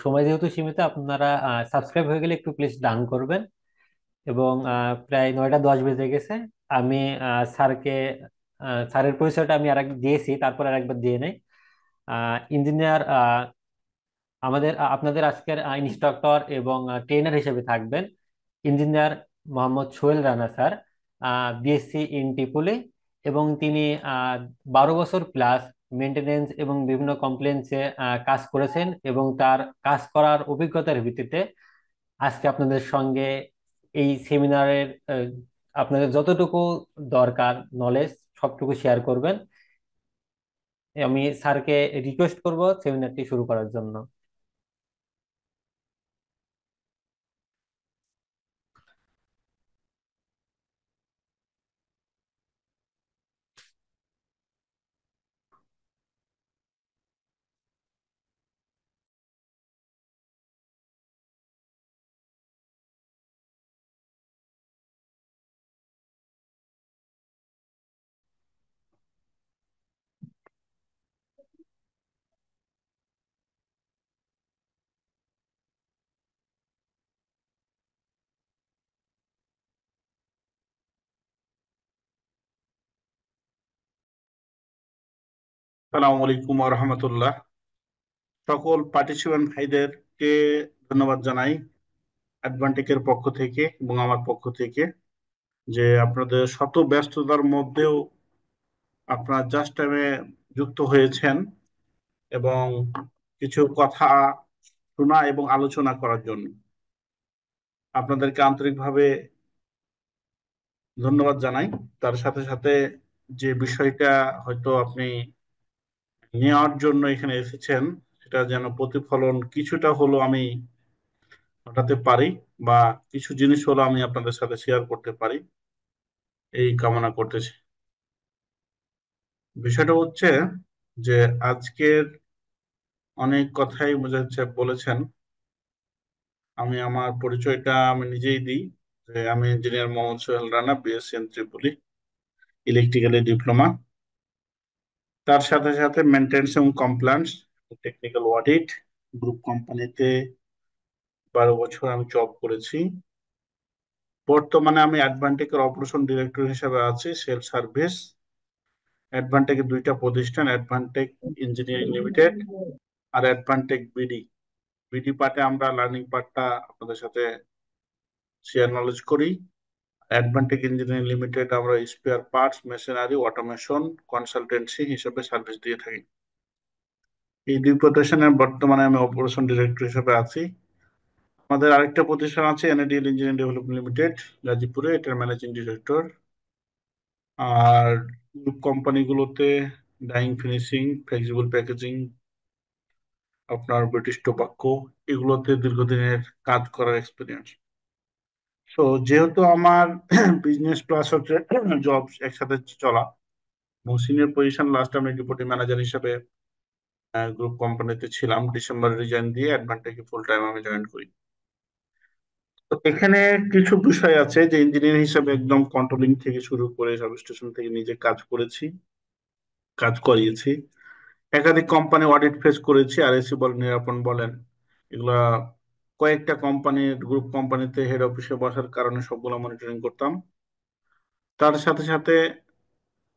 সময় যেহেতু সীমিত, আপনারা সাবস্ক্রাইব হয়ে গেলে একটু প্লিজ ডান করবেন। এবং প্রায় 9টা 10 বেজে গেছে। আমি স্যারকে স্যারের পরিচয়টা আমি আরেক দিয়েছি, তারপর আরেকবার দিয়ে নেই। ইঞ্জিনিয়ার আমাদের আপনাদের আজকের ইনস্ট্রাক্টর এবং ট্রেনার হিসেবে থাকবেন engineer Mohammad Sohel Rana sir, BSc in Tripoli. এবং তিনি 12 বছর প্লাস মেনটেনেন্স এবং বিভিন্ন কমপ্লেন্সে কাজ করেছেন, এবং তার কাজ করার অভিজ্ঞতার ভিত্তিতে আজকে আপনাদের সঙ্গে এই সেমিনারের আপনাদের যতটুকু দরকার নলেজ সবটুকু শেয়ার করবেন। আমি স্যারকে রিকোয়েস্ট করব সেমিনারটি শুরু করার জন্য। সালামু আলাইকুম রহমতুল্লাহ। সকল পার্টিসিপেন্ট ভাইদেরকে ধন্যবাদ জানাই অ্যাডভান্টেকের পক্ষ থেকে এবং আমার পক্ষ থেকে, যে আপনাদের শত ব্যস্ততার মধ্যেও আপনারা জাস্ট টাইমে যুক্ত হয়েছেন এবং কিছু কথা শোনা এবং আলোচনা করার জন্য আপনাদেরকে আন্তরিকভাবে ধন্যবাদ জানাই। তার সাথে সাথে যে বিষয়টা হয়তো আপনি নেওয়ার জন্য এখানে এসেছেন, সেটা যেন প্রতিফলন কিছুটা হলো আমি ঘটাতে পারি, বা কিছু জিনিস হলো আমি আপনাদের সাথে শেয়ার করতে পারি, এই কামনা করতেছি। বিষয়টা হচ্ছে যে আজকের অনেক কথাই মুজাহিদ সাহেব বলেছেন। আমি আমার পরিচয়টা আমি নিজেই দিই, যে আমি engineer Mohammad Sohel Rana, BSc in ত্রিপুলি, electrically diploma. তার সাথে সাথে মেনটেন্স এবং কমপ্লায়েন্স, টেকনিক্যাল অডিট, গ্রুপ কোম্পানিতে 12 বছর আমি জব করেছি। বর্তমানে আমি অ্যাডভান্টেকের অপারেশন ডিরেক্টর হিসেবে আছি, সেল সার্ভিস। অ্যাডভান্টেকের দুইটা প্রতিষ্ঠান, অ্যাডভান্টেক ইঞ্জিনিয়ারিং লিমিটেড আর অ্যাডভান্টেক বিডি। বিডি পার্টে আমরা লার্নিং পার্টটা আপনাদের সাথে শেয়ার নলেজ করি। অ্যাডভান্টেক ইঞ্জিনিয়ারিং লিমিটেড আমরা spare parts, machinery, automation, consultancy হিসেবে সার্ভিস দিয়ে থাকি। এই দুই প্রতিষ্ঠানের বর্তমানে আমি অপারেশন ডিরেক্টর হিসেবে আছি। আমাদের আরেকটা প্রতিষ্ঠান আছে, এনএডিএল ইঞ্জিনিয়ারিং ডেভেলপমেন্ট লিমিটেড, গাজীপুরে, এটার ম্যানেজিং ডিরেক্টর। আর গ্রুপ কোম্পানিগুলোতে ডাইং, ফিনিশিং, ফ্লেক্সিবল প্যাকেজিং, আপনার ব্রিটিশ টোবাক্কো, এগুলোতে দীর্ঘদিনের কাজ করার এক্সপিরিয়েন্স। তো যেহেতু আমার বিজনেস প্লাস হচ্ছে জব একসাথে চলা, এবং সিনিয়র পজিশন, লাস্ট আমি ডেপুটি ম্যানেজার হিসেবে গ্রুপ কোম্পানিতে ছিলাম, ডিসেম্বরে রিজাইন দিয়ে অ্যাডভান্টেজে ফুল টাইম আমি জয়েন করি। তো এখানে কিছু বিষয় আছে যে ইঞ্জিনিয়ার হিসেবে একদম কন্ট্রোলিং থেকে শুরু করে সাবস্টেশন থেকে নিজে কাজ করেছি, কাজ করিয়েছি। একাধিক কোম্পানি অডিট ফেস করেছি, আরএসি বলেন, নিরাপন বলেন, এগুলা কয়েকটা কোম্পানির, গ্রুপ কোম্পানিতে হেড অফিসে বসার কারণে সবগুলো মনিটরিং করতাম। তার সাথে সাথে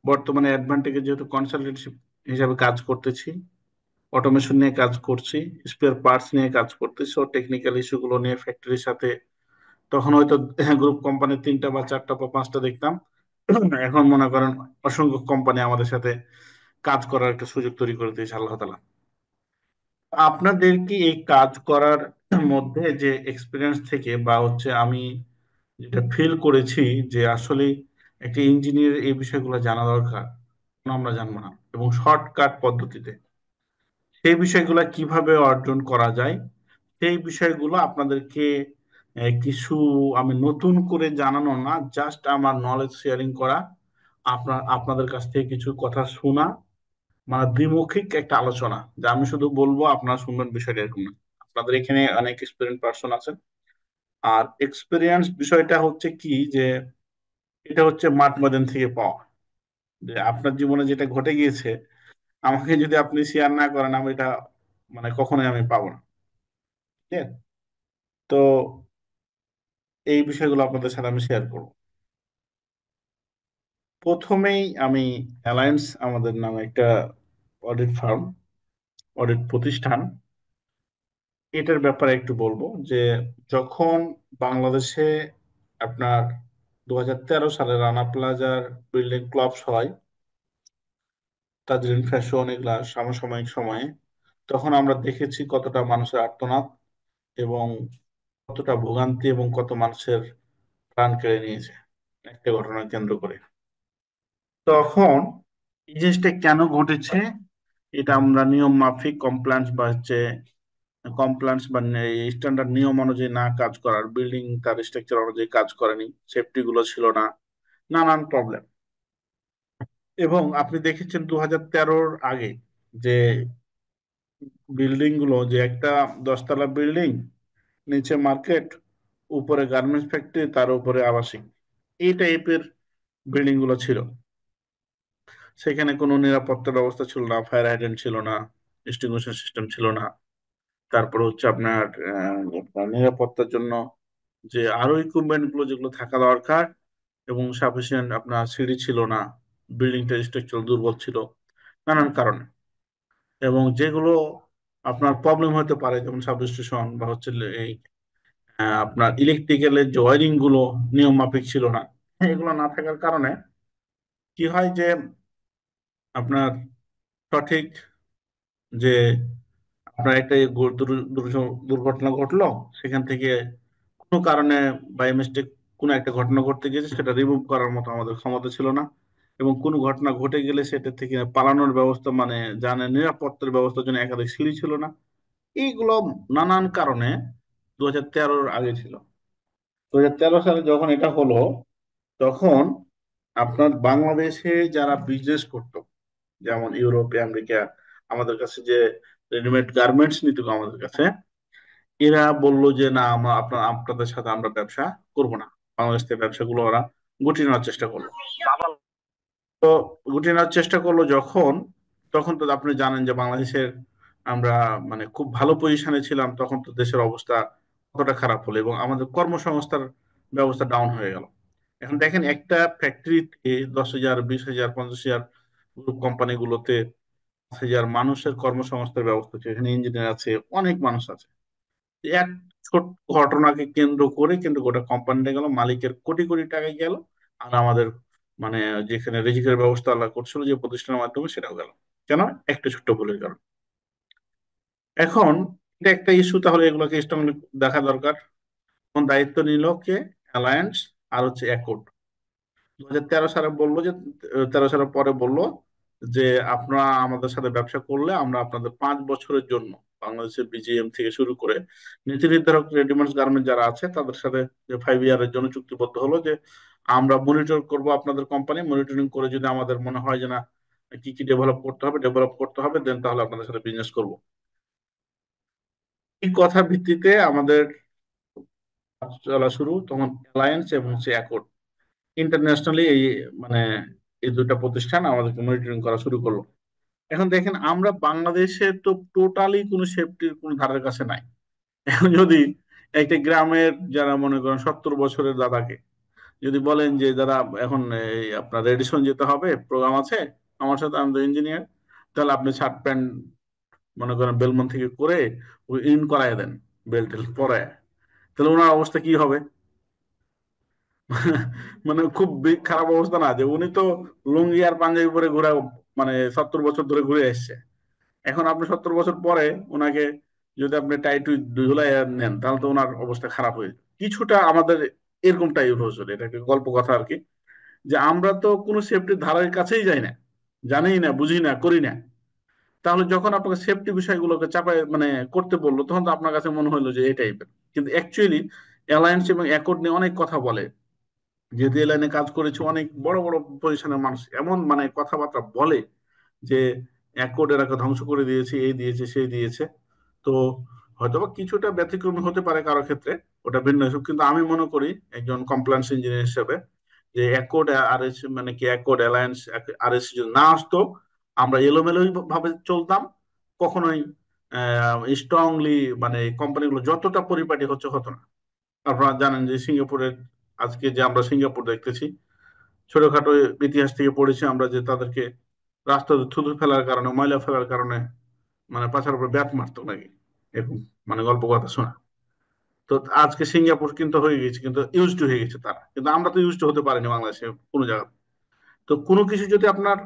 বর্তমানে অ্যাডভান্টেজে যেহেতু কনসালটেন্সি হিসাবে কাজ করতেছি, অটোমেশন নিয়ে কাজ করছি, স্পেয়ার পার্টস নিয়ে কাজ করতেছি, ও টেকনিক্যাল ইস্যুগুলো নিয়ে ফ্যাক্টরির সাথে। তখন হয়তো গ্রুপ কোম্পানির 3টা বা 4টা বা 5টা দেখতাম, এখন মনে করেন অসংখ্য কোম্পানি আমাদের সাথে কাজ করার একটা সুযোগ তৈরি করে দিয়েছে আল্লাহ তাআলা। আপনাদের কি এই কাজ করার মধ্যে যে এক্সপিরিয়েন্স থেকে, বা হচ্ছে আমি যেটা ফিল করেছি, যে আসলে একটা ইঞ্জিনিয়ার এই বিষয়গুলো জানা দরকার, আমরা জানবো না, এবং শর্টকাট পদ্ধতিতে সেই বিষয়গুলো কিভাবে অর্জন করা যায়, সেই বিষয়গুলো আপনাদেরকে কিছু আমি নতুন করে জানানো না, জাস্ট আমার নলেজ শেয়ারিং করা, আপনাদের কাছ থেকে কিছু কথা শোনা, মানে দ্বিমুখিক একটা আলোচনা, যে আমি শুধু বলবো আপনারা শুনবেন, বিষয়টা এরকম না। আপনাদের এখানে অনেক এক্সপিরিয়েন্স পার্সন আছেন। আর এক্সপিরিয়েন্স বিষয়টা হচ্ছে কি, যে এটা হচ্ছে মাঠ ময়দান থেকে পাওয়া, যে আপনার জীবনে যেটা ঘটে গিয়েছে, আমাকে যদি আপনি শেয়ার না করেন, আমি এটা মানে কখনোই আমি পাবো না। ঠিক আছে? তো এই বিষয়গুলো আপনাদের সাথে আমি শেয়ার করব। প্রথমেই আমি অ্যালায়েন্স আমাদের নামে একটা অডিট ফার্ম, অডিট প্রতিষ্ঠান, এটার ব্যাপারে একটু বলবো। যে যখন বাংলাদেশে আপনার 2013 সালে রানা প্লাজার বিল্ডিং ক্লাবস হয়, তাজরিন ফ্যাশন, এগুলা সমসাময়িক সময়ে, তখন আমরা দেখেছি কতটা মানুষের আর্তনাদ এবং কতটা ভোগান্তি এবং কত মানুষের প্রাণ কেড়ে নিয়েছে একটা ঘটনা কেন্দ্র করে। তখন এই জিনিসটা কেন ঘটেছে, এটা আমরা নিয়ম মাফিক কমপ্লায়েন্স বা হচ্ছে কমপ্লায়েন্স বা স্ট্যান্ডার্ড নিয়ম অনুযায়ী না কাজ করার, বিল্ডিং তার স্ট্রাকচার অনুযায়ী কাজ করেনি, সেফটি গুলো ছিল না, নানান প্রবলেম। এবং আপনি দেখেছেন 2013-র আগে যে বিল্ডিং গুলো, যে একটা 10 তলা বিল্ডিং, নিচে মার্কেট, উপরে গার্মেন্টস ফ্যাক্টরি, তার উপরে আবাসিক, এই টাইপের বিল্ডিং গুলো ছিল। সেখানে কোনো নিরাপত্তা ব্যবস্থা ছিল না, ফায়ার হাইড্রেন্ট ছিল না, এক্সটিংগুইশার সিস্টেম ছিল না। তারপর হচ্ছে আপনার নিরাপত্তার জন্য যে আরো ইকুইপমেন্ট গুলো যেগুলো থাকা দরকার, এবং সাফিসিয়েন্ট আপনার সিঁড়ি ছিল না, বিল্ডিংটা স্ট্রাকচার দুর্বল ছিল নানান কারণে। এবং যেগুলো আপনার প্রবলেম হতে পারে, যেমন সাবস্টেশন বা হচ্ছে এই আপনার ইলেকট্রিক্যালের যে ওয়ারিং গুলো নিয়ম মাফিক ছিল না। এগুলো না থাকার কারণে কি হয় যে আপনার সঠিক যে আপনার একটা দুর্ঘটনা ঘটলো, সেখান থেকে কোনো কারণে বাই মিস্টেক কোনো একটা ঘটনা ঘটতে গেছে, সেটা রিমুভ করার মতো আমাদের ক্ষমতা ছিল না। এবং কোনো ঘটনা ঘটে গেলে সেটা থেকে পালানোর ব্যবস্থা, মানে জানে নিরাপত্তার ব্যবস্থার জন্য একাধিক সিঁড়ি ছিল না। এইগুলো নানান কারণে 2013-র আগে ছিল। 2013 সালে যখন এটা হলো, তখন আপনার বাংলাদেশে যারা বিজনেস করতো, যেমন ইউরোপ, আমেরিকা, আমাদের কাছে যে রেডিমেড গার্মেন্টস নিত আমাদের কাছে, এরা বললো যে না, আমরা আপনাদের সাথে আমরা ব্যবসা করব না। বাংলাদেশ থেকে ব্যবসাগুলো ওরা গুটিয়ে নেওয়ার চেষ্টা করলো। তো গুটিয়ে নেওয়ার চেষ্টা করলো যখন, তখন তো আপনি জানেন যে বাংলাদেশের আমরা মানে খুব ভালো পজিশনে ছিলাম, তখন তো দেশের অবস্থা কতটা খারাপ হলো এবং আমাদের কর্মসংস্থান ব্যবস্থা ডাউন হয়ে গেল। এখন দেখেন, একটা ফ্যাক্টরিতে 10,000, 20,000, 50,000, গ্রুপ কোম্পানিগুলোতে 5,000 মানুষের কর্মসংস্থানের ব্যবস্থা আছে, এখানে ইঞ্জিনিয়ার আছে, অনেক মানুষ আছে। এক ছোট ঘটনাকে কেন্দ্র করে কিন্তু গোটা কোম্পানিটা গেল, মালিকের কোটি কোটি টাকা গেল, আর আমাদের মানে যেখানে রেজিকের ব্যবস্থা আল্লাহ করছিল যে প্রতিষ্ঠানের মাধ্যমে, সেটাও গেল। কেন? একটা ছোট্ট ভুলের কারণে। এখন এটা একটা ইস্যু, তাহলে এগুলোকে স্ট্রংলি দেখা দরকার। এখন দায়িত্ব নিল কে? অ্যালায়েন্স আর হচ্ছে অ্যাকর্ড। 2013 সালে বললো যে, 13 সালের পরে বললো যে আপনারা আমাদের সাথে ব্যবসা করলে আমরা আপনাদের 5 বছরের জন্য বাংলাদেশের বিজিএম থেকে শুরু করে নীতি নির্ধারক রেডিমেন্টস গার্মেন্ট যারা আছে তাদের সাথে যে 5 ইয়ারের জন্য চুক্তিবদ্ধ হলো, যে আমরা মনিটর করব আপনাদের কোম্পানি, মনিটরিং করে যদি আমাদের মনে হয় যে না, কি কি ডেভেলপ করতে হবে, দেন তাহলে আপনাদের সাথে বিজনেস করব। এই কথার ভিত্তিতে আমাদের কাজ চলা শুরু, তখন অ্যালায়েন্স এবং হচ্ছে অ্যাকর্ড ইন্টারন্যাশনালি এই মানে এই দুইটা প্রতিষ্ঠান আমাদেরকে মনিটরিং করা শুরু করলো। এখন দেখেন, আমরা বাংলাদেশে তো টোটালি কোনো সেফটির কোনো ধারের কাছে নাই। এখন যদি একটা গ্রামের যারা মনে করেন 70 বছরের দাদাকে যদি বলেন যে দাদা এখন এই আপনার রেডিসন যেতে হবে, প্রোগ্রাম আছে আমার সাথে, আমি তো ইঞ্জিনিয়ার, তাহলে আপনি শার্ট প্যান্ট মনে করেন বেলমন থেকে করে ওই ইন করায় দেন, বেল্ট টেল্ট পরায়, তাহলে ওনার অবস্থা কি হবে? মানে খুব খারাপ অবস্থা না? যে উনি তো লুঙ্গি আর পাঞ্জাবি পরে ঘোরা, মানে 70 বছর ধরে ঘুরে আসছে। এখন আপনি 70 বছর পরে ওনাকে যদি আপনি টাইট ঝুলাই নেন, তাহলে তো ওনার অবস্থা খারাপ হয়ে যায়। কিছুটা আমাদের এরকম টাইপ হয়েছিল, এটা একটা গল্প কথা আর কি। যে আমরা তো কোনো সেফটির ধারের কাছেই যাই না, জানি না, বুঝি না, করি না। তাহলে যখন আপনাকে সেফটি বিষয়গুলোকে চাপায় মানে করতে বললো, তখন তো আপনার কাছে মনে হলো যে এই টাইপের। কিন্তু অ্যাকচুয়ালি অ্যালায়েন্স এবং অ্যাকর্ড নিয়ে অনেক কথা বলে। যেহেতু এই লাইনে কাজ করেছে, অনেক বড় বড় পজিশনের মানুষ এমন মানে কথাবার্তা বলে যে অ্যাকর্ড এরাকে ধ্বংস করে দিয়েছে, এই দিয়েছে, সেই দিয়েছে। তো হয়তোবা কিছুটা ব্যতিক্রমী হতে পারে কারো ক্ষেত্রে, ওটা ভিন্ন হিসেব। কিন্তু আমি মনে করি একজন কমপ্লায়েন্স ইঞ্জিনিয়ার হিসেবে, যে অ্যাকর্ড আর এস মানে কি অ্যাকর্ড অ্যালায়েন্স আর এস যদি না আসতো, আমরা এলোমেলো ভাবে চলতাম, কখনোই স্ট্রংলি, মানে কোম্পানিগুলো যতটা পরিপাটি হচ্ছে হতো না। আপনারা জানেন যে সিঙ্গাপুরের, আজকে যে আমরা সিঙ্গাপুর দেখতেছি, ছোটখাটো ইতিহাস থেকে পড়েছি আমরা যে তাদেরকে রাস্তাতে থুতু ফেলার কারণে, ময়লা ফেলার কারণে মানে পাছার উপর ব্যাট মারতো নাকি, এরকম মানে গল্প কথা শোনা। তো আজকে সিঙ্গাপুর কিন্তু হয়ে গেছে, কিন্তু ইউজ টু হয়ে গেছে তারা, কিন্তু আমরা তো ইউজ টু হতে পারিনি বাংলাদেশে কোনো জায়গায়। তো কোনো কিছু যদি আপনার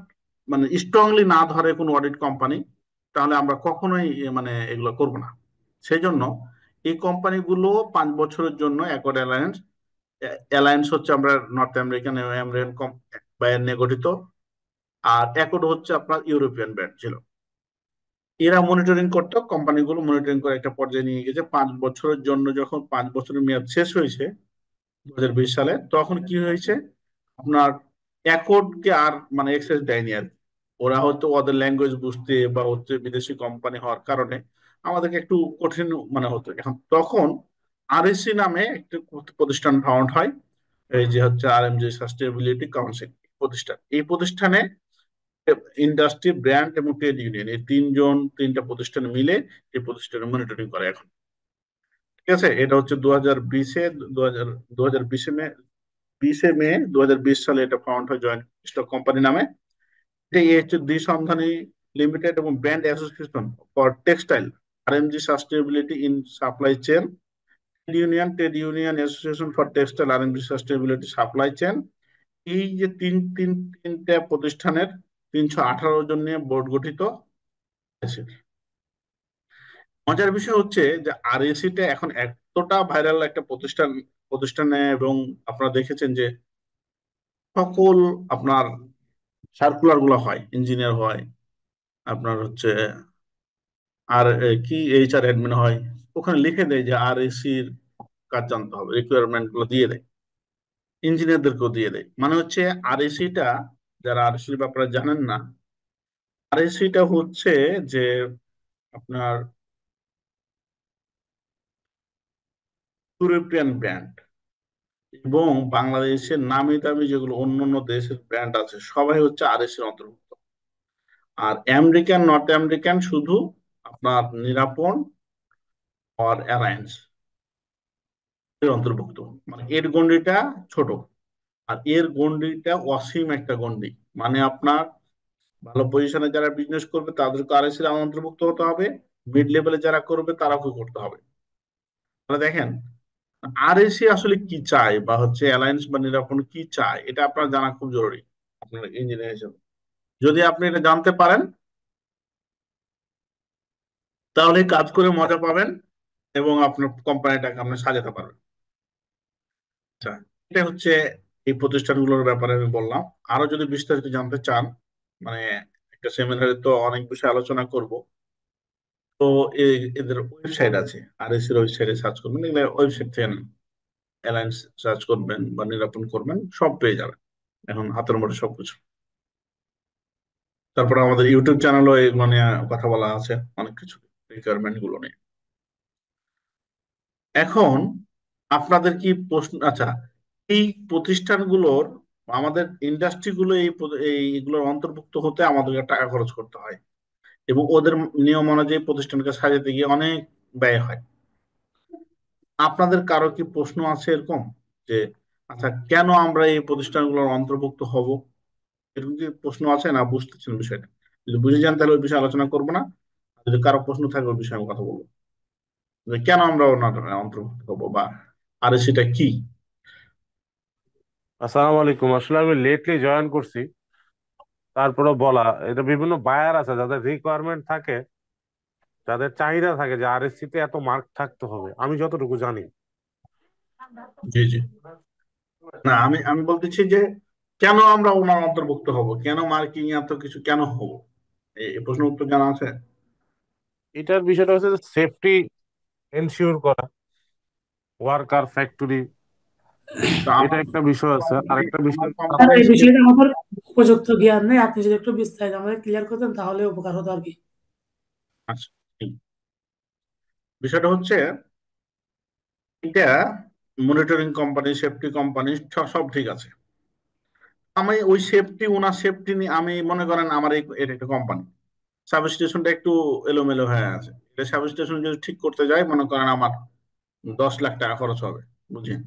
মানে স্ট্রংলি না ধরে কোনো অডিট কোম্পানি, তাহলে আমরা কখনোই মানে এগুলো করব না। সেই জন্য এই কোম্পানিগুলো 5 বছরের জন্য অ্যাকর্ড অ্যালায়েন্স, অ্যালায়েন্স হচ্ছে আমরা নর্থ আমেরিকান আমেরিকান বায়ার নিয়ে গঠিত, আর অ্যাকর্ড হচ্ছে আপনার ইউরোপিয়ান ব্র্যান্ড ছিল। এরা মনিটরিং করতো, কোম্পানিগুলো মনিটরিং করে একটা পর্যায়ে নিয়ে গেছে। 5 বছরের জন্য যখন 5 বছরের মেয়াদ শেষ হয়েছে 2020 সালে, তখন কি হয়েছে আপনার অ্যাকর্ডকে আর মানে এক্সেস দেয়নি আর কি। ওরা হয়তো ওদের ল্যাঙ্গুয়েজ বুঝতে বা হচ্ছে বিদেশি কোম্পানি হওয়ার কারণে আমাদেরকে একটু কঠিন মানে হতো। এখন তখন আরএসসি নামে একটি প্রতিষ্ঠান ফাউন্ড হয়, এই যে হচ্ছে আরএমজি সাস্টেনেবিলিটি কাউন্সিল প্রতিষ্ঠান। এই প্রতিষ্ঠানে ইন্ডাস্ট্রি, ব্র্যান্ড এবং ট্রেড ইউনিয়ন, এই তিনটা প্রতিষ্ঠান মিলে এই প্রতিষ্ঠানের মনিটরিং করে এখন। ঠিক আছে, এটা হচ্ছে 2020-এ, 2020 মে 2020 সালে এটা ফাউন্ড হয় জয়েন্ট স্টক কোম্পানি নামে। এই হচ্ছে দ্বিসন্ধানী লিমিটেড এবং brand association for textile, RMG sustainability in supply chain, trade union association for textile RMG sustainability supply chain. এই যে তিনটা প্রতিষ্ঠানের 318 জন নিয়ে বোর্ড গঠিত হয়েছে। মজার বিষয় হচ্ছে যে আরএসিটা এখন এতটা ভাইরাল একটা প্রতিষ্ঠানে, এবং আপনারা দেখেছেন যে সকল আপনার সার্কুলার গুলো হয়, ইঞ্জিনিয়ার হয়, আপনার হচ্ছে আর কি এইচআর অ্যাডমিন হয়, ওখানে লিখে দেয় যে আরএসির কাজ জানতে হবে, রিকোয়ারমেন্ট গুলো দিয়ে দেয়, ইঞ্জিনিয়ারদেরকেও দিয়ে দেয়। মানে হচ্ছে আরএসিটা, যারা আরএসির ব্যাপারে জানেন না, আরএসিটা হচ্ছে যে আপনার ইউরোপিয়ান ব্র্যান্ড, এবং বাংলাদেশের নামি দামি যেগুলো অন্য অন্য দেশের ব্র্যান্ড আছে সবাই হচ্ছে আরএসির অন্তর্ভুক্ত। আর আমেরিকান, নর্থ আমেরিকান শুধু আপনার নিরাপন আর অ্যালায়েন্স এর অন্তর্ভুক্ত। মানে এর গণ্ডিটা ছোট, আর এর গণ্ডিটা অসীম একটা গণ্ডি। মানে আপনার ভালো পজিশনে যারা বিজনেস করবে তাদেরকে আরএসসি এর অন্তর্ভুক্ত হতে হবে, মিড লেভেলে যারা করবে তারাও করতে হবে। তাহলে দেখেন আরএসসি আসলে কি চায়, বা হচ্ছে অ্যালায়েন্স বা নিরাপন কি চায়, এটা আপনার জানা খুব জরুরি আপনার ইঞ্জিনিয়ার হিসেবে। যদি আপনি এটা জানতে পারেন তাহলে কাজ করে মজা পাবেন, এবং আপনার কোম্পানিটাকে আপনি সাজাতে পারবেন। আচ্ছা, এটা হচ্ছে এই প্রতিষ্ঠানগুলোর ব্যাপারে আমি বললাম। আরো যদি বিস্তারিত জানতে চান, মানে একটা সেমিনারে তো অনেক বিষয় আলোচনা করব। তো এদের ওয়েবসাইট আছে, আরএসির ওয়েবসাইটে সার্চ করবেন, এগুলো ওয়েবসাইট থেকে নেন। অ্যালায়েন্স সার্চ করবেন বা নিরাপন করবেন, সব পেয়ে যাবেন এখন হাতের মধ্যে সবকিছু। তারপরে আমাদের ইউটিউব চ্যানেলও এগুলো নিয়ে কথা বলা আছে, অনেক কিছু রিকোয়ারমেন্ট গুলো নিয়ে। এখন আপনাদের কি প্রশ্ন? আচ্ছা, এই প্রতিষ্ঠানগুলোর, আমাদের ইন্ডাস্ট্রি গুলো এইগুলোর অন্তর্ভুক্ত হতে আমাদেরকে টাকা খরচ করতে হয়, এবং ওদের নিয়ম অনুযায়ী প্রতিষ্ঠানকে সাজাতে গিয়ে অনেক ব্যয় হয়। আপনাদের কারো কি প্রশ্ন আছে এরকম যে আচ্ছা কেন আমরা এই প্রতিষ্ঠানগুলোর অন্তর্ভুক্ত হব, এরকম কি প্রশ্ন আছে? না বুঝতেছেন বিষয়টা? যদি বুঝে যান তাহলে ওই বিষয়ে আলোচনা করবো না, আর যদি কারো প্রশ্ন থাকে ওই বিষয়ে আমি কথা বলবো, যে কেন আমরা ওনার অন্তর্ভুক্ত হবো, বা আর সেটা কি। আসসালামু আলাইকুম। আসলে আমি লেটলি জয়েন করছি, তারপরে বলা এটা বিভিন্ন বায়ার আছে যাদের রিকোয়ারমেন্ট থাকে, যাদের চাহিদা থাকে যে আরএসসি তে এত মার্ক থাকতে হবে, আমি যতটুকু জানি। জি জি। না, আমি আমি বলতেছি যে কেন আমরা ওনার অন্তর্ভুক্ত হব, কেন মার্কিং এত কিছু কেন হব, এই প্রশ্ন উত্তর জানা আছে? এটার বিষয়টা হচ্ছে সেফটি এনশিওর করা, ওয়ার্কার ফ্যাক্টরি, তো এটা আমার একটা বিষয় আছে। আরেকটা বিষয় আমার স্যার, কোম্পানি, এই বিষয়টা আমার উপযুক্ত জ্ঞান নেই, আপনি যদি একটু বিস্তারিত আমাদের ক্লিয়ার করতেন তাহলে উপকার হতো আর কি। আচ্ছা, ঠিক। বিষয়টা হচ্ছে এটা মনিটরিং কোম্পানি, সেফটি কোম্পানি, সব ঠিক আছে। আমি ওই সেফটি, ওনার সেফটি নিয়ে আমি মনে করেন আমার এটা একটা কোম্পানি, সাবস্টেশনটা একটু এলোমেলো হয়ে আছে, এটা সাবস্টেশন যদি ঠিক করতে যাই মনে করেন আমার 10 লাখ টাকা খরচ হবে, বুঝলেন?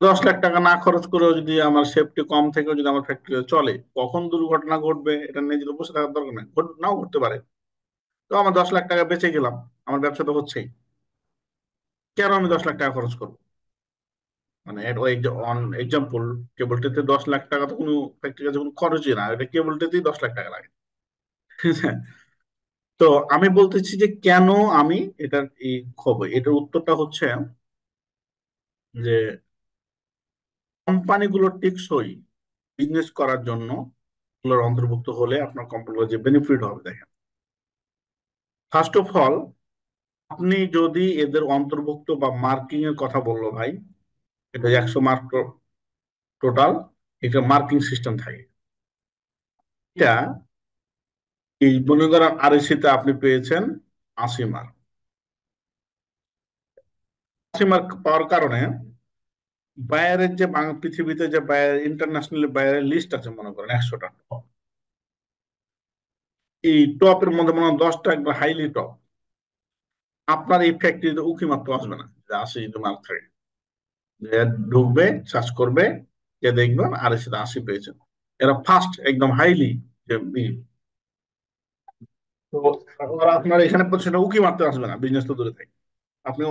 10 লাখ টাকা না খরচ করেও যদি আমার সেফটি কম থেকেও যদি আমার ফ্যাক্টরি চলে, কখন দুর্ঘটনা ঘটবে এটা নিয়ে যদি বসে থাকার দরকার নেই, নাও ঘটতে পারে। তো আমার 10 লাখ টাকা বেঁচে গেলাম, আমার ব্যবসা তো হচ্ছেই, কেন আমি 10 লাখ টাকা খরচ করবো? মানে অন এক্সাম্পল, কেবলটিতে 10 লাখ টাকা তো কোনো ফ্যাক্টরির কাছে কোনো খরচই না, এটা কেবলটিতেই 10 লাখ টাকা লাগে। তো আমি বলতেছি যে কেন আমি এটার এই খবর, এটার উত্তরটা হচ্ছে যে কোম্পানিগুলো টেকসই বিজনেস করার জন্য এগুলোর অন্তর্ভুক্ত হলে আপনার কোম্পানিগুলো যে বেনিফিট হবে দেখেন। ফার্স্ট অফ অল, আপনি যদি এদের অন্তর্ভুক্ত বা মার্কিং এর কথা বললো ভাই, এটা 100 মার্ক টোটাল, এটা মার্কিং সিস্টেম থাকে। এটা এই মনে করেন আরএসসি তে আপনি পেয়েছেন 80 মার্ক। 80 মার্ক পাওয়ার কারণে বায়ারের যে পৃথিবীতে যে বায়ার, ইন্টারন্যাশনাল বায়ারের লিস্ট আছে মনে করেন 100টা, এই টপের মধ্যে মনে হয় 10টা একবার হাইলি টপ, আপনার এই ফ্যাক্টরিতে উকি মাত্র আসবে না যে 80 মার্ক থাকে। যে ঢুকবে, সার্চ করবে, যে দেখবেন আরএসসি তে 80 পেয়েছেন, এরা ফার্স্ট একদম হাইলি। তো ওরা আপনার এখানে সেটা উকি মারতে আসবে না, বিজনেস তো দূরে থাকে। আপনি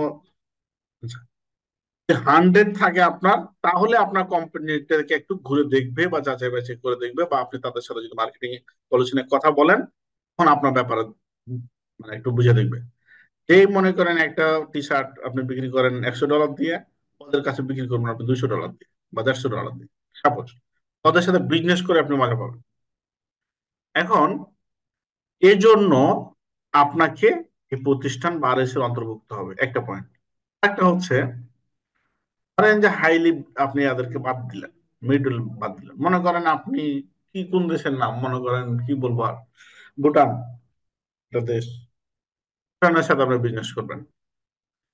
100 থাকে আপনার, তাহলে আপনার কোম্পানিটাকে একটু ঘুরে দেখবে বা যাচাই বাছাই করে দেখবে, বা আপনি তাদের সাথে যদি মার্কেটিং পলিসি নিয়ে কথা বলেন তখন আপনার ব্যাপারে মানে একটু বুঝে দেখবে। এই মনে করেন একটা টি শার্ট আপনি বিক্রি করেন $100 দিয়ে, ওদের কাছে বিক্রি করবেন আপনি $200 দিয়ে বা $150 দিয়ে, সাপোজ। ওদের সাথে বিজনেস করে আপনি মজা পাবেন। এখন এই জন্য আপনাকে এই প্রতিষ্ঠান বা আরএস এর অন্তর্ভুক্ত হবে, একটা পয়েন্ট। একটা হচ্ছে ধরেন যে হাইলি আপনি এদেরকে বাদ দিলেন, মিডল বাদ দিলেন, মনে করেন আপনি কি কোন দেশের নাম মনে করেন কি বলবো আর, ভুটান, একটা দেশ, ভুটানের সাথে আপনি বিজনেস করবেন।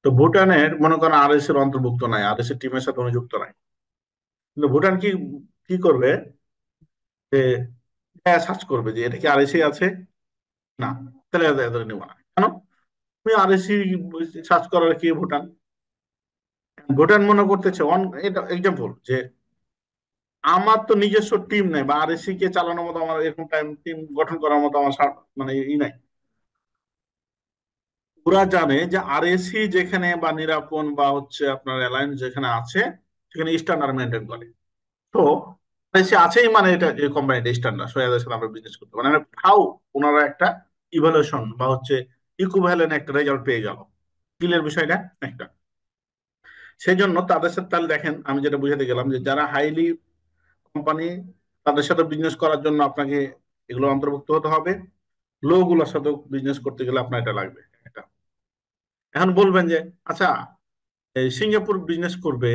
তো ভুটানের মনে করেন আরএস এর অন্তর্ভুক্ত নাই, আরএস এর টিমের সাথে উনি যুক্ত নাই, কিন্তু ভুটান কি কি করবে, যে সার্চ করবে যে এটা কি আরএসি আছে, না, তাহলে এদের নেব না। কেন? তুমি আরএসি সার্চ করার কি ভুটান, ভুটান মনে করতেছে এটা এক্সাম্পল যে আমার তো নিজস্ব টিম নাই, বা আরএসসি কে চালানোর মতো আমার এরকম টাইম টিম গঠন করার মতো আমার মানে ই নাই। ওরা জানে যে আরএসসি যেখানে বা নিরাপন বা হচ্ছে আপনার অ্যালায়েন্স যেখানে আছে সেখানে স্ট্যান্ডার্ড মেনটেন করে। তো আরএসসি আছেই মানে এটা এই কোম্পানিটা স্ট্যান্ডার্ড, সো এদের সাথে আমরা বিজনেস করতে মানে হাউ ওনারা একটা ইভালুয়েশন বা হচ্ছে ইকুইভ্যালেন্ট একটা রেজাল্ট পেয়ে গেল। ক্লিয়ার বিষয়টা একটা। সেই জন্য তাদের সাথে তাহলে দেখেন আমি যেটা বুঝাতে গেলাম যে যারা হাইলি কোম্পানি, তাদের সাথে বিজনেস করার জন্য আপনাকে এগুলো অন্তর্ভুক্ত হতে হবে। লো গুলোর সাথে বিজনেস করতে গেলে আপনার এটা লাগবে এটা। এখন বলবেন যে আচ্ছা, এই সিঙ্গাপুর বিজনেস করবে,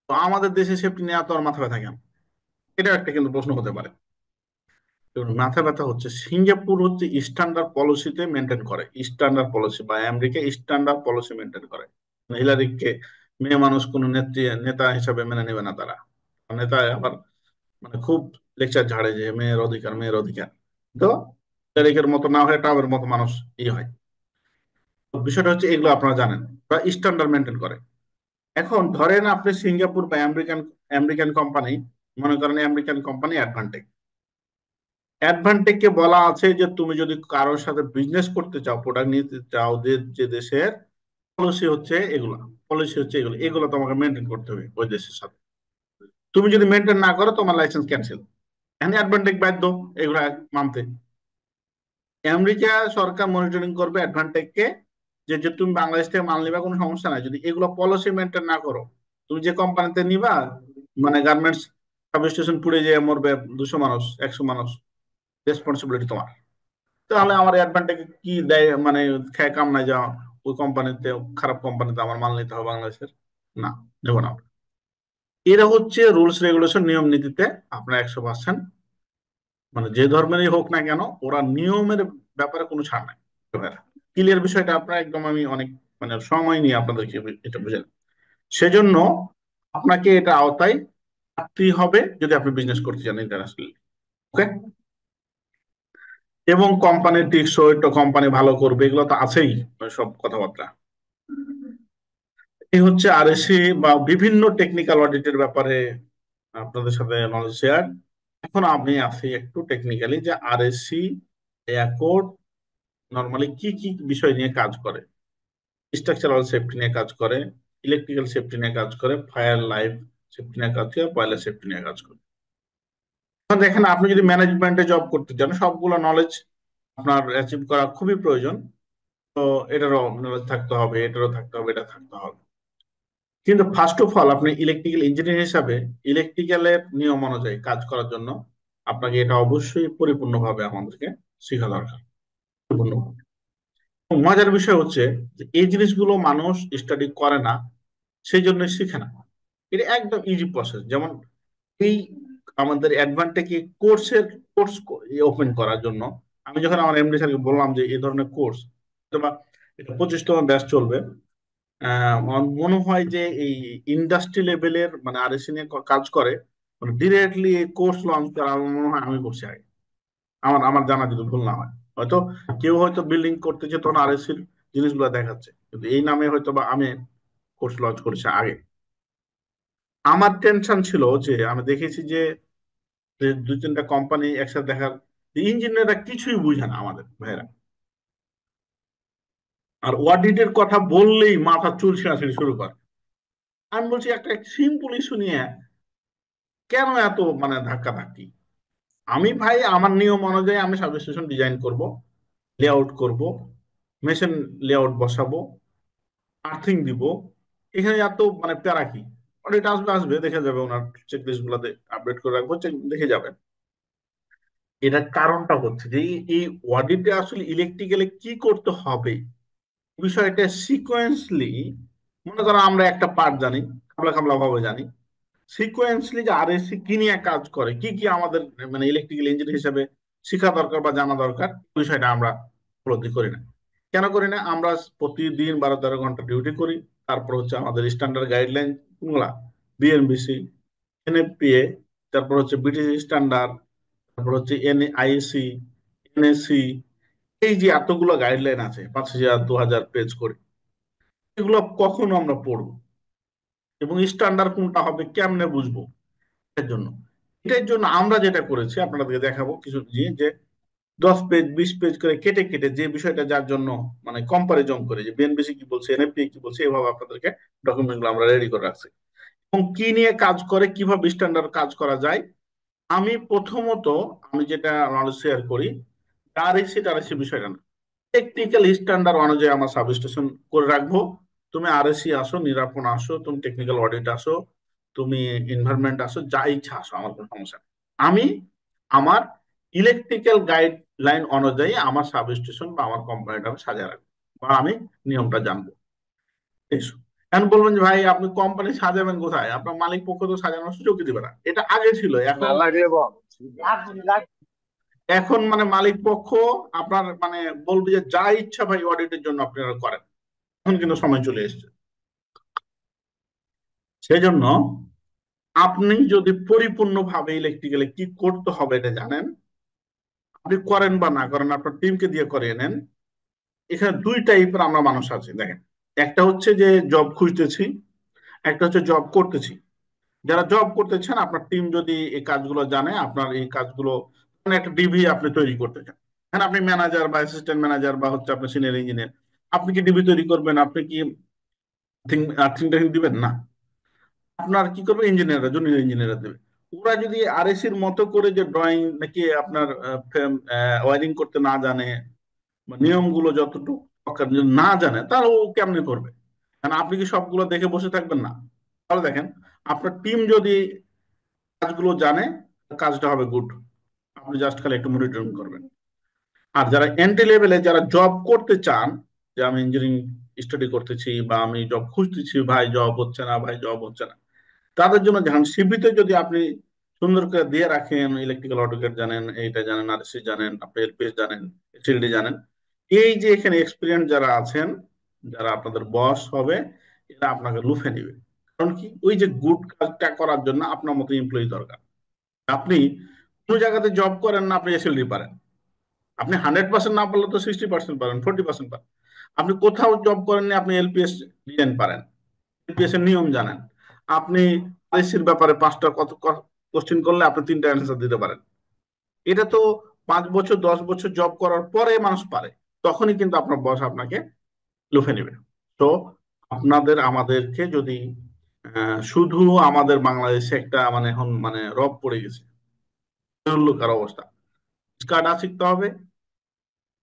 তো আমাদের দেশে সেফটি নিয়ে এত আর মাথা ব্যথা কেন? এটা একটা কিন্তু প্রশ্ন হতে পারে। দেখুন, মাথা ব্যথা হচ্ছে সিঙ্গাপুর হচ্ছে স্ট্যান্ডার্ড পলিসিতে মেনটেন করে, স্ট্যান্ডার্ড পলিসি, বা আমেরিকা স্ট্যান্ডার্ড পলিসি মেনটেন করে। হিলারিকে মেয়ে মানুষ কোনো নেতা হিসাবে মেনে নেবে না তারা। নেতা আবার মানে খুব লেকচার ঝাড়ে যে মেয়ের অধিকার, মেয়ের অধিকার। তো তারিখের মতো না হয়ে টাবের মতো মানুষ হয়। তো বিষয়টা হচ্ছে এগুলো আপনারা জানেন, বা স্ট্যান্ডার্ড মেনটেন করে। এখন ধরেন আপনি সিঙ্গাপুর বা আমেরিকান আমেরিকান কোম্পানি, মনে করেন আমেরিকান কোম্পানি অ্যাডভান্টেজ, অ্যাডভান্টেজকে বলা আছে যে তুমি যদি কারোর সাথে বিজনেস করতে চাও, প্রোডাক্ট নিতে চাও, যে যে দেশের পলিসি হচ্ছে এগুলো, পলিসি হচ্ছে এগুলো, এগুলো তোমাকে মেনটেন করতে হবে ওই দেশের সাথে। তুমি যদি মেনটেন না করো তোমার লাইসেন্স ক্যান্সেল। এখন অ্যাডভান্টেজ বাধ্য এগুলো মানতে। আমেরিকা সরকার মনিটরিং করবে অ্যাডভান্টেজকে, যে যে তুমি বাংলাদেশ থেকে মাল নিবা কোনো সমস্যা নাই, যদি এগুলো পলিসি মেনটেন না করো, তুমি যে কোম্পানিতে নিবা মানে গার্মেন্টস সাবস্টেশন পুড়ে যেয়ে মরবে 200 মানুষ, 100 মানুষ, রেসপন্সিবিলিটি তোমার। তাহলে আমার অ্যাডভান্টেজ কি দেয় মানে খেয়ে কাম নাই যাওয়া ওই কোম্পানিতে, খারাপ কোম্পানিতে আমার মাল নিতে হবে বাংলাদেশের, না, নেবো না। এরা হচ্ছে রুলস রেগুলেশন নিয়ম নীতিতে আপনার 100%, মানে যে ধর্মেরই হোক না কেন ওরা নিয়মের ব্যাপারে কোনো ছাড় নাই। ক্লিয়ার বিষয়টা আপনার একদম আমি অনেক মানে সময় নিয়ে আপনাদেরকে এটা বুঝাই। সেজন্য আপনাকে এটা আওতায় থাকতেই হবে যদি আপনি বিজনেস করতে চান ইন্টারন্যাশনালি। ওকে। এবং কোম্পানির টিকসই, তো কোম্পানি ভালো করবে, এগুলো তো আছেই সব কথাবার্তা। এই হচ্ছে আরএসসি বা বিভিন্ন টেকনিক্যাল অডিটের ব্যাপারে আপনাদের সাথে নলেজ শেয়ার। এখন আমি আসি একটু টেকনিক্যালি যে আরএসসি অ্যাকর্ড নর্মালি কি কি বিষয় নিয়ে কাজ করে। স্ট্রাকচারাল সেফটি নিয়ে কাজ করে, ইলেকট্রিক্যাল সেফটি নিয়ে কাজ করে, ফায়ার লাইফ সেফটি নিয়ে কাজ করে, বয়লার সেফটি নিয়ে কাজ করে। এখন দেখেন, আপনি যদি ম্যানেজমেন্টে জব করতে চান, সবগুলো নলেজ আপনার অ্যাচিভ করা খুবই প্রয়োজন। তো এটারও নলেজ থাকতে হবে, এটারও থাকতে হবে, এটা থাকতে হবে। কিন্তু ফার্স্ট অফ অল আপনি ইলেকট্রিক্যাল ইঞ্জিনিয়ার হিসাবে ইলেকট্রিক্যালের নিয়ম অনুযায়ী কাজ করার জন্য আপনাকে এটা অবশ্যই পরিপূর্ণভাবে আমাদেরকে শেখা দরকার। পরিপূর্ণভাবে। মজার বিষয় হচ্ছে যে এই জিনিসগুলো মানুষ স্টাডি করে না, সেই জন্য শিখে না। এটা একদম ইজি প্রসেস। যেমন এই আমাদের অ্যাডভান্টেজে কোর্স ওপেন করার জন্য আমি যখন আমার এমডি স্যারকে বললাম যে এই ধরনের কোর্স, অথবা এটা 25তম ব্যাচ চলবে, আমার মনে হয় যে এই ইন্ডাস্ট্রি লেভেলের মানে আরএসসি নিয়ে কাজ করে, মানে ডিরেক্টলি এই কোর্স লঞ্চ করা আমার মনে হয় আমি করছি আগে। আমার আমার জানা যদি ভুল না হয়, হয়তো কেউ হয়তো বিল্ডিং করতেছে তখন আরএসসির জিনিসগুলো দেখাচ্ছে, কিন্তু এই নামে হয়তো বা আমি কোর্স লঞ্চ করেছি আগে। আমার টেনশন ছিল যে আমি দেখেছি যে যে দুই তিনটা কোম্পানি একসাথে দেখার, ইঞ্জিনিয়াররা কিছুই বুঝে না আমাদের ভাইরা। আর অডিটের কথা বললেই মাথা চুল ছিঁড়াছিঁড়ি শুরু করে। আমি বলছি একটা সিম্পল ইস্যু নিয়ে কেন এত মানে ধাক্কা ধাক্কি? আমি ভাই আমার নিয়ম অনুযায়ী আমি সাবস্টেশন ডিজাইন করব, লেআউট করব, মেশিন লেআউট বসাবো, আর্থিং দিব। এখানে এত মানে প্যারা কি? অডিট আসবে আসবে, দেখে যাবে, ওনার চেকলিস্ট গুলাতে আপডেট করে রাখবো, দেখে যাবে। এটার কারণটা হচ্ছে যে এই অডিটে আসলে ইলেকট্রিক্যালে কি করতে হবে বিষয়টা সিকোয়েন্সলি, মনে করো আমরা একটা পার্ট জানি, খাবলা খাবলা ভাবে জানি, সিকোয়েন্সলি যে আরএসসি কি নিয়ে কাজ করে, কি কি আমাদের মানে ইলেকট্রিক্যাল ইঞ্জিনিয়ার হিসেবে শেখা দরকার বা জানা দরকার, বিষয়টা আমরা উপলব্ধি করি না। কেন করি না? আমরা প্রতিদিন 12-13 ঘন্টা ডিউটি করি। তারপর হচ্ছে আমাদের স্ট্যান্ডার্ড গাইডলাইন গুলা, বিএনবিসি, এনএফপিএ, তারপর হচ্ছে ব্রিটিশ স্ট্যান্ডার্ড, তারপর হচ্ছে এনআইসি, এনএসসি, এই যে এতগুলো গাইডলাইন আছে 5,000-2,000 পেজ করে, এগুলো কখনো আমরা পড়বো এবং স্ট্যান্ডার্ড কোনটা হবে কেমনে বুঝবো? এর জন্য এটার জন্য আমরা যেটা করেছি আপনাদেরকে দেখাবো কিছু জিনিস, যে 10 পেজ 20 পেজ করে কেটে কেটে যে বিষয়টা যার জন্য মানে কম্পারিজন করে, যে বিএনবিসি কি বলছে, এনএফপি কি বলছে, এভাবে আপনাদেরকে ডকুমেন্ট গুলো আমরা রেডি করে রাখছি এবং কি নিয়ে কাজ করে, কিভাবে স্ট্যান্ডার্ড কাজ করা যায়। আমি প্রথমত আমি যেটা নলেজ শেয়ার করি, আরএসসি বিষয়টা না, টেকনিক্যাল স্ট্যান্ডার্ড অনুযায়ী আমার সাবস্টেশন করে রাখবো। তুমি আরএসসি আসো, নিরাপন আসো, তুমি টেকনিক্যাল অডিট আসো, তুমি এনভায়রনমেন্ট আসো, যা ইচ্ছা আসো, আমার কোনো সমস্যা নেই। আমি আমার ইলেকট্রিক্যাল গাইডলাইন অনুযায়ী আমার সাবস্টেশন বা আমার কোম্পানিটা আমি সাজিয়ে রাখবো, বা আমি নিয়মটা জানবো। এসো। এখন বলবেন যে ভাই আপনি কোম্পানি সাজাবেন কোথায়? আপনার মালিক পক্ষ তো সাজানোর সুযোগ দিবে না। এটা আগে ছিল, না এখন লাগলে বল। এখন মানে মালিক পক্ষ আপনার মানে বলবে যে যা ইচ্ছা ভাই অডিটের জন্য আপনারা করেন। এখন কিন্তু সময় চলে এসেছে। সেই জন্য আপনি যদি পরিপূর্ণভাবে ইলেকট্রিক্যালে কি করতে হবে এটা জানেন, আপনি করেন বা না করেন, আপনার টিমকে দিয়ে করিয়ে নেন। এখানে দুই টাইপের আমরা মানুষ আছি দেখেন। একটা হচ্ছে যে জব খুঁজতেছি, একটা হচ্ছে জব করতেছি। যারা জব করতেছেন, আপনার টিম যদি এই কাজগুলো জানে, আপনার এই কাজগুলো মানে একটা ডিভি আপনি তৈরি করতে চান, হ্যাঁ, আপনি ম্যানেজার বা অ্যাসিস্ট্যান্ট ম্যানেজার বা হচ্ছে আপনি সিনিয়র ইঞ্জিনিয়ার, আপনি কি ডিবি তৈরি করবেন? আপনি কি আর্থিং টার্থিং দিবেন না? আপনার কি করবে? ইঞ্জিনিয়াররা, জুনিয়র ইঞ্জিনিয়াররা দেবে। ওরা যদি আরএসির মতো করে যে ড্রয়িং নাকি আপনার ওয়ারিং করতে না জানে, বা নিয়মগুলো যতটুকু দরকার যদি না জানে, তাহলে ও কেমনে করবে? কারণ আপনি কি সবগুলো দেখে বসে থাকবেন না? তাহলে দেখেন, আপনার টিম যদি কাজগুলো জানে, কাজটা হবে গুড। আপনি জাস্ট খালি একটু মনিটরিং করবেন। আর যারা এন্ট্রি লেভেলে যারা জব করতে চান, যে আমি ইঞ্জিনিয়ারিং স্টাডি করতেছি বা আমি জব খুঁজতেছি, ভাই জব হচ্ছে না, ভাই জব হচ্ছে না, তাদের জন্য জানেন সিভিতে যদি আপনি সুন্দর করে দিয়ে রাখেন ইলেকট্রিক্যাল অটোকেট জানেন, এইটা জানেন, আরসি জানেন, আপনি এলপিএস জানেন, এসএলডি জানেন, এই যে এখানে এক্সপিরিয়েন্স যারা আছেন, যারা আপনাদের বস হবে, এরা আপনাকে লুফে নিবে। কারণ কি? ওই যে গুড কাজটা করার জন্য আপনার মতো এমপ্লয়ি দরকার। আপনি কোন জায়গাতে জব করেন না, আপনি এসএলডি পারেন, আপনি 100% না পারলে তো 60% পারেন, 40% পারেন। আপনি কোথাও জব করেননি, আপনি এলপিএস ডিজাইন পারেন, এলপিএস এর নিয়ম জানেন, আপনি পলিসির ব্যাপারে 5টা কত কোশ্চেন করলে আপনি 3টা অ্যান্সার দিতে পারেন। এটা তো 5 বছর 10 বছর জব করার পরে মানুষ পারে, তখনই কিন্তু আপনার বস আপনাকে লুফে নেবে। তো আপনাদের আমাদেরকে যদি শুধু আমাদের বাংলাদেশে একটা মানে এখন মানে রব পড়ে গেছে, লোকার অবস্থা, স্কাডা শিখতে হবে,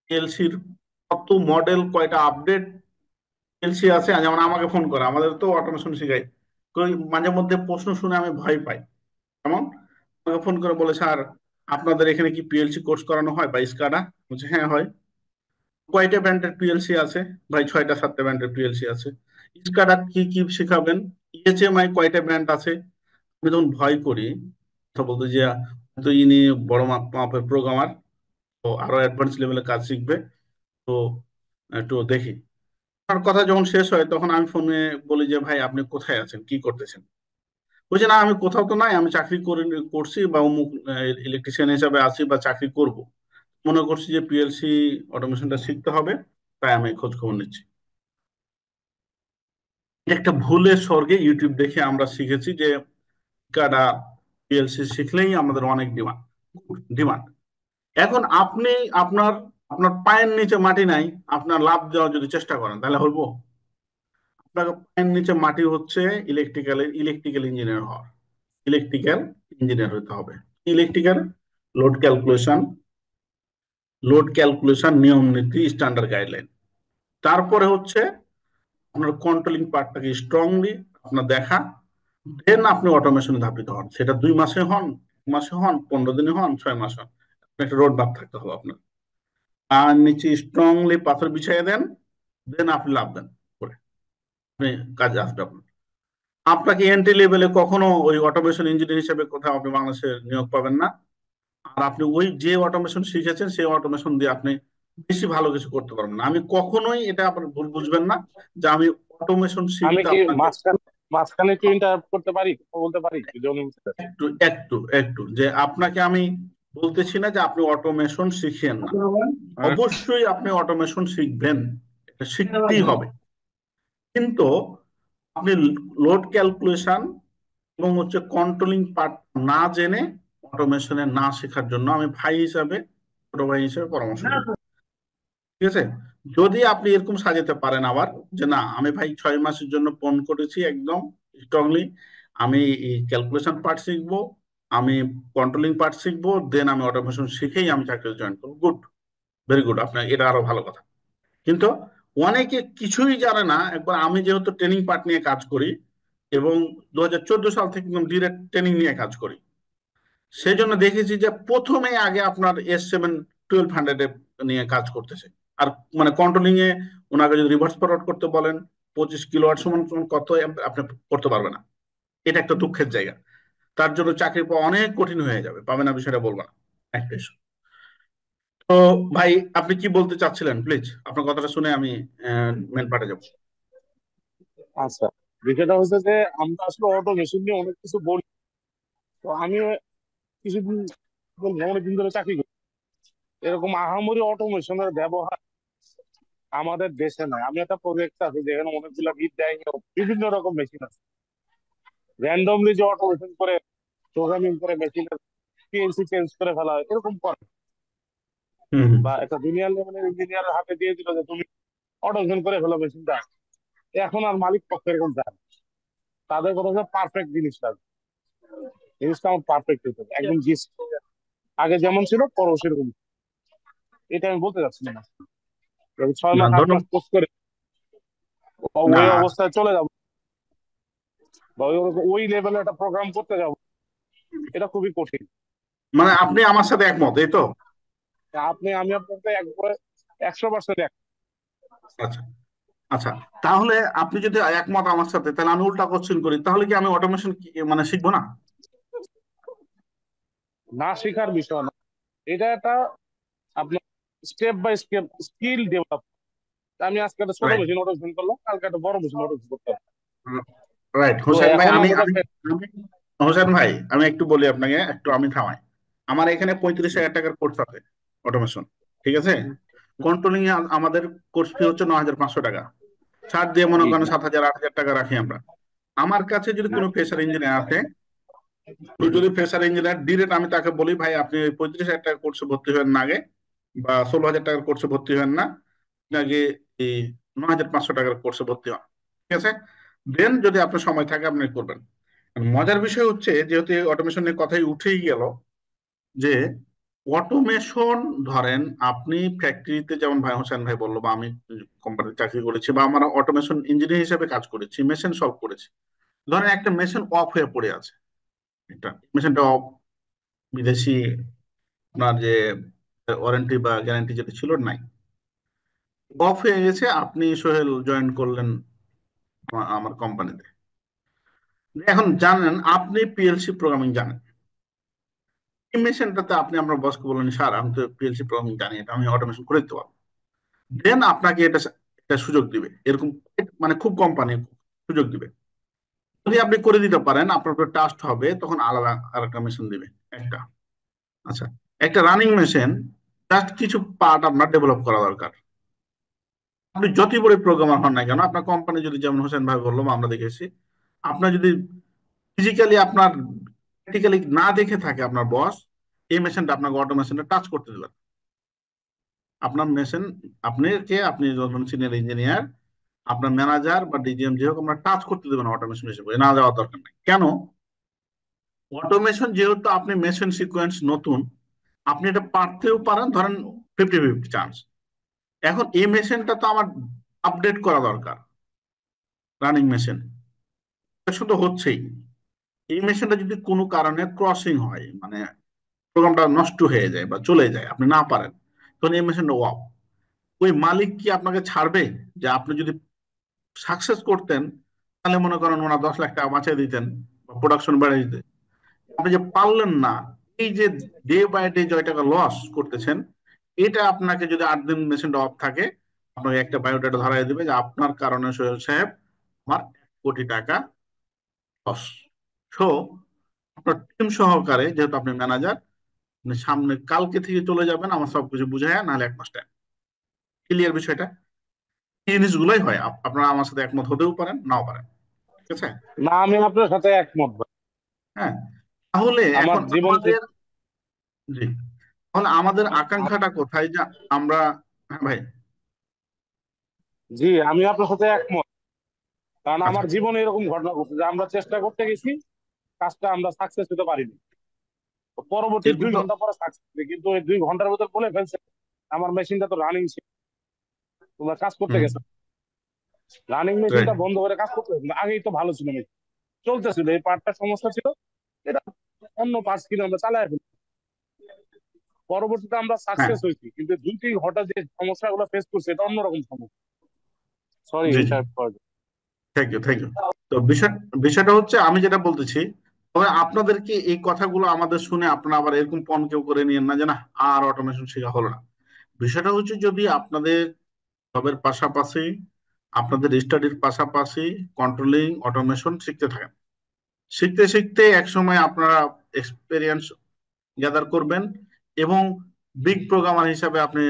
এলসির কত মডেল, কয়টা আপডেট এলসি আছে। যেমন আমাকে ফোন করে, আমাদের তো অটোমেশন শিখাই, মাঝে মধ্যে প্রশ্ন শুনে আমি ভয় পাই। যেমন আমাকে ফোন করে বলে, স্যার আপনাদের এখানে কি পিএলসি কোর্স করানো হয় বা স্কাডা? বলছে হ্যাঁ হয়। কয়টা ব্র্যান্ডের পিএলসি আছে? ভাই 6টা 7টা ব্র্যান্ডের পিএলসি আছে। স্কাডা কি কি শেখাবেন? ইএচএমআই কয়টা ব্র্যান্ড আছে? আমি তখন ভয় করি কথা বলতে, যে তো ইনি বড় মাপের প্রোগ্রামার, তো আরো অ্যাডভান্স লেভেলে কাজ শিখবে, তো একটু দেখি। আর কথা যখন শেষ হয় তখন আমি ফোনে বলি যে ভাই আপনি কোথায় আছেন, কি করতেছেন? বলছে না আমি কোথাও তো নাই, আমি চাকরি করছি বা অমুক ইলেকট্রিশিয়ান হিসাবে আছি বা চাকরি করব, মনে করছি যে পিএলসি অটোমেশনটা শিখতে হবে, তাই আমি খোঁজ খবর নিচ্ছি। এটা একটা ভুলের স্বর্গে ইউটিউব দেখে আমরা শিখেছি যে কাডা পিএলসি শিখলেই আমাদের অনেক ডিমান্ড ডিমান্ড। এখন আপনি আপনার আপনার পায়ের নিচে মাটি নাই, আপনার লাভ দেওয়ার যদি চেষ্টা করেন তাহলে হইব? আপনাকে পায়ের নিচে মাটি হচ্ছে ইলেকট্রিক্যাল ইঞ্জিনিয়ার হওয়ার, ইলেকট্রিক্যাল ইঞ্জিনিয়ার হতে হবে। ইলেকট্রিক্যাল লোড ক্যালকুলেশন, নিয়ম নীতি, স্ট্যান্ডার্ড গাইডলাইন। তারপরে হচ্ছে আপনার কন্ট্রোলিং পার্টটাকে স্ট্রংলি আপনার দেখা, দেন আপনি অটোমেশনে ধাপিত হন। সেটা 2 মাসে হন, 1 মাসে হন, 15 দিনে হন, 6 মাস হন, একটা রোড ম্যাপ থাকতে হবে আপনার। আর নিচে স্ট্রংলি পাথর বিছাইয়ে দেন, দেন আপনি লাভ দেন করে, আপনি কাজে আসবে আপনার। আপনাকে এন্ট্রি লেভেলে কখনো ওই অটোমেশন ইঞ্জিনিয়ার হিসেবে কোথাও আপনি বাংলাদেশে নিয়োগ পাবেন না। আর আপনি ওই যে অটোমেশন শিখেছেন সেই অটোমেশন দিয়ে আপনি বেশি ভালো কিছু করতে পারবেন না। আমি কখনোই, এটা আপনার ভুল বুঝবেন না যে আমি অটোমেশন আমি শিখতে কি আপনাকে। মাঝখানে মাঝখানে একটু ইন্টারাপ্ট করতে পারি, কথা বলতে পারি যদি অনুমতি দেন? একটু একটু একটু যে আপনাকে আমি বলতেছি না যে আপনি অটোমেশন শিখেন না, হ্যাঁ। অবশ্যই আপনি অটোমেশন শিখবেন, এটা শিখতেই হবে। কিন্তু আপনি লোড ক্যালকুলেশন এবং হচ্ছে কন্ট্রোলিং পার্ট না জেনে অটোমেশনে না শেখার জন্য আমি ভাই হিসাবে, ছোট ভাই হিসেবে পরামর্শ দেব। ঠিক আছে? যদি আপনি এরকম সাজাতে পারেন আবার, যে না আমি ভাই 6 মাসের জন্য ফোন করেছি একদম স্ট্রংলি, আমি এই ক্যালকুলেশন পার্ট শিখবো, আমি কন্ট্রোলিং পার্ট শিখবো, দেন আমি অটোমেশন শিখেই আমি চাকরি জয়েন করবো, গুড, ভেরি গুড, আপনার এটা আরো ভালো কথা। কিন্তু অনেকে কিছুই জানে না। একবার আমি যেহেতু ট্রেনিং পার্ট নিয়ে কাজ করি এবং 2014 সাল থেকে ডিরেক্ট ট্রেনিং নিয়ে কাজ করি, সেই জন্য দেখেছি যে প্রথমে আগে আপনার S7-1200 নিয়ে কাজ করতেছে। আর মানে কন্ট্রোলিং এ ওনাকে যদি রিভার্স ফরওয়ার্ড করতে বলেন, 25 কিলোওয়াট সমান সমান কত আপনি করতে পারবে না। এটা একটা দুঃখের জায়গা। তার জন্য চাকরি পাওয়া অনেক কঠিন হয়ে যাবে, পাবে না বিষয়টা বলবো না, একটা issue। তো ভাই আপনি কি বলতে চাচ্ছিলেন, প্লিজ আপনার কথাটা শুনে আমি মেন পার্টে যাবো। আচ্ছা, বিষয়টা হচ্ছে যে আমরা আসলে অটোমেশন নিয়ে অনেক কিছু বলি। তো আমি কিছুদিন বলবো অনেকদিন ধরে চাকরি করি, এরকম আহামরি অটোমেশনের ব্যবহার আমাদের দেশে নাই। আমি একটা প্রজেক্ট আছে যেখানে অনেকগুলা বিট ডাইং বিভিন্ন রকম মেশিন আছে, র্যান্ডমলি যে অটোমেশন করে প্রোগ্রামিং করে মেশিনের পিএলসি চেঞ্জ করে ফেলা হয় এরকম করে, হুম হুম। বা একটা জুনিয়র লেভেলের ইঞ্জিনিয়ারের হাতে দিয়ে দিল যে তুমি অটোমেশন করে ফেলো মেশিনটা। এখন আর মালিক পক্ষ এরকম যায় না। তাদের কথা হচ্ছে পারফেক্ট জিনিসটা, জিনিসটা আমার পারফেক্ট হতে হবে একদম জিস আগে যেমন ছিল পরও সেরকম। এটা আমি বলতে চাচ্ছি না, যদি ছয় না মাস 8 মাস ধন্যবাদ। কোর্স করে না ওই অবস্থায় চলে যাবো বা ওই লেভেলে একটা প্রোগ্রাম করতে যাবো, এটা খুবই কঠিন। মানে আপনি আমার সাথে একমত, এই তো? আমি আপনাকে একবারে 100% এক। আচ্ছা আচ্ছা, তাহলে আপনি যদি একমত আমার সাথে, তাহলে আমি উল্টা কোশ্চেন করি, তাহলে কি আমি অটোমেশন মানে শিখবো না? না শেখার বিষয় না, এটা একটা আপনার step by step skill develop. আমি আজকে একটা ছোট রাইট মেশিন অটোমেশন করলাম, কালকে একটা বড় মেশিন অটোমেশন করতে হবে। রাইট। তো হোসেন ভাই এখন আমি আমাদের আমি আমি হোসেন ভাই আমি একটু বলি আপনাকে, একটু আমি থামাই। আমার এখানে 35,000 টাকার কোর্স আছে অটোমেশন, ঠিক আছে। কন্ট্রোলিং এ আমাদের কোর্স ফি হচ্ছে 9,500 টাকা, ছাড় দিয়ে মনে জি করেন জি 7,000 8,000 টাকা রাখি আমরা। আমার কাছে যদি কোনো ফ্রেশার ইঞ্জিনিয়ার আসে, তো যদি ফ্রেশার ইঞ্জিনিয়ার ডিরেক্ট আমি তাকে বলি, ভাই আপনি ওই 35,000 টাকার কোর্সে ভর্তি হবেন না আগে, বা 16,000 টাকার কোর্সে ভর্তি হবেন না, আগে এই 9,500 টাকার কোর্সে ভর্তি হন, ঠিক আছে। দেন যদি আপনার সময় থাকে আপনি করবেন। মজার বিষয় হচ্ছে, যেহেতু অটোমেশন নিয়ে কথাই উঠেই গেল, যে অটোমেশন, ধরেন আপনি ফ্যাক্টরিতে, যেমন ভাই হোসেন ভাই বললো, বা আমি কোম্পানিতে চাকরি করেছি, বা আমরা অটোমেশন ইঞ্জিনিয়ার হিসেবে কাজ করেছি, মেশিন সলভ করেছি। ধরেন একটা মেশিন অফ হয়ে পড়ে আছে, একটা মেশিনটা অফ, বিদেশি আপনার যে ওয়ারেন্টি বা গ্যারান্টি যেটা ছিল নাই, অফ হয়ে গেছে, আপনি সোহেল জয়েন করলেন আমার কোম্পানিতে। এখন জানেন, আপনি পিএলসি প্রোগ্রামিং জানেন, এই মেশিনটাতে আপনি আপনার বসকে বললেন, স্যার আমি তো পিএলসি প্রোগ্রামিং জানি, এটা আমি অটোমেশন করে দিতে পারবো। দেন আপনাকে এটা একটা সুযোগ দিবে, এরকম মানে খুব কোম্পানি সুযোগ দিবে। যদি আপনি করে দিতে পারেন, আপনার উপর ট্রাস্ট হবে, তখন আলাদা আরেকটা মেশিন দিবে একটা। আচ্ছা, একটা রানিং মেশিন, জাস্ট কিছু পার্ট আপনার ডেভেলপ করা দরকার। আপনি যতই বড় প্রোগ্রামার হন না কেন, আপনার কোম্পানি যদি, যেমন হোসেন ভাই বললাম, আমরা দেখেছি, আপনার যদি ফিজিক্যালি আপনার প্র্যাকটিক্যালি না দেখে থাকে আপনার বস, এই মেশিনটা আপনাকে অটোমেশনটা টাচ করতে দেবে না। আপনার মেশিন, আপনি যখন সিনিয়র ইঞ্জিনিয়ার, আপনার ম্যানেজার বা ডিজিএম যে হোক, আমরা টাচ করতে দেবেন অটোমেশন হিসেবে, না যাওয়ার দরকার নেই। কেন? অটোমেশন যেহেতু, আপনি মেশিন সিকোয়েন্স নতুন, আপনি এটা পারতেও পারেন, ধরেন 50-50 চান্স। এখন এই মেশিনটা তো আমার আপডেট করা দরকার, রানিং মেশিন তো হচ্ছেই। এই মেশিনটা যদি কোনো কারণে ক্রসিং হয়, মানে প্রোগ্রামটা নষ্ট হয়ে যায় বা চলে যায়, আপনি না পারেন, তখন এই মেশিনটা অফ। ওই মালিক কি আপনাকে ছাড়বে? যে আপনি যদি সাকসেস করতেন, তাহলে মনে করেন ওনার 10 লাখ টাকা বাঁচিয়ে দিতেন বা প্রোডাকশন বাড়িয়ে দিতেন। আপনি যে পারলেন না, এই যে ডে বাই ডে যে টাকা লস করতেছেন, এটা আপনাকে, যদি 8 দিন মেশিনটা অফ থাকে, আপনাকে একটা বায়োডাটা ধরাই দিবে যে আপনার কারণে সোহেল সাহেব আমার 1 কোটি টাকা লস। সো আপনার টিম সহকারে, যেহেতু আপনি ম্যানেজার, আপনি সামনে কালকে থেকে চলে যাবেন, আমার সবকিছু বুঝায়, নাহলে 1 মাস টাইম। ক্লিয়ার বিষয়টা? এই জিনিসগুলোই হয়, আপনারা আমার সাথে একমত হতেও পারেন, নাও পারেন, ঠিক আছে। না, আমি আপনার সাথে একমত ভাই। হ্যাঁ, তাহলে আমার এখন জীবন আমাদের, থেকে জি, তাহলে আমাদের আকাঙ্ক্ষাটা কোথায়, যে আমরা, হ্যাঁ ভাই, জি, আমি আপনার সাথে একমত। কারণ আচ্ছা, আমার জীবনে এরকম ঘটনা ঘটছে যে আমরা চেষ্টা করতে গেছি, কাজটা আমরা সাকসেস হতে পারিনি। তো পরবর্তী এরকম দুই তো, ঘন্টা পরে সাকসেস, কিন্তু ওই 2 ঘন্টার ভিতর বলে ফেলছে আমার মেশিনটা তো রানিং ছিল, তোমরা কাজ করতে হুম, গেছো। রানিং রাইট, মেশিনটা বন্ধ করে কাজ করতে গেছো, আগেই তো ভালো ছিল, মেশিন চলতেছিল, এই পার্টটা সমস্যা ছিল, এটা অন্য পার্টস কিনে আমরা চালাই ফেলি। পরবর্তীতে আমরা হ্যাঁ, সাকসেস হয়েছি, কিন্তু 2-3 ঘন্টা যে সমস্যাগুলো ফেস করছে, এটা অন্যরকম সমস্যা। সরি জি জি, ইন্টারাপ্ট করার জন্য। Thank you, thank you. তো বিষয়টা হচ্ছে, আমি যেটা বলতেছি, তবে আপনাদেরকে এই কথাগুলো আমাদের শুনে আপনারা আবার এরকম পণ কেউ করে নিয়েন না, যে না আর অটোমেশন শেখা হলো না। বিষয়টা হচ্ছে, যদি আপনাদের জবের পাশাপাশি, আপনাদের স্টাডির পাশাপাশি কন্ট্রোলিং অটোমেশন শিখতে থাকেন, শিখতে শিখতে একসময় আপনারা এক্সপেরিয়েন্স গ্যাদার করবেন, এবং বিগ প্রোগ্রামার হিসাবে আপনি,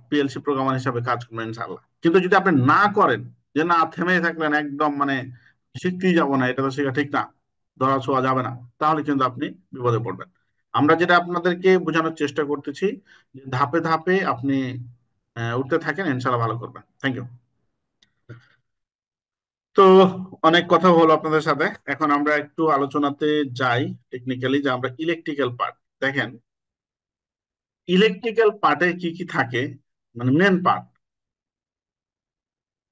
পিএলসি প্রোগ্রামার হিসাবে কাজ করবেন ইনশাআল্লাহ। কিন্তু যদি আপনি না করেন, যে না থেমে থাকলেন একদম, মানে শিখতেই যাব না, এটা তো শেখা ঠিক না, ধরা ছোঁয়া যাবে না, তাহলে কিন্তু আপনি বিপদে পড়বেন। আমরা যেটা আপনাদেরকে বোঝানোর চেষ্টা করতেছি, যে ধাপে ধাপে আপনি উঠতে থাকেন, ইনশাআল্লাহ ভালো করবেন। Thank you. তো অনেক কথা হলো আপনাদের সাথে, এখন আমরা একটু আলোচনাতে যাই টেকনিক্যালি, যে আমরা ইলেকট্রিক্যাল পার্ট। দেখেন, ইলেকট্রিক্যাল পার্টে কি কি থাকে, মানে main part: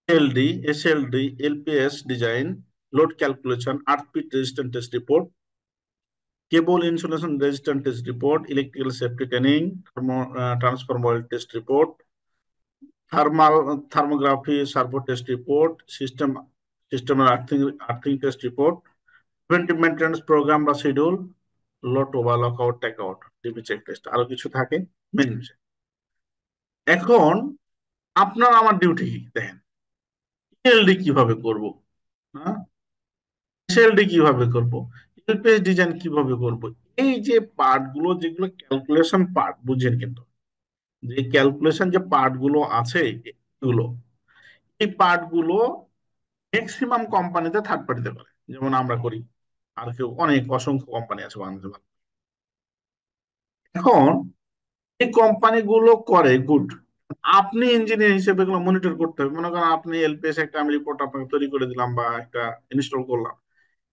LD, SLD, LPS design, load calculation, earthquake resistant test report, cable insulation resistant test report, electrical safety training, transformer test report, thermal thermography servo test report, সিস্টেমের earthing earthing test report, preventive maintenance program বা schedule, lot বা lockout tagout, DB check test, আরো কিছু থাকে main বিষয়। এখন আপনার আমার ডিউটি কি দেখেন, এলডি কিভাবে করব, হ্যাঁ, এসএলডি কিভাবে করব, এলপিএস ডিজাইন কিভাবে করব, এই যে পার্ট গুলো, যেগুলো ক্যালকুলেশন পার্ট, বুঝেন কিন্তু, যে ক্যালকুলেশন যে পার্ট গুলো আছে এগুলো, এই পার্ট গুলো ম্যাক্সিমাম কোম্পানিতে থার্ড পার্টিতে করে, যেমন আমরা করি, আর কেউ অনেক অসংখ্য কোম্পানি আছে বাংলাদেশে। এখন এই কোম্পানিগুলো করে গুড, আপনি ইঞ্জিনিয়ার হিসেবে এগুলো মনিটর করতে হবে। মনে করেন আপনি এলপিএস একটা আমি রিপোর্ট আপনাকে তৈরি করে দিলাম বা একটা ইনস্টল করলাম,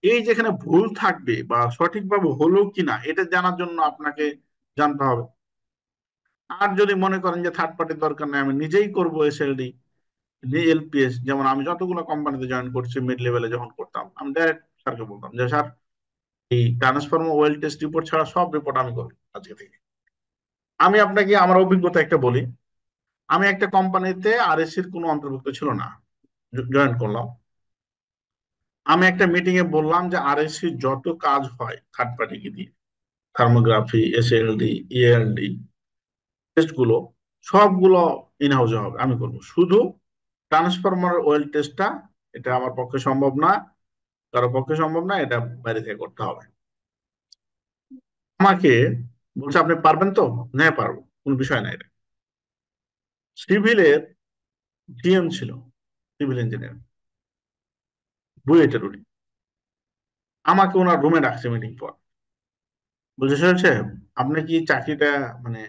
এই যেখানে ভুল থাকবে বা সঠিকভাবে হলো কিনা এটা জানার জন্য আপনাকে জানতে হবে। আর যদি মনে করেন যে থার্ড পার্টির দরকার নেই, আমি নিজেই করবো এসএলডি, এলপিএস, যেমন আমি যতগুলো কোম্পানিতে জয়েন করছি মিড লেভেলে যখন করতাম, আমি ডাইরেক্ট স্যারকে বলতাম যে স্যার এই ট্রান্সফর্মার ওয়েল টেস্ট রিপোর্ট ছাড়া সব রিপোর্ট আমি করি আজকে থেকে। আমি আপনাকে আমার অভিজ্ঞতা একটা বলি। আমি একটা কোম্পানিতে আরএসসির কোনো অন্তর্ভুক্ত ছিল না, জয়েন করলাম। আমি একটা মিটিং এ বললাম যে আরএসসি যত কাজ হয় থার্ড পার্টিকে দিয়ে, থার্মোগ্রাফি, এসএলডি, ইএলডি টেস্ট গুলো সবগুলো ইন হাউসে হবে, আমি করবো। শুধু ট্রান্সফরমার ওয়েল টেস্টটা, এটা আমার পক্ষে সম্ভব না, কারো পক্ষে সম্ভব না, এটা বাইরে থেকে করতে হবে। আমাকে বলছে আপনি পারবেন তো? হ্যাঁ পারবো, কোনো বিষয় না এটা। সিভিলের ডিএম ছিল, সিভিল ইঞ্জিনিয়ার, বুয়েটের উনি। আমাকে ওনার রুমে ডাকছে মিটিং পর, বলছে সোহেল সাহেব আপনি কি চাকরিটা মানে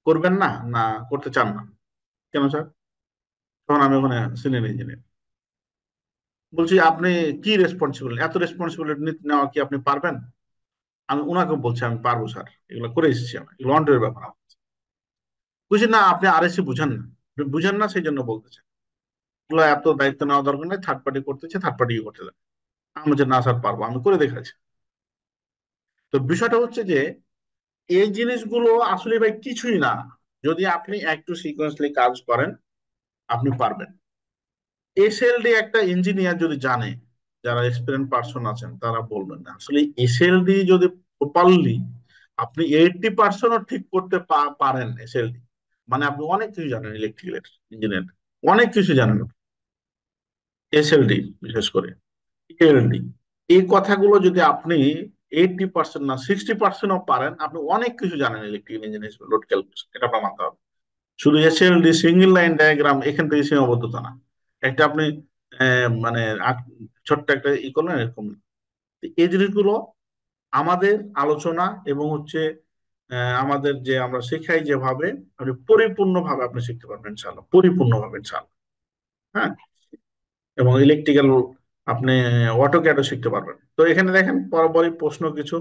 করবেন না, না করতে চান না? কেন স্যার? তখন আমি ওখানে সিনিয়র ইঞ্জিনিয়ার। বলছি আপনি কি রেসপন্সিবল, এত রেসপন্সিবিলিটি নেওয়া কি আপনি পারবেন? আমি ওনাকে বলছি আমি পারবো স্যার, এগুলো করে এসেছি, আমি এগুলো অন্ডের ব্যাপার। বুঝি না, আপনি আরএসসি বুঝেন না, আপনি বুঝেন না সেই জন্য বলতেছেন, এগুলো এত দায়িত্ব নেওয়া দরকার নেই, থার্ড পার্টি করতেছে, থার্ড পার্টি করতে দেন। আমি বলছি না স্যার পারবো, আমি করে দেখাচ্ছি। তো বিষয়টা হচ্ছে যে এই জিনিসগুলো আসলে ভাই কিছুই না, যদি আপনি একটু সিকোয়েন্সলি কাজ করেন আপনি পারবেন। এসএলডি একটা ইঞ্জিনিয়ার যদি জানে, যারা এক্সপিরিয়েন্স পার্সন আছেন তারা বলবেন না আসলে এসএলডি যদি প্রপারলি আপনি 80% ঠিক করতে পারেন এসএলডি, মানে আপনি অনেক কিছু জানেন ইলেকট্রিক্যাল ইঞ্জিনিয়ার, অনেক কিছু জানেন। এসএলডি বিশেষ করে এলডি, এই কথাগুলো যদি আপনি 80% না 60%ও পারেন, আপনি অনেক কিছু জানেন ইলেকট্রিক্যাল ইঞ্জিনিয়ার, লোড ক্যালকুলেশন, এটা আপনার মানতে হবে। শুধু এসএলডি সিঙ্গেল লাইন ডায়াগ্রাম এখান থেকে সীমাবদ্ধতা না, একটা আপনি মানে ছোট্ট একটা ই করলেন এরকম না। এই জিনিসগুলো আমাদের আলোচনা এবং হচ্ছে আমাদের যে আমরা শেখাই যেভাবে, আপনি পরিপূর্ণভাবে আপনি শিখতে পারবেন ইনশাআল্লাহ, পরিপূর্ণভাবে ইনশাআল্লাহ। হ্যাঁ, এবং ইলেকট্রিক্যাল আপনি অটোক্যাডও শিখতে পারবেন। তো এখানে দেখেন বরাবরই প্রশ্ন কিছু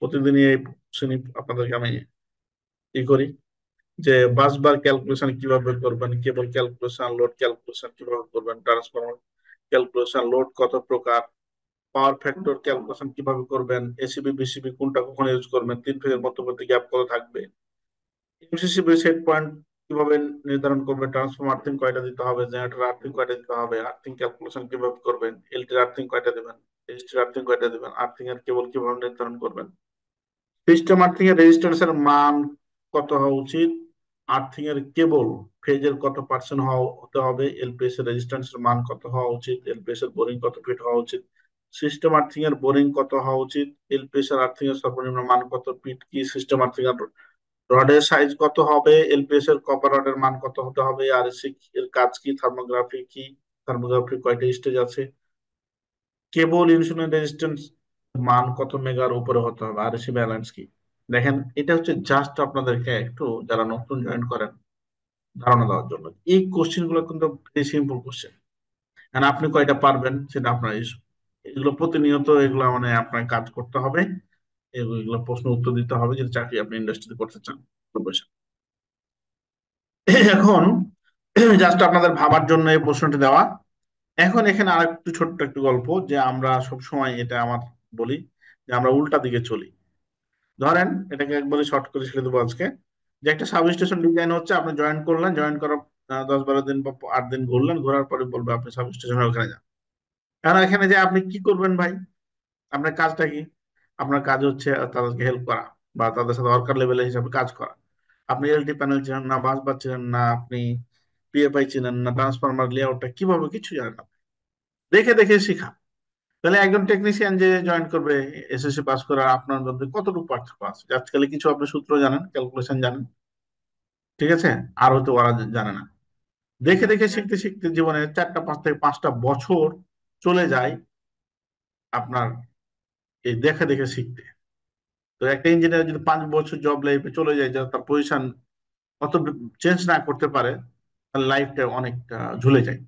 প্রতিদিনই এই শ্রেণী আপনাদেরকে আমি ই করি যে বাস বার ক্যালকুলেশন কিভাবে করবেন, কেবল ক্যালকুলেশন, লোড ক্যালকুলেশন কিভাবে করবেন, ট্রান্সফরমার ক্যালকুলেশন, লোড কত প্রকার, পাওয়ার ফ্যাক্টর ক্যালকুলেশন কিভাবে করবেন, এসিবি বিসিবি কোনটা কখন ইউজ করবেন, তিন ফেজের মধ্যবর্তী গ্যাপ কত থাকবে, এমসিসিবি সেট পয়েন্ট কিভাবে নির্ধারণ করবে, ট্রান্সফর্মার আর্থিং কয়টা দিতে হবে, জেনারেটর আর্থিং কয়টা দিতে হবে, আর্থিং ক্যালকুলেশন কিভাবে করবেন, এলটির আর্থিং কয়টা দেবেন, রেজিস্টার আর্থিং কয়টা দেবেন, আর্থিং এর কেবল কিভাবে নির্ধারণ করবেন, সিস্টেম আর্থিং এর রেজিস্ট্যান্সের মান কত হওয়া উচিত, আর্থিং এর কেবল ফেজের কত পার্সেন্ট হতে হবে, এলপিএস এর রেজিস্ট্যান্সের মান কত হওয়া উচিত, এলপিএস এর বোরিং কত ফিট হওয়া উচিত, সিস্টেম আর্থিং এর বোরিং কত হওয়া উচিত, এলপিএস এর আর্থিং এর সর্বনিম্ন মান কত ফিট কি, সিস্টেম আর্থিং এর রডের সাইজ কত হবে, এলপিএস এর কপার রডের মান কত হতে হবে, আরএসসি এর কাজ কি, থার্মোগ্রাফি কি, থার্মোগ্রাফি কয়টা স্টেজ আছে, কেবল ইনসুলিন রেজিস্ট্যান্স মান কত মেগার উপরে হতে হবে, আরএসসি ব্যালেন্স কি। দেখেন এটা হচ্ছে জাস্ট আপনাদেরকে একটু যারা নতুন জয়েন করেন ধারণা দেওয়ার জন্য। এই কোশ্চেন গুলো কিন্তু ভেরি সিম্পল কোশ্চেন, কারণ আপনি কয়টা পারবেন সেটা আপনার ইস্যু। এগুলো প্রতিনিয়ত এগুলো মানে আপনার কাজ করতে হবে, এগুলো প্রশ্ন উত্তর দিতে হবে যদি চাকরি আপনি ইন্ডাস্ট্রিতে করতে চান। এখন জাস্ট আপনাদের ভাবার জন্য এই প্রশ্নটি দেওয়া। এখন এখানে আরেকটু ছোট্ট একটু গল্প, যে আমরা সব সময় এটা আমার বলি যে আমরা উল্টা দিকে চলি। ধরেন এটাকে একবারে শর্ট করে ছেড়ে দেবো আজকে, যে একটা সাব স্টেশন ডিজাইন হচ্ছে, আপনি জয়েন করলেন, জয়েন করার 10-12 দিন বা 8 দিন ঘুরলেন, ঘোরার পরে বলবে আপনি সাব স্টেশনের ওখানে যান। কারণ এখানে যে আপনি কি করবেন ভাই, আপনার কাজটা কি? আপনার কাজ হচ্ছে তাদেরকে হেল্প করা বা তাদের সাথে ওয়ার্কার লেভেলের হিসাবে কাজ করা। আপনি এলটি প্যানেল চেনেন না, বাস বার চেনেন না, আপনি পিএফআই চেনেন না, ট্রান্সফরমার লেআউটটা কিভাবে, কিছু জানেন না, দেখে দেখে শিখা। তাহলে একজন টেকনিশিয়ান যে জয়েন করবে এসএসসি পাস করে, আর আপনার মধ্যে কতটুকু পার্থক্য আছে? আজকাল কিছু আপনি সূত্র জানেন, ক্যালকুলেশন জানেন, ঠিক আছে, আর হয়তো ওরা জানে না। দেখে দেখে শিখতে শিখতে জীবনে 4-5 থেকে 5টা বছর চলে যায় আপনার এই দেখে দেখে শিখতে। তো একটা ইঞ্জিনিয়ার যদি 5 বছর জব লাইফে চলে যায়, যা তার পজিশন অত চেঞ্জ না করতে পারে, তার লাইফটা অনেকটা ঝুলে যায়।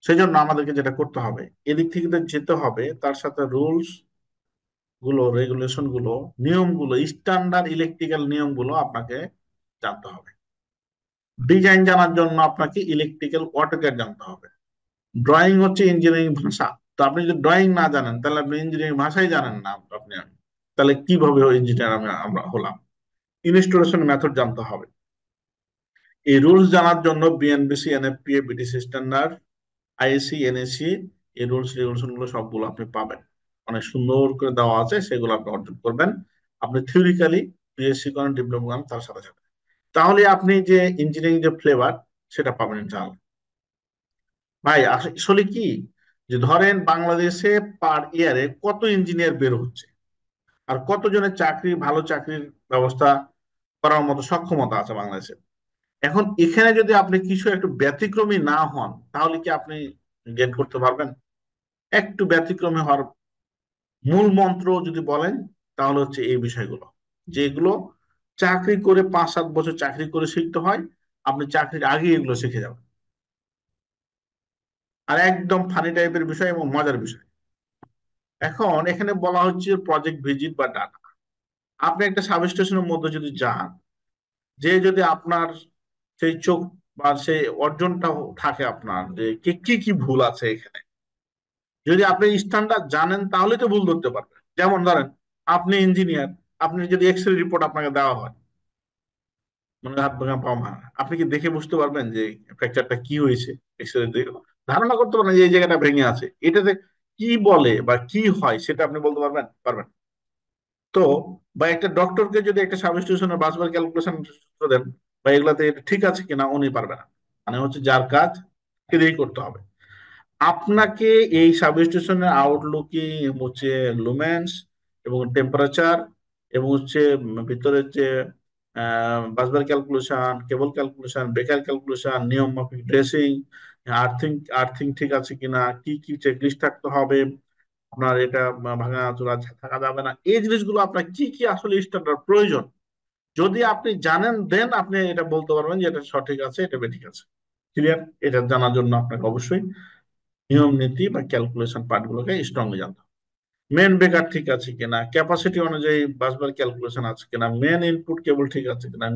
সেই জন্য আমাদেরকে যেটা করতে হবে, এদিক থেকে তো যেতে হবে, তার সাথে রুলস গুলো, রেগুলেশন গুলো, নিয়মগুলো, স্ট্যান্ডার্ড ইলেকট্রিক্যাল নিয়মগুলো আপনাকে জানতে হবে। ডিজাইন জানার জন্য আপনাকে ইলেকট্রিক্যাল অটোক্যাড জানতে হবে। ড্রয়িং হচ্ছে ইঞ্জিনিয়ারিং ভাষা। তো আপনি যদি ড্রয়িং না জানেন, তাহলে আপনি ইঞ্জিনিয়ারিং ভাষাই জানেন না আপনি, আমি তাহলে কিভাবে ইঞ্জিনিয়ার আমরা হলাম? ইনস্টলেশন মেথড জানতে হবে। এই রুলস জানার জন্য BNBC, NFPA, BTC standard, IAC, NAC, এই রুলস রেগুলেশন গুলো সবগুলো আপনি পাবেন, অনেক সুন্দর করে দেওয়া আছে, সেগুলো আপনি অর্জন করবেন। আপনি থিওরিক্যালি বিএসসি করেন, ডিপ্লোমা করেন, তার সাথে সাথে তাহলে আপনি যে ইঞ্জিনিয়ারিং যে ফ্লেভার সেটা পাবেন ইনশাআল্লাহ। ভাই আসলে কি, যে ধরেন বাংলাদেশে পার ইয়ারে কত ইঞ্জিনিয়ার বের হচ্ছে, আর কতজনের চাকরি, ভালো চাকরির ব্যবস্থা করার মতো সক্ষমতা আছে বাংলাদেশে। এখন এখানে যদি আপনি কিছু একটু ব্যতিক্রমী না হন, তাহলে কি আপনি গেন করতে পারবেন? একটু ব্যতিক্রমী হওয়ার মূল মন্ত্র যদি বলেন, তাহলে হচ্ছে এই বিষয়গুলো, যেগুলো চাকরি করে 5-7 বছর চাকরি করে শিখতে হয়, আপনি চাকরির আগে এগুলো শিখে যাবেন। আর একদম ফানি টাইপের বিষয় এবং মজার বিষয়। এখন এখানে বলা হচ্ছে প্রজেক্ট ভিজিট বা ডাটা। আপনি একটা সাবস্টেশনের মধ্যে যদি যান, যে যদি আপনার সেই চোখ বা সেই অর্জনটা থাকে আপনার, যে কি কি কি ভুল আছে এখানে, যদি আপনি স্ট্যান্ডার্ড জানেন তাহলে তো ভুল ধরতে পারবেন। যেমন ধরেন, আপনি ইঞ্জিনিয়ার, আপনি যদি এক্স রে রিপোর্ট আপনাকে দেওয়া হয়, মানে হাত ভাঙা পা ভাঙা, আপনি কি দেখে বুঝতে পারবেন যে ফ্র্যাকচারটা কি হয়েছে? এক্স রে দেখে ধারণা করতে পারবেন যে এই জায়গাটা ভেঙে আছে, এটাতে কি বলে বা কি হয় সেটা আপনি বলতে পারবেন? পারবেন। তো বা একটা ডক্টরকে যদি একটা সাবস্টিটিউশনের বাসবার ক্যালকুলেশন দেন, বা এগুলাতে এটা ঠিক আছে কিনা, উনি পারবে না। মানে হচ্ছে যার কাজ সেটাই করতে হবে। আপনাকে এই সাবস্টেশনের আউটলুকিং হচ্ছে লুমেন্স এবং টেম্পারেচার এবং হচ্ছে ভিতরের যে বাসবার ক্যালকুলেশন, কেবল ক্যালকুলেশন, বেকার ক্যালকুলেশন, নিয়ম মাফিক ড্রেসিং, আর্থিং আর্থিং ঠিক আছে কিনা, কি কি চেকলিস্ট থাকতে হবে, আপনার এটা ভাঙা চোরা থাকা যাবে না, এই জিনিসগুলো আপনার কি কি আসলে স্ট্যান্ডার্ড প্রয়োজন, যদি আপনি জানেন, দেন আপনি এটা বলতে পারবেন যে এটা সঠিক আছে, এটা বেঠিক আছে। ক্লিয়ার? এটা জানার জন্য আপনাকে অবশ্যই নিয়ম নীতি বা ক্যালকুলেশন পার্ট গুলোকে স্ট্রংলি জানতে হবে। মেন বেকার ঠিক আছে কিনা, ক্যাপাসিটি অনুযায়ী বাসবার ক্যালকুলেশন আছে কিনা, মেন ইনপুট কেবল ঠিক আছে কিনা,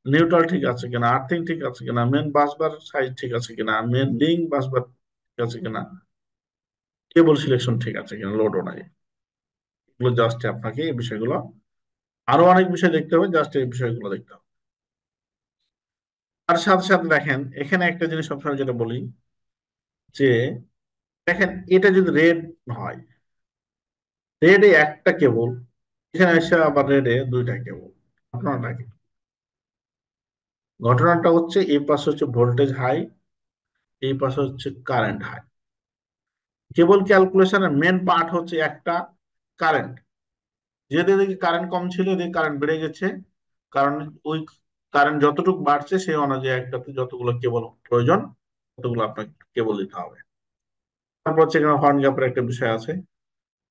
নিউট্রাল ঠিক আছে কিনা, আর্থিং ঠিক আছে কিনা, মেন বাসবার সাইজ ঠিক আছে কিনা, মেন লিঙ্ক বাসবার ঠিক আছে কিনা, কেবল সিলেকশন ঠিক আছে কিনা লোড অনুযায়ী, এগুলো জাস্ট আপনাকে এই বিষয়গুলো, আরো অনেক বিষয় দেখতে হবে, জাস্ট এই বিষয়গুলো দেখতে হবে। তার সাথে সাথে দেখেন, এখানে একটা জিনিস সবসময় যেটা বলি, যে দেখেন এটা যদি রেড হয়, রেডে একটা কেবল, এখানে এসে আবার রেডে দুইটা কেবল, ঘটনাটা কি? ঘটনাটা হচ্ছে এই পাশে হচ্ছে ভোল্টেজ হাই, এই পাশে হচ্ছে কারেন্ট হাই। কেবল ক্যালকুলেশনের মেন পার্ট হচ্ছে একটা কারেন্ট, যেদিকে দেখি কারেন্ট কম ছিল এদিকে কারেন্ট বেড়ে গেছে, কারণ ওই কারেন্ট যতটুকু বাড়ছে সেই অনুযায়ী একটাতে যতগুলো কেবল প্রয়োজন ততগুলো আপনাকে কেবল দিতে হবে। তারপর হচ্ছে এখানে হর্ন গ্যাপের একটা বিষয় আছে।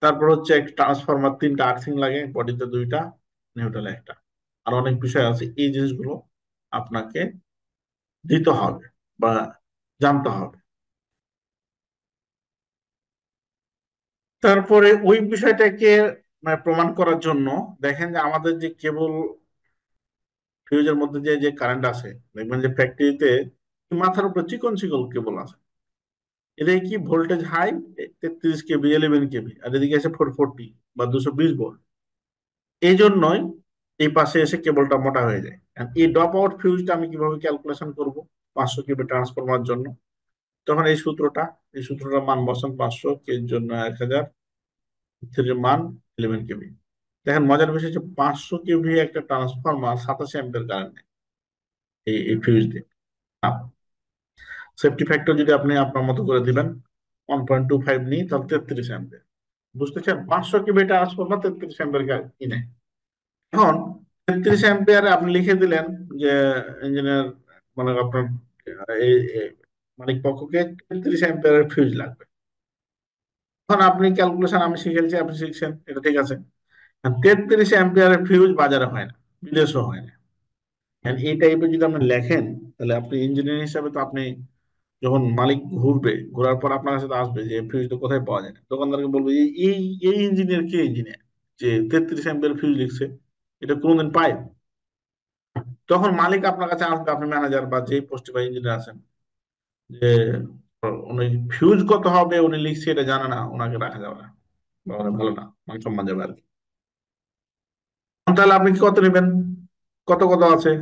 তারপর হচ্ছে একটা ট্রান্সফরমার, তিনটা আর্থিং লাগে, বডিতে দুইটা, নিউট্রালে একটা, আর অনেক বিষয় আছে। এই জিনিসগুলো আপনাকে দিতে হবে বা জানতে হবে। তারপরে ওই বিষয়টাকে মানে প্রমাণ করার জন্য দেখেন যে আমাদের যে কেবল ফিউজের মধ্যে যে যে কারেন্ট আছে, দেখবেন যে ফ্যাক্টরিতে মাথার উপরে চিকন চিকন কেবল আছে, এদের কি ভোল্টেজ হাই, 33 কেবি, 11 কেবি, আর এদিকে আছে 440 বা 220 ভোল্ট। এই জন্যই এই পাশে এসে কেবলটা মোটা হয়ে যায়। And এই ড্রপ আউট ফিউজটা আমি কিভাবে ক্যালকুলেশন করব 500 কেবি ট্রান্সফরমার জন্য? তখন এই সূত্রটা মান বসান, 500 কে জন্য 1000, থ্রির মান 11 কেবি। দেখেন মজার বিষয় হচ্ছে 500 কেভি একটা ট্রান্সফরমার 87 অ্যাম্পিয়ার কারেন্ট নেয় এই ফিউজ দিয়ে। সেফটি ফ্যাক্টর যদি আপনি আপনার মতো করে দিবেন 1.25 নিই, তাহলে 33 অ্যাম্পিয়ার। বুঝতেছেন? 500 কেভি ট্রান্সফরমার 33 অ্যাম্পিয়ার নেয়। এখন 33 অ্যাম্পিয়ারে আপনি লিখে দিলেন যে ইঞ্জিনিয়ার, মানে আপনার মালিক পক্ষকে 33 অ্যাম্পিয়ারের ফিউজ লাগবে। এখন আপনি ক্যালকুলেশন আমি শিখেছি, আপনি শিখছেন, এটা ঠিক আছে। 33 অ্যাম্পিয়ারের ফিউজ বাজারে হয় না, বিদেশেও হয় না। এই টাইপের যদি আপনি লেখেন, তাহলে আপনি ইঞ্জিনিয়ার হিসাবে তো আপনি যখন মালিক ঘুরবে, ঘোরার পর আপনার কাছে তো আসবে যে ফিউজটা কোথায় পাওয়া যায় না, দোকানদারকে বলবে যে এই এই ইঞ্জিনিয়ার কে ইঞ্জিনিয়ার যে 33 অ্যাম্পিয়ার ফিউজ লিখছে, এটা কোনোদিন পায়? তখন মালিক আপনার কাছে আসবে, আপনি ম্যানেজার বা যেই পোস্টে বা ইঞ্জিনিয়ার আছেন, যে উনি ফিউজ কত হবে উনি লিখছে এটা জানে না, ওনাকে রাখা যাবে না বা উনি ভালো না, মান সম্মান যাবে আর কি। তাহলে আপনি কি কত নেবেন? কত কত আছে?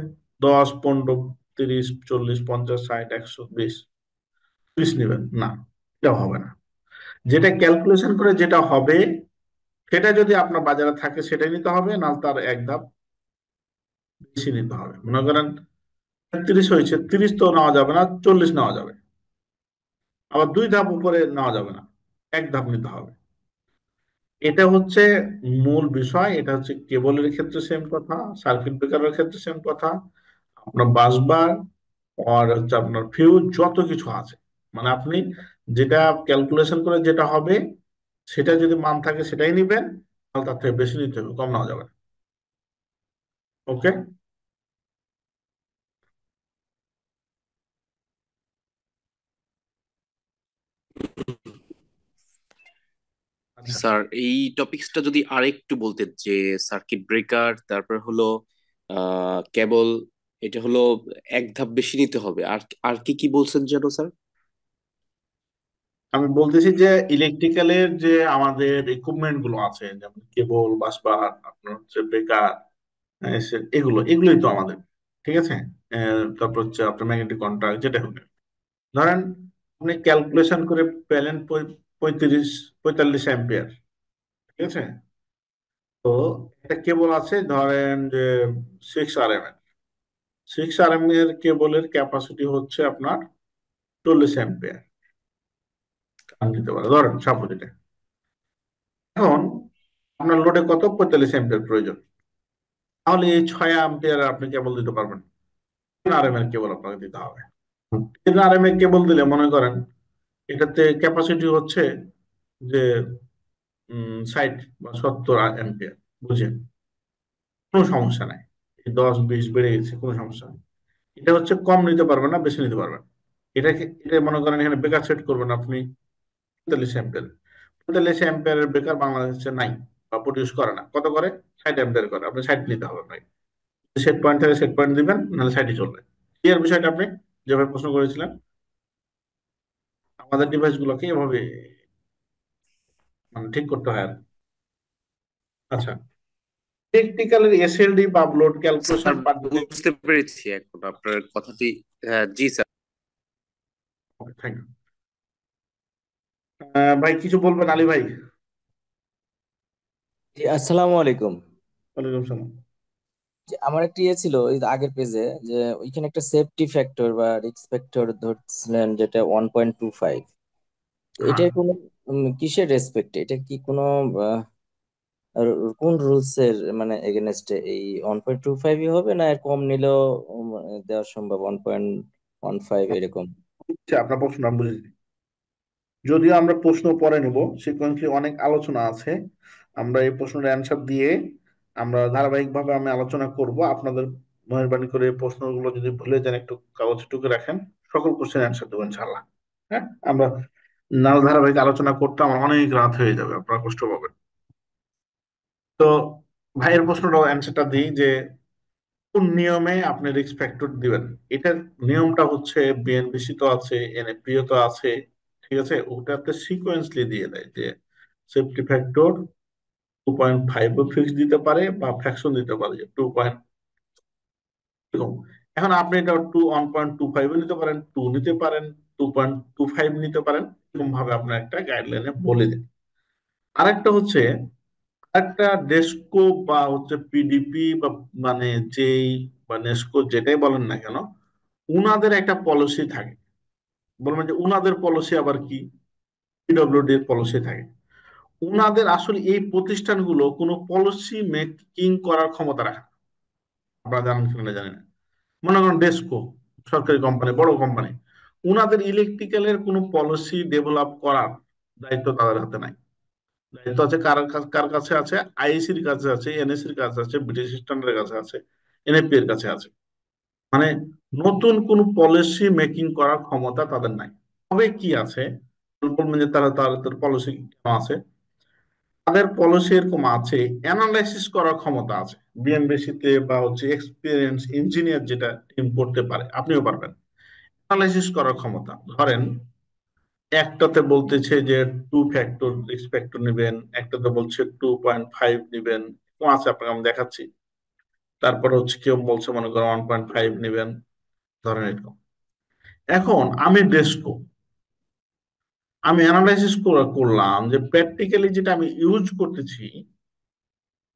10, 15, 30, 40, 50, 60, 100, 20 নেবেন না? এটা হবে না। যেটা ক্যালকুলেশন করে যেটা হবে, সেটা যদি আপনার বাজারে থাকে সেটাই নিতে হবে, না তার এক ধাপ বেশি নিতে হবে। মনে করেন 30 হয়েছে, 30 তো নেওয়া যাবে না, 40 নেওয়া যাবে। আবার দুই ধাপ উপরে নেওয়া যাবে না, এক ধাপ নিতে হবে। এটা হচ্ছে মূল বিষয়। এটা হচ্ছে কেবলের ক্ষেত্রে সেম কথা, সার্কিট ব্রেকারের ক্ষেত্রে সেম কথা, আপনার বাসবার আর হচ্ছে আপনার ফিউজ, যত কিছু আছে। মানে আপনি যেটা ক্যালকুলেশন করে যেটা হবে, সেটা যদি মান থাকে সেটাই নিবেন, তাহলে তার থেকে বেশি নিতে হবে, কম নেওয়া যাবে না। ওকে। আচ্ছা, স্যার এই টপিকসটা যদি আরেকটু বলতেন, যে সার্কিট ব্রেকার, তারপর হলো কেবল, এটা হলো এক ধাপ বেশি নিতে হবে, আর আর কি কি বলছেন যেন স্যার? আমি বলতেছি যে ইলেকট্রিক্যালের যে আমাদের ইকুইপমেন্ট গুলো আছে, যেমন কেবল, বাসবার, আপনার হচ্ছে ব্রেকার, এগুলোই তো আমাদের, ঠিক আছে। তারপর হচ্ছে আপনার ম্যাগনেটিক কন্ট্যাক্ট, যেটা হবে, ধরেন আপনি ক্যালকুলেশন করে পেলেন 45 45 অ্যাম্পিয়ার, ঠিক আছে। তো একটা কেবল আছে ধরেন যে 6 RMS এর। 6 RMS এর কেবলের ক্যাপাসিটি হচ্ছে আপনার 40 অ্যাম্পিয়ার নিতে পারে, ধরেন সাপোজ এটা। এখন আপনার লোডে কত? 45 অ্যাম্পিয়ার প্রয়োজন। তাহলে এই 6 অ্যাম্পিয়ার আপনি কেবল দিতে পারবেন, 10 RMS কেবল আপনাকে দিতে হবে। 10 RMS কেবল দিলে মনে করেন এটাতে ক্যাপাসিটি হচ্ছে যে 60 বা 70 অ্যাম্পিয়ার, বুঝেন? কোনো সমস্যা নাই, এই 10 20 বেড়ে গেছে, কোনো সমস্যা নেই। এটা হচ্ছে কম নিতে পারবেন না, বেশি নিতে পারবেন। এটা মনে করেন এখানে বেকার সেট করবেন আপনি 45 অ্যাম্পিয়ার। 45 অ্যাম্পিয়ারের বেকার বাংলাদেশে নাই বা প্রডিউস করে না। কত করে? 60 অ্যাম্পিয়ার করে। আপনি 60 নিতে হবে ভাই। সেট পয়েন্ট থেকে সেট পয়েন্ট দিবেন, নাহলে 60 চলবে। ক্লিয়ার বিষয়টা? আপনি যেভাবে প্রশ্ন করেছিলেন, আমাদের ডিভাইস গুলোকে এভাবে মানে ঠিক করতে হয় আর কি। আচ্ছা, টেকনিক্যালের এসএলডি বা লোড ক্যালকুলেশন স্যার পার্ট। বুঝতে পেরেছি এখন আপনার কথাটি। হ্যাঁ, জি স্যার। Thank you. ভাই কিছু বলবেন আলী ভাই? জি, আসসালামু আলাইকুম। ওয়ালাইকুম সালাম। যে আমার একটা ইয়ে ছিল ওই আগের পেজে, যে ওইখানে একটা সেফটি ফ্যাক্টর বা রিস্ক ফ্যাক্টর ধরছিলেন, যেটা 1.25। হ্যাঁ, এটার কোনো কিসের রেসপেক্ট, এটা কি কোনো আহ, কোন রুলস এর মানে এগেনস্টে এই 1.25ই হবে, না এর কম নিলেও দেওয়া সম্ভব 1.15 এরকম? আচ্ছা, আপনার প্রশ্ন আমি বুঝেছি। যদিও আমরা প্রশ্ন পরে নেব, সিকোয়েন্সলি অনেক আলোচনা আছে। আমরা এই প্রশ্নের অ্যান্সার দিয়ে আমরা ধারাবাহিকভাবে আমি আলোচনা করব। আপনাদের মেহরবানি করে এই প্রশ্নগুলো যদি ভুলে যান একটু কাগজে টুকে রাখেন, সকল কোশ্চেন অ্যান্সার দেবো ইনশাল্লাহ। হ্যাঁ, আমরা নানা ধারাবাহিক আলোচনা করতে আমার অনেক রাত হয়ে যাবে, আপনারা কষ্ট পাবেন। তো ভাইয়ের প্রশ্নটাও অ্যান্সারটা দিই যে কোন নিয়মে আপনি রিস্ক ফ্যাক্টর দিবেন। এটার নিয়মটা হচ্ছে বিএনবিসি তো আছে, এনএফপিও তো আছে, ঠিক আছে। ওটাতে সিকোয়েন্সলি দিয়ে দেয় যে সেফটি ফ্যাক্টর 2.5 ফিক্স দিতে পারে বা ফ্র্যাকশন দিতে পারে যে 2. এখন আপনি এটা 1.25 নিতে পারেন, 2 নিতে পারেন, 2.25 নিতে পারেন, এরকম ভাবে আপনার একটা গাইডলাইনে বলে দেন। আরেকটা হচ্ছে একটা ডেস্কো বা হচ্ছে পিডিপি বা মানে যেই বা নেস্কো যেটাই বলেন না কেন, উনাদের একটা পলিসি থাকে। বলবেন যে উনাদের পলিসি আবার কি? পিডব্লিউডি এর পলিসি থাকে। উনাদের আসলে এই প্রতিষ্ঠানগুলো কোনো পলিসি মেকিং করার ক্ষমতা রাখে না। আপনারা জানেন কিনা জানি না। মনে করেন ডেস্কো, সরকারি কোম্পানি, বড় কোম্পানি, উনাদের ইলেকট্রিক্যালের কোনো পলিসি ডেভেলপ করার দায়িত্ব তাদের হাতে নাই। দায়িত্ব আছে কার কাছে আছে? আইএসির কাছে আছে, এনএসির কাছে আছে, ব্রিটিশ স্ট্যান্ডার্ডের কাছে আছে, এনএপি এর কাছে আছে। মানে নতুন কোন পলিসি মেকিং করার ক্ষমতা তাদের নাই। তবে কি আছে, বলবেন যে তাদের পলিসি কেন আছে? তাদের পলিসি এরকম আছে, অ্যানালাইসিস করার ক্ষমতা আছে। বিএনবিসিতে বা হচ্ছে এক্সপিরিয়েন্স ইঞ্জিনিয়ার যেটা টিম করতে পারে, আপনিও পারবেন। অ্যানালাইসিস করার ক্ষমতা, ধরেন একটাতে বলতেছে যে 2 ফ্যাক্টর রিস্ক ফ্যাক্টর নেবেন, একটাতে বলছে 2.5 নেবেন, এরকম আছে, আপনাকে আমি দেখাচ্ছি। তারপর হচ্ছে কেউ বলছে মনে করেন 1.5 নেবেন, ধরেন এরকম। এখন আমি ডেস্কো, আমি অ্যানালাইসিস করলাম যে প্র্যাকটিক্যালি যেটা আমি ইউজ করতেছি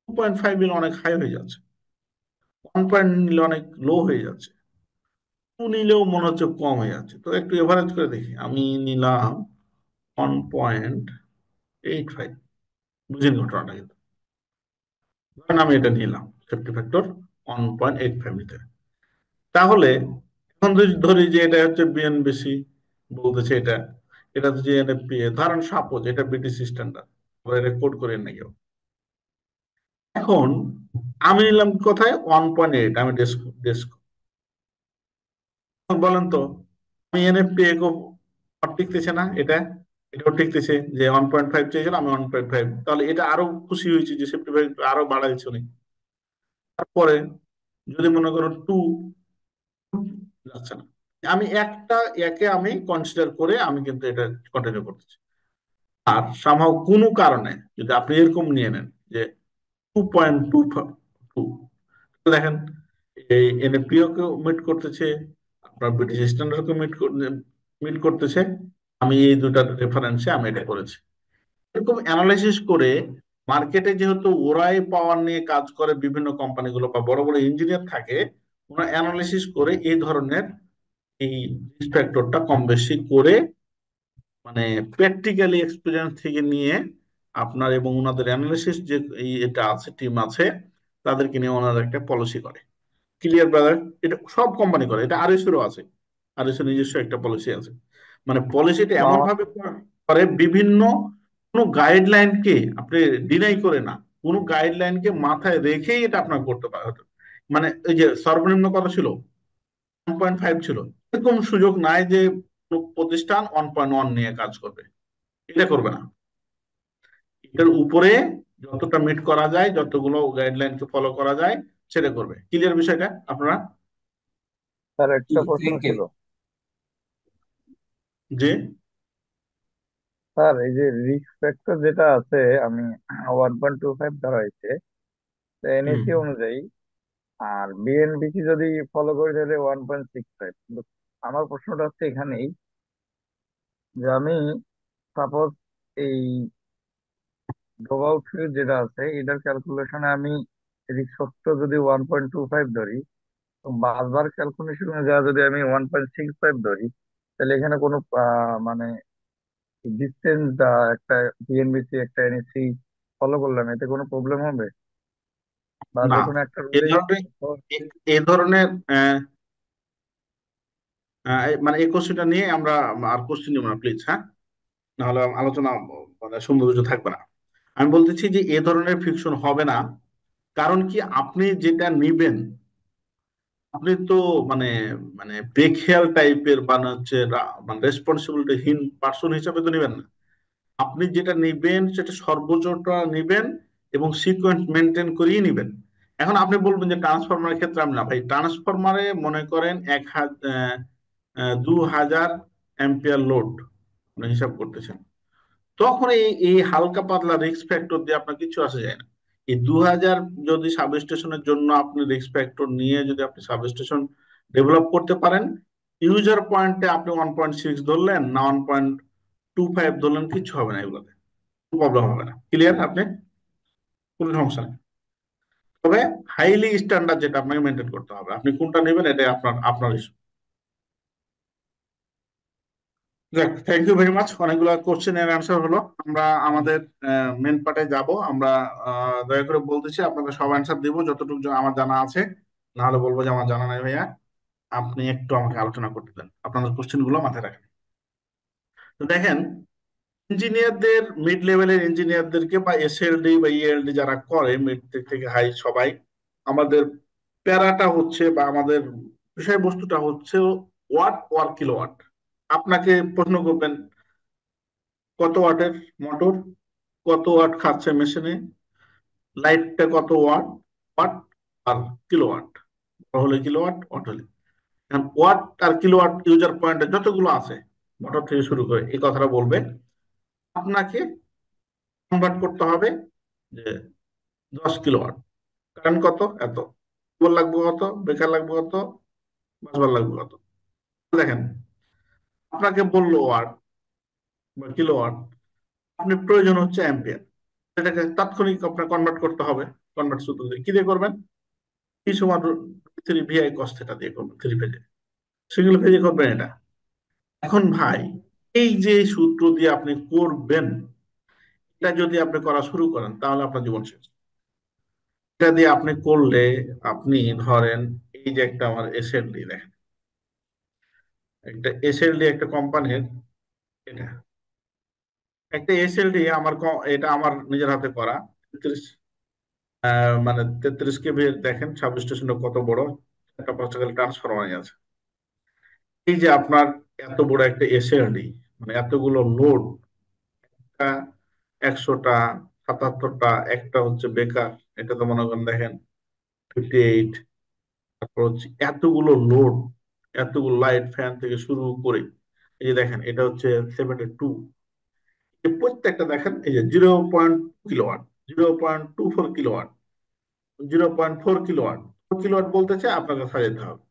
2.5 নিলে অনেক হাই হয়ে যাচ্ছে, 1 পয়েন্ট নিলে অনেক লো হয়ে যাচ্ছে, 2 নিলেও মনে হচ্ছে কম হয়ে যাচ্ছে। তো একটু এভারেজ করে দেখি, আমি নিলাম 1.85। বুঝিনি ঘটনাটা, কিন্তু ধরেন আমি এটা নিলাম সেফটি ফ্যাক্টর 1.85 নিতে। তাহলে এখন যদি ধরি যে এটা হচ্ছে বিএনবিসি বলতেছে এটা, এটা হচ্ছে এনএফপি, ধরেন সাপোজ এটা বিটিসি স্ট্যান্ডার্ড, এটা কোড করে না কেউ। এখন আমি নিলাম কোথায়? 1.8, আমি ডেস্ক ডেস্ক। বলেন তো, আমি এনএফপি এগো টিকতেছে না, এটাও টিকতেছে, যে 1.5 চেয়েছিল আমি 1.5, তাহলে এটা আরো খুশি হয়েছে যে সেফটি ফ্যাক্টর আরো বাড়াইছে উনি। তারপরে যদি মনে করো 2 যাচ্ছে না, আমি একে আমি কনসিডার করে আমি কিন্তু এটা কন্টিনিউ করতেছি। আর সামহাও কোনো কারণে যদি আপনি এরকম নিয়ে নেন যে 2.22, দেখেন এই এনএপিও কেও মিট করতেছে, আপনার ব্রিটিশ স্ট্যান্ডার্ড কেও মিট করতেছে। আমি এই দুটার রেফারেন্সে আমি এটা করেছি। এরকম অ্যানালাইসিস করে মার্কেটে, যেহেতু ওরাই পাওয়ার নিয়ে কাজ করে, বিভিন্ন কোম্পানিগুলো বা বড় বড় ইঞ্জিনিয়ার থাকে, ওরা অ্যানালাইসিস করে এই ধরনের এই রিস্ক ফ্যাক্টরটা কম বেশি করে, মানে প্র্যাকটিক্যালি এক্সপিরিয়েন্স থেকে নিয়ে আপনার এবং ওনাদের অ্যানালিসিস যে এটা আছে, টিম আছে, তাদেরকে নিয়ে ওনারা একটা পলিসি করে। Clear brother? এটা সব কোম্পানি করে, এটা আরএসেরও আছে, আরএসের নিজস্ব একটা পলিসি আছে। মানে পলিসিটা এমন মামা ভাবে করে, বিভিন্ন কোনো গাইডলাইনকে আপনি ডিনাই করে না, কোনো গাইডলাইনকে মাথায় রেখেই এটা আপনার করতে পারে। মানে এই যে সর্বনিম্ন কত ছিল? 1.5 ছিল। এরকম সুযোগ নাই যে কোনো প্রতিষ্ঠান 1.1 নিয়ে কাজ করবে, এটা করবে না। এটার উপরে যতটা মিট করা যায়, যতগুলো গাইডলাইনকে ফলো করা যায়, সেটা করবে। ক্লিয়ার বিষয়টা আপনারা? স্যার একটা প্রশ্ন থ্যাংক ইউ। ছিল। যে স্যার এই যে রিস্ক ফ্যাক্টর যেটা আছে, আমি 1.25 ধরা হয়েছে হুম, এনএসি অনুযায়ী, আর বিএনবিসি যদি ফলো করি তাহলে 1.65। কিন্তু আমার প্রশ্নটা হচ্ছে এখানেই, যে আমি সাপোজ এই ড্রপ আউট ফিল্ড যেটা আছে এটার ক্যালকুলেশনে আমি রিস্ক ফ্যাক্টর যদি 1.25 ধরি, তো বারবার ক্যালকুলেশনে যা যদি আমি 1.65 ধরি, তাহলে এখানে কোনো মানে ডিস্টেন্স একটা বিএনবিসি একটা এনএসসি ফলো করলাম, এতে কোনো প্রবলেম হবে? বা না, যে কোনো একটা এ রুলেই? ধরনের এ ধরনের মানে এই কোশ্চেনটা নিয়ে আমরা আর কোশ্চেন নিব না প্লিজ, হ্যাঁ, নাহলে আলোচনা মানে সৌন্দর্য থাকবে না। আমি বলতেছি যে এ ধরনের ফিকশন হবে না। কারণ কি, আপনি যেটা নিবেন, আপনি তো মানে মানে বেখেয়াল টাইপের মানে হচ্ছে মানে রেসপন্সিবিলিটিহীন পার্সন হিসাবে তো নিবেন না। আপনি যেটা নিবেন সেটা সর্বোচ্চটা নিবেন এবং সিকোয়েন্স মেনটেন করেই নিবেন। এখন আপনি বলবেন যে ট্রান্সফরমারের ক্ষেত্রে আমি না, ভাই ট্রান্সফরমারে মনে করেন 2000 অ্যাম্পিয়ার লোড আপনি হিসাব করতেছেন, তখন এই হালকা পাতলা রিস্ক ফ্যাক্টর দিয়ে আপনার কিছু আসে যায় না। এই 2000 যদি সাবস্টেশনের জন্য আপনি রিস্ক ফ্যাক্টর নিয়ে যদি আপনি সাবস্টেশন ডেভেলপ করতে পারেন, ইউজার পয়েন্টে আপনি 1.6 ধরলেন না 1.25 ধরলেন, কিছু হবে না, এগুলোতে প্রবলেম হবে না। ক্লিয়ার আপনি? কোনো সমস্যা নেই। তবে হাইলি স্ট্যান্ডার্ড যেটা আপনাকে মেনটেন করতে হবে, আপনি কোনটা নেবেন এটা আপনার আপনার ইস্যু। যাক, থ্যাংক ইউ ভেরি মাচ, অনেকগুলো কোশ্চেন এর অ্যান্সার হলো। আমরা আমাদের মেন পার্টে যাব। আমরা দয়া করে বলতেছি আপনাদের সব অ্যান্সার দিব যতটুকু আমার জানা আছে। নাহলে বলবো যে আমার জানা নাই ভাইয়া, আপনি একটু আমাকে আলোচনা করতে দেন, আপনাদের কোশ্চেন গুলো মাথায় রাখেন। তো দেখেন, ইঞ্জিনিয়ারদের, মিড লেভেলের ইঞ্জিনিয়ারদেরকে বা এসএলডি বা ইএলডি যারা করে মিড থেকে হাই সবাই, আমাদের প্যারাটা হচ্ছে বা আমাদের বিষয়বস্তুটা হচ্ছে ওয়াট ওয়ার কিলোওয়াট। আপনাকে প্রশ্ন করবেন কত ওয়াটের মোটর, কত ওয়াট খাচ্ছে মেশিনে, লাইটটা কত ওয়াট, ওয়াট আর কিলোওয়াট, হলে কিলোওয়াট, ওয়াট হলে। এখন ওয়াট আর কিলোওয়াট ইউজার পয়েন্টে যতগুলো আছে মোটর থেকে শুরু করে এই কথাটা বলবে, আপনাকে কনভার্ট করতে হবে যে 10 কিলোওয়াট, কারেন্ট কত, এত, কেবল লাগবে কত, বেকার লাগবে কত, বাসবার লাগবে কত। দেখেন, আপনাকে বললো ওয়াট বা কিলোওয়াট, আপনি প্রয়োজন হচ্ছে অ্যাম্পিয়ার, এটাকে তাৎক্ষণিক আপনার কনভার্ট করতে হবে। কনভার্ট সূত্র দিয়ে কি দিয়ে করবেন? কি সমান থ্রি ভিআই কস থিটা দিয়ে করবেন, থ্রি ফেজে। সিঙ্গেল ফেজে করবেন এটা। এখন ভাই, এই যে সূত্র দিয়ে আপনি করবেন, এটা যদি আপনি করা শুরু করেন তাহলে আপনার জীবন শেষ। এটা দিয়ে আপনি করলে, আপনি ধরেন এই যে একটা আমার এসএলডি দেখেন, একটা এসএলডি একটা কোম্পানির, এটা একটা এসএলডি আমার এটা আমার নিজের হাতে করা 33, মানে 33 কেভি। দেখেন সাব স্টেশনটা কত বড়, একটা 5 টাকা ট্রান্সফরমার আছে। এই যে আপনার এত বড় একটা এসএলডি, মানে এতগুলো লোড, 100টা, 77টা, একটা হচ্ছে বেকার, এটা তো মনে করেন দেখেন 58, তারপর হচ্ছে এতগুলো লোড, এতগুলো লাইট ফ্যান থেকে শুরু করে, এই যে দেখেন এটা হচ্ছে 72, এই প্রত্যেকটা দেখেন এই যে 0.2 কিলোওয়াট, 0.24 কিলোওয়াট, 0.4 কিলোওয়াট, 4 কিলোওয়াট বলতে চাই আপনাকে সাজাতে হবে।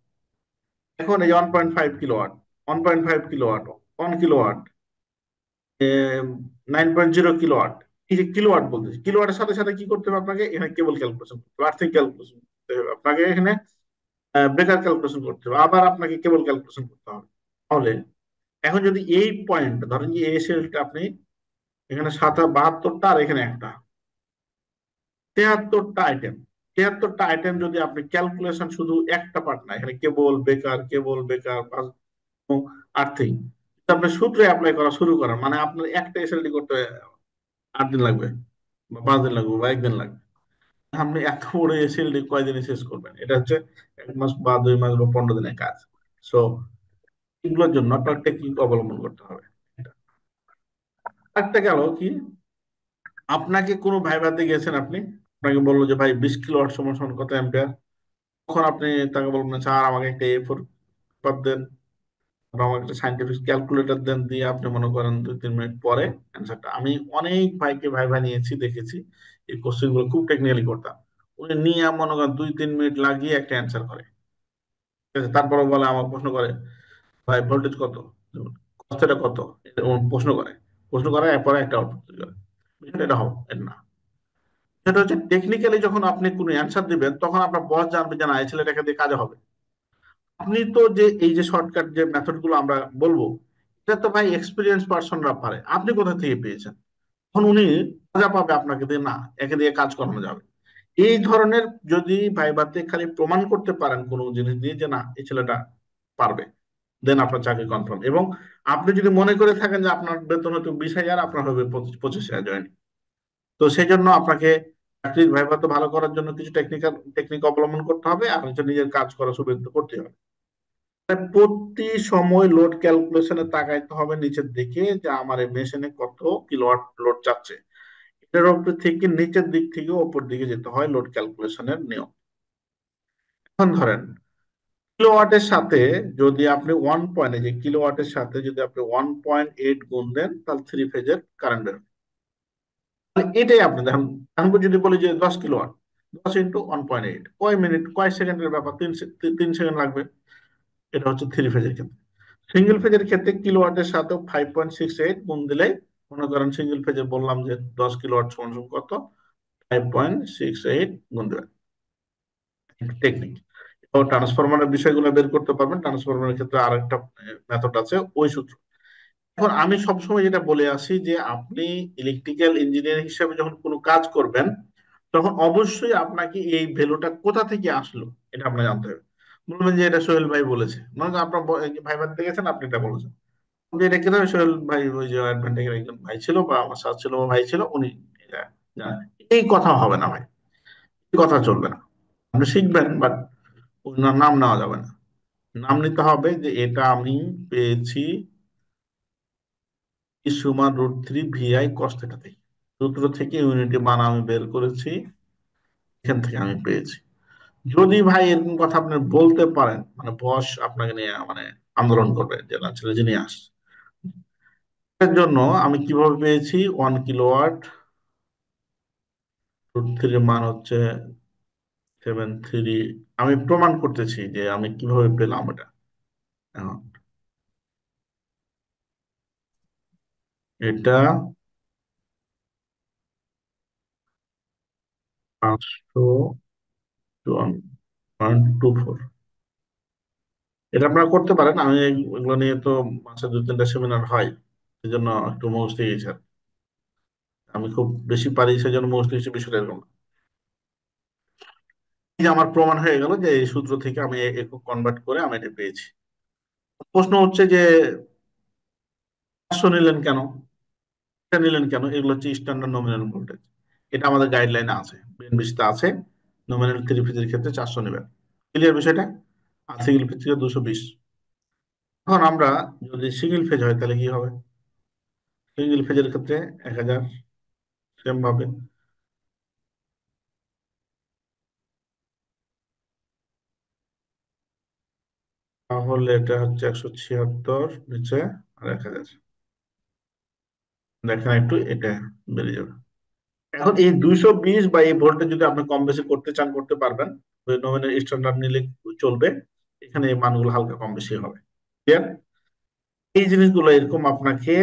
এখন এই 1.5 কিলোওয়াট, 1.5 কিলোওয়াট, 1 কিলোওয়াট, 9.0 কিলোওয়াট। এই যে কিলোওয়াট বলতেছি, কিলোওয়াটের সাথে সাথে কি করতে হবে আপনাকে? এখানে কেবল ক্যালকুলেশন করতে হবে, আর্থিক ক্যালকুলেশন করতে হবে আপনাকে, এখানে বেকার ক্যালকুলেশন করতে হবে, আবার আপনাকে কেবল ক্যালকুলেশন করতে হবে। তাহলে এখন যদি এই পয়েন্ট ধরেন যে এই সেলটা আপনি এখানে 72টা আর এখানে একটা, 73টা আইটেম, 73টা আইটেম যদি আপনি ক্যালকুলেশন শুধু একটা পার্ট না, এখানে কেবল বেকার, কেবল বেকার, আর্থিং, আপনি সূত্রে অ্যাপ্লাই করা শুরু করেন, মানে আপনার একটা এসএলডি করতে 8 দিন লাগবে বা 5 দিন লাগবে বা একদিন লাগবে। আপনি এত বড় এসএলডি কয়দিনে শেষ করবেন? এটা হচ্ছে 1 মাস বা 2 মাস বা 15 দিনের কাজ। সো এগুলোর জন্য আপনার টেকনিক অবলম্বন করতে হবে। একটা গেল কি, আপনাকে কোনো ভাইভাতে গেছেন, আপনি, আপনাকে বললো যে ভাই 20 কিলোওয়াট সমান সমান কত অ্যাম্পিয়ার, তখন আপনি তাকে বলবেন স্যার আমাকে একটা A4 পেপার দেন বা আমাকে একটা সাইন্টিফিক ক্যালকুলেটর দেন, দিয়ে আপনি মনে করেন 2-3 মিনিট পরে অ্যান্সারটা। আমি অনেক ভাইকে ভাইভা নিয়েছি, দেখেছি এই কোশ্চেন গুলো খুব টেকনিক্যালি করতাম, উনি নিয়ে মনে করেন 2-3 মিনিট লাগিয়ে একটা অ্যান্সার করে। ঠিক আছে? তারপরে বলে, আমার প্রশ্ন করে ভাই ভোল্টেজ কত, কষ্টটা কত, এটা ও প্রশ্ন করে, প্রশ্ন করার পরে একটা আউটপুট তৈরি করে। বিষয়টা এটা হবে, এটা না। সেটা হচ্ছে টেকনিক্যালি যখন আপনি কোনো অ্যান্সার দিবেন তখন আপনার বস জানবে যে না এই ছেলেটাকে দিয়ে কাজে হবে। আপনি তো যে এই যে শর্টকাট যে মেথড গুলো আমরা বলবো, এটা তো ভাই এক্সপিরিয়েন্স পার্সনরা পারে, আপনি কোথা থেকে পেয়েছেন? তখন উনি মজা পাবে আপনাকে দিয়ে, না একে দিয়ে কাজ করানো যাবে। এই ধরনের যদি ভাইবাতে খালি প্রমাণ করতে পারেন কোনো জিনিস দিয়ে যে না এই ছেলেটা পারবে, দেন আপনার চাকরি কনফার্ম। এবং আপনি যদি মনে করে থাকেন যে আপনার বেতন হয়তো 20,000, আপনার হবে 25,000 জয়েনিং। তো সেই জন্য আপনাকে চাকরির ভাইবা তো ভালো করার জন্য কিছু টেকনিক অবলম্বন করতে হবে, আর হচ্ছে নিজের কাজ করা সুবিধা করতে হবে। তাই প্রতি সময় লোড ক্যালকুলেশনে তাকাইতে হবে নিচের দিকে যে আমার এই মেশিনে কত কিলোওয়াট লোড যাচ্ছে। এটার উপর থেকে নিচের দিক থেকে উপর দিকে যেতে হয় লোড ক্যালকুলেশনের নিয়ম। এখন ধরেন কিলোওয়াটের সাথে যদি আপনি 1 পয়েন্ট, যে কিলোওয়াটের সাথে যদি আপনি 1.8 গুণ দেন তাহলে 3 ফেজের কারেন্ট বের হবে। তাহলে এটাই আপনি দেখেন, এখন যদি বলি যে 10 কিলোওয়াট, 10 × 1.8, কয় মিনিট কয় সেকেন্ডের ব্যাপার, 3 সেকেন্ড লাগবে। এটা হচ্ছে 3 ফেজের ক্ষেত্রে। সিঙ্গেল ফেজের ক্ষেত্রে কিলোওয়াটের সাথে 5.68 গুণ দিলে, মনে করেন সিঙ্গেল ফেজে বললাম যে 10 কিলোওয়াট সমান সমান কত, 5.68 গুণ দেবেন। টেকনিক। ও ট্রান্সফরমারের বিষয়গুলো বের করতে পারবেন, ট্রান্সফরমারের ক্ষেত্রে আরেকটা মেথড আছে ওই সূত্র। এখন আমি সবসময় যেটা বলে আসি যে আপনি ইলেকট্রিক্যাল ইঞ্জিনিয়ার হিসেবে যখন কোনো কাজ করবেন, তখন অবশ্যই আপনাকে এই ভ্যালুটা কোথা থেকে আসলো এটা আপনার জানতে হবে। বলবেন যে এটা সোহেল ভাই বলেছে, মানে আপনার ভাই বাদ গেছেন, আপনি এটা বলেছেন, যে এটা কেন সোহেল ভাই, ওই যে অ্যাডভান্টেজের একজন ভাই ছিল বা আমার সাথে ছিল বা ভাই ছিল, উনি এটা জানেন। এই কথা হবে না ভাই, এই কথা চলবে না। আপনি শিখবেন, বাট ওনার নাম নেওয়া যাবে না। নাম নিতে হবে যে এটা আমি পেয়েছি সুমান √3 VI cos θ থেকে, সূত্র থেকে ইউনিটি মান আমি বের করেছি, এখান থেকে আমি পেয়েছি। যদি ভাই এরকম কথা আপনি বলতে পারেন, মানে বস আপনাকে নিয়ে মানে আন্দোলন করবে যে না ছেলে যিনি আসছে, এর জন্য আমি কিভাবে পেয়েছি 1 কিলোওয়াট √3 মান হচ্ছে 73, আমি প্রমাণ করতেছি যে আমি কিভাবে পেলাম এটা। এখন এটা 501.24, এটা আপনারা করতে পারেন। আমি এগুলো নিয়ে তো মাসে 2-3টা সেমিনার হয়, এই জন্য একটু মুখস্থ গেছে। আমি খুব বেশি পারি সেই জন্য মুখস্থ হয়েছে বিষয়টা এরকম না। এই যে আমার প্রমাণ হয়ে গেল যে এই সূত্র থেকে আমি একক কনভার্ট করে আমি এটা পেয়েছি। প্রশ্ন হচ্ছে যে 500 নিলেন কেন, এটা নিলেন কেন? এগুলো হচ্ছে স্ট্যান্ডার্ড নমিনাল ভোল্টেজ, এটা আমাদের গাইডলাইনে আছে, বিএনবিসিতে আছে। নমিনাল 3 ফেজের ক্ষেত্রে 400 নেবেন, ক্লিয়ার বিষয়টা। আর সিঙ্গেল ফেজ থেকে 220। এখন আমরা যদি সিঙ্গেল ফেজ হয় তাহলে কি হবে? সিঙ্গেল ফেজের ক্ষেত্রে 1000, সেম ভাবে। তাহলে এটা হচ্ছে 176 নিচে আর 1000, দেখেন একটু এটা বেড়ে যাবে। এখন এই 220 বা এই ভোল্টেজ যদি আপনি কম বেশি করতে চান করতে পারবেন, নমিনাল স্ট্যান্ডার্ড নিলে চলবে। এখানে এই মানগুলো হালকা কম বেশি হবে, ক্লিয়ার? এই জিনিসগুলো এরকম আপনাকে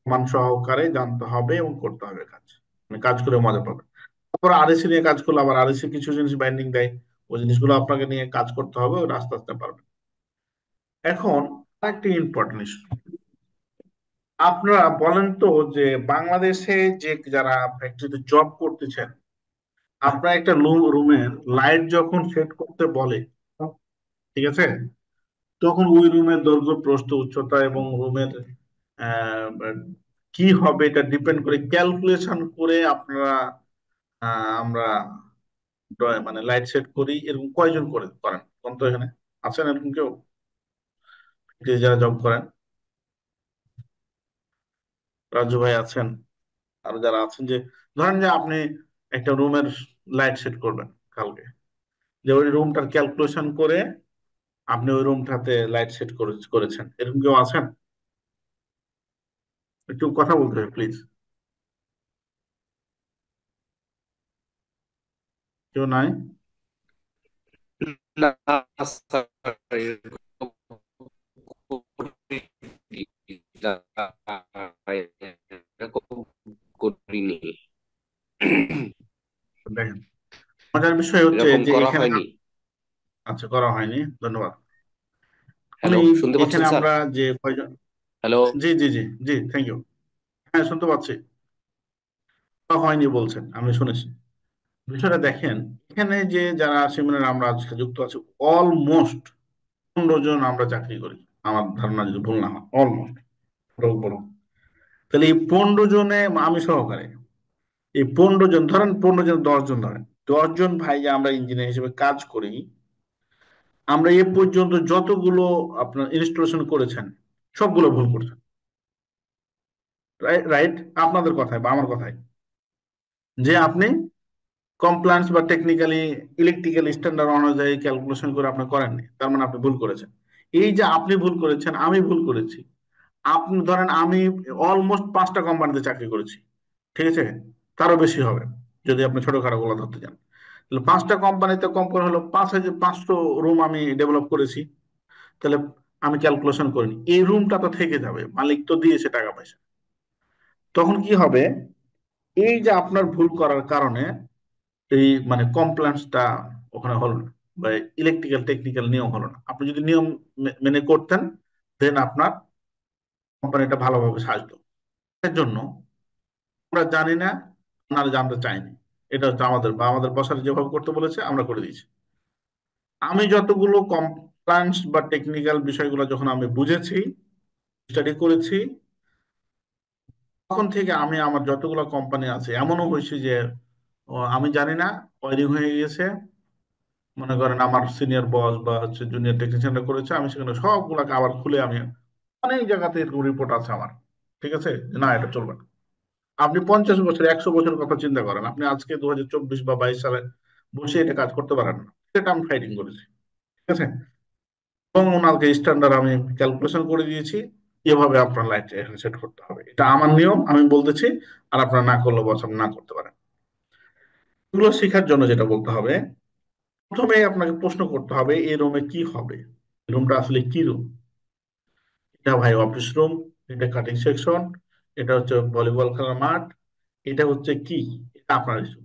মান সহকারে জানতে হবে এবং করতে হবে কাজ, মানে কাজ করে মজা পাবেন। তারপর আরএসি নিয়ে কাজ করলে আবার আরএসি কিছু জিনিস বাইন্ডিং দেয়, ওই জিনিসগুলো আপনাকে নিয়ে কাজ করতে হবে, ওটা আস্তে আস্তে পারবেন। এখন একটা ইম্পর্টেন্ট ইস্যু, আপনারা বলেন তো যে বাংলাদেশে যে যারা ফ্যাক্টরিতে জব করতেছেন, আপনার একটা রুমের লাইট যখন সেট করতে বলে, ঠিক আছে, তখন ওই রুমের দৈর্ঘ্য প্রস্থ উচ্চতা এবং রুমের আহ, কি হবে এটা ডিপেন্ড করে ক্যালকুলেশন করে আপনারা আমরা মানে লাইট সেট করি। এরকম কয়জন করেন কোন তো এখানে আছেন এরকম কেউ, যে যারা জব করেন? রাজু ভাই আছেন, আর যারা আছেন, যে ধরেন যে আপনি একটা রুমের লাইট সেট করবেন কালকে, যে ওই রুমটার ক্যালকুলেশন করে আপনি ওই রুমটাতে লাইট সেট করেছেন, এরকম কেউ আছেন? একটু কথা বলতে হবে প্লিজ। কেউ নাই? না স্যার, এরকম করিনি। না, এরকম করিনি। দেখেন, মজার বিষয় হচ্ছে এরকম যে করা এখানে হয়নি। আচ্ছা, করা হয়নি, ধন্যবাদ। আমি হ্যালো, শুনতে পাচ্ছেন এখানে স্যার? আমরা যে কয়জন, হ্যালো। জি জি জি জি, থ্যাংক ইউ। হ্যাঁ, শুনতে পাচ্ছি। করা হয়নি বলছেন, আমি শুনেছি। বিষয়টা দেখেন, এখানে যে যারা সেমিনার আমরা আজকে যুক্ত আছি, অলমোস্ট 15 জন আমরা চাকরি করি, আমার ধারণা যদি ভুল না হয়, অলমোস্ট বড়। তাহলে এই 15 জনে আমি সহকারে, এই 15 জন ধরেন, 15 জন 10 জন ধরেন, 10 জন ভাই যে আমরা ইঞ্জিনিয়ার হিসেবে কাজ করি, আমরা এ পর্যন্ত যতগুলো আপনার ইনস্টলেশন করেছেন সবগুলো ভুল করছেন। রাইট? আপনাদের কথায় বা আমার কথায়, যে আপনি কমপ্লায়েন্স বা টেকনিক্যালি ইলেকট্রিক্যাল স্ট্যান্ডার্ড অনুযায়ী ক্যালকুলেশন করে আপনি করেননি, তার মানে আপনি ভুল করেছেন। এই যে আপনি ভুল করেছেন, আমি ভুল করেছি। আপনি ধরেন আমি অলমোস্ট 5টা কোম্পানিতে চাকরি করেছি, ঠিক আছে, তারও বেশি হবে যদি আপনি ছোটখাটো গুলো ধরতে চান। তাহলে 5টা কোম্পানিতে কম করে হলো 5,500 রুম আমি ডেভেলপ করেছি। তাহলে আমি ক্যালকুলেশন করিনি, এই রুমটা তো থেকে যাবে, মালিক তো দিয়েছে টাকা পয়সা। তখন কি হবে? এই যে আপনার ভুল করার কারণে এই মানে কমপ্লায়েন্সটা ওখানে হলো না, বা ইলেকট্রিক্যাল টেকনিক্যাল নিয়ম হলো না। আপনি যদি নিয়ম মেনে করতেন, দেন আপনার কোম্পানিটা ভালোভাবে সাজতো। এর জন্য আমরা জানি না, আপনারা জানতে চাইনি। এটা হচ্ছে আমাদের বসার যেভাবে করতে বলেছে আমরা করে দিয়েছি। আমি যতগুলো কমপ্লায়েন্স বা টেকনিক্যাল বিষয়গুলো যখন আমি বুঝেছি, স্টাডি করেছি, তখন থেকে আমি আমার যতগুলো কোম্পানি আছে, এমনও হয়েছে যে আমি জানি না, ওয়ারিং হয়ে গেছে, মনে করেন আমার সিনিয়র বস বা হচ্ছে জুনিয়র টেকনিশিয়ানরা করেছে, আমি সেখানে সবগুলাকে আবার খুলে আমি অনেক জায়গাতে এরকম রিপোর্ট আছে আমার, ঠিক আছে, যে না এটা চলবে না। আপনি 50 বছর 100 বছর কথা চিন্তা করেন, আপনি আজকে 2024 বা 22 সালে বসে এটা কাজ করতে পারেন না, সেটা আমি ফাইটিং করেছি, ঠিক আছে। এবং ওনাকে স্ট্যান্ডার্ড আমি ক্যালকুলেশন করে দিয়েছি, এভাবে আপনার লাইট এখানে সেট করতে হবে, এটা আমার নিয়ম, আমি বলতেছি। আর আপনারা না করলে বস আপনি না করতে পারেন। এগুলো শেখার জন্য যেটা বলতে হবে, প্রথমে আপনাকে প্রশ্ন করতে হবে এই রুমে কি হবে, রুমটা আসলে কি রুম। এটা ভাই অফিস রুম, এটা কাটিং সেকশন, এটা হচ্ছে ভলিবল খেলার মাঠ, এটা হচ্ছে কি, এটা আপনার issue।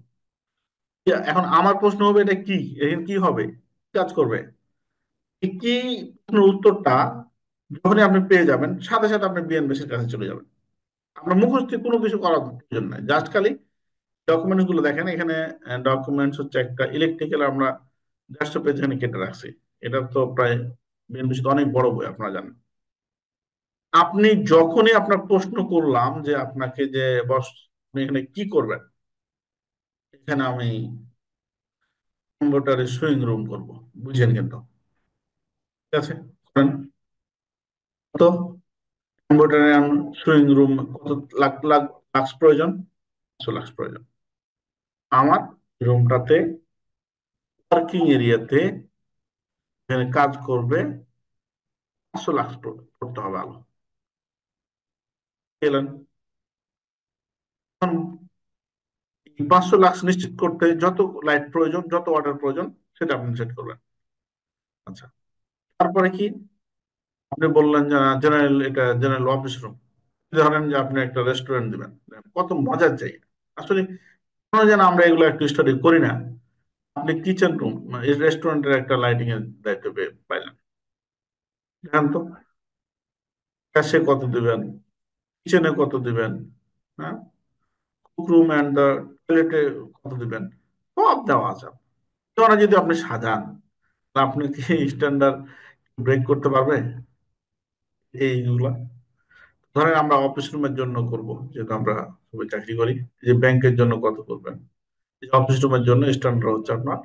এখন আমার প্রশ্ন হবে এটা কি, এখানে কি হবে, কি কাজ করবে। এই কি প্রশ্নের উত্তরটা যখনই আপনি পেয়ে যাবেন, সাথে সাথে আপনি বিএনবিসির কাছে চলে যাবেন। আপনার মুখস্থ কোনো কিছু করার প্রয়োজন নাই, জাস্ট খালি ডকুমেন্টস গুলো দেখেন। এখানে ডকুমেন্টস হচ্ছে একটা ইলেকট্রিক্যাল, আমরা 150 পেজ এখানে কেটে রাখছি। এটা তো প্রায় বিএনবিসি অনেক বড় বই, আপনারা জানেন। আপনি যখনই আপনার প্রশ্ন করলাম যে আপনাকে যে বস আপনি এখানে কি করবেন, এখানে আমি কম্পিউটারে সুইং রুম করব, বুঝছেন কিন্তু, ঠিক আছে, করেন। তো কম্পিউটারে সুইং রুম কত লাখ লাখ লাক্স প্রয়োজন, 100 লাক্স প্রয়োজন। আমার রুমটাতে পার্কিং এরিয়াতে এখানে কাজ করবে 500 লাক্স করতে হবে আলো, এলেন। এখন এই 500 লাক্স নিশ্চিত করতে যত লাইট প্রয়োজন, যত ওয়াটার প্রয়োজন, সেটা আপনি সেট করবেন। আচ্ছা, তারপরে কি, আপনি বললেন যে জেনারেল, এটা জেনারেল অফিস রুম। ধরেন যে আপনি একটা রেস্টুরেন্ট দিবেন, কত মজার জায়গা আসলে, কেন যেন আমরা এগুলো একটু স্টাডি করি না। আপনি কিচেন রুম, রেস্টুরেন্টের একটা লাইটিং এর দায়িত্ব পাইলেন, দেখেন তো ক্যাশে কত দিবেন, কিচেনে কত দিবেন, হ্যাঁ, কুক রুম অ্যান্ড দ্য টয়লেটে কত দিবেন, সব দেওয়া আছে। ওরা যদি আপনি সাজান, তাহলে আপনি কি স্ট্যান্ডার্ড ব্রেক করতে পারবে এইগুলা। ধরেন আমরা অফিস রুমের জন্য করব, যেহেতু আমরা সবাই চাকরি করি, যে ব্যাংকের জন্য কত করবেন, অফিস রুমের জন্য স্ট্যান্ডার্ড হচ্ছে আপনার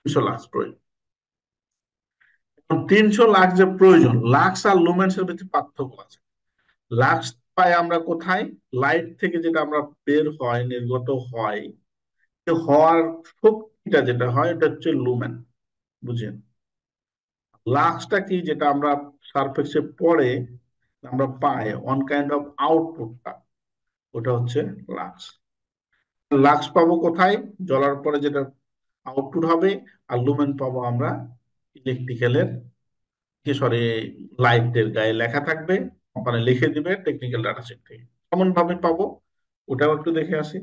300 লাক্স প্রয়োজন। 300 লাক্স যে প্রয়োজন, লাক্স আর লুমেন্সের ভিতরে পার্থক্য আছে। লাক্স পাই আমরা কোথায়, লাইট থেকে যেটা আমরা বের হয়, নির্গত হয়, হওয়ার শক্তিটা যেটা হয় এটা হচ্ছে লুমেন, বুঝেন। লাক্সটা কি, যেটা আমরা সারফেসে পড়ে আমরা পাই অন কাইন্ড অফ আউটপুটটা, ওটা হচ্ছে লাক্স। লাক্স পাবো কোথায়, জ্বলার পরে যেটা আউটপুট হবে। আর লুমেন পাবো আমরা ইলেকট্রিক্যালের, কি সরি, লাইটের গায়ে লেখা থাকবে, ওখানে লিখে দিবে টেকনিক্যাল ডাটা শিট থেকে, কেমন ভাবে পাবো ওটাও একটু দেখে আসি।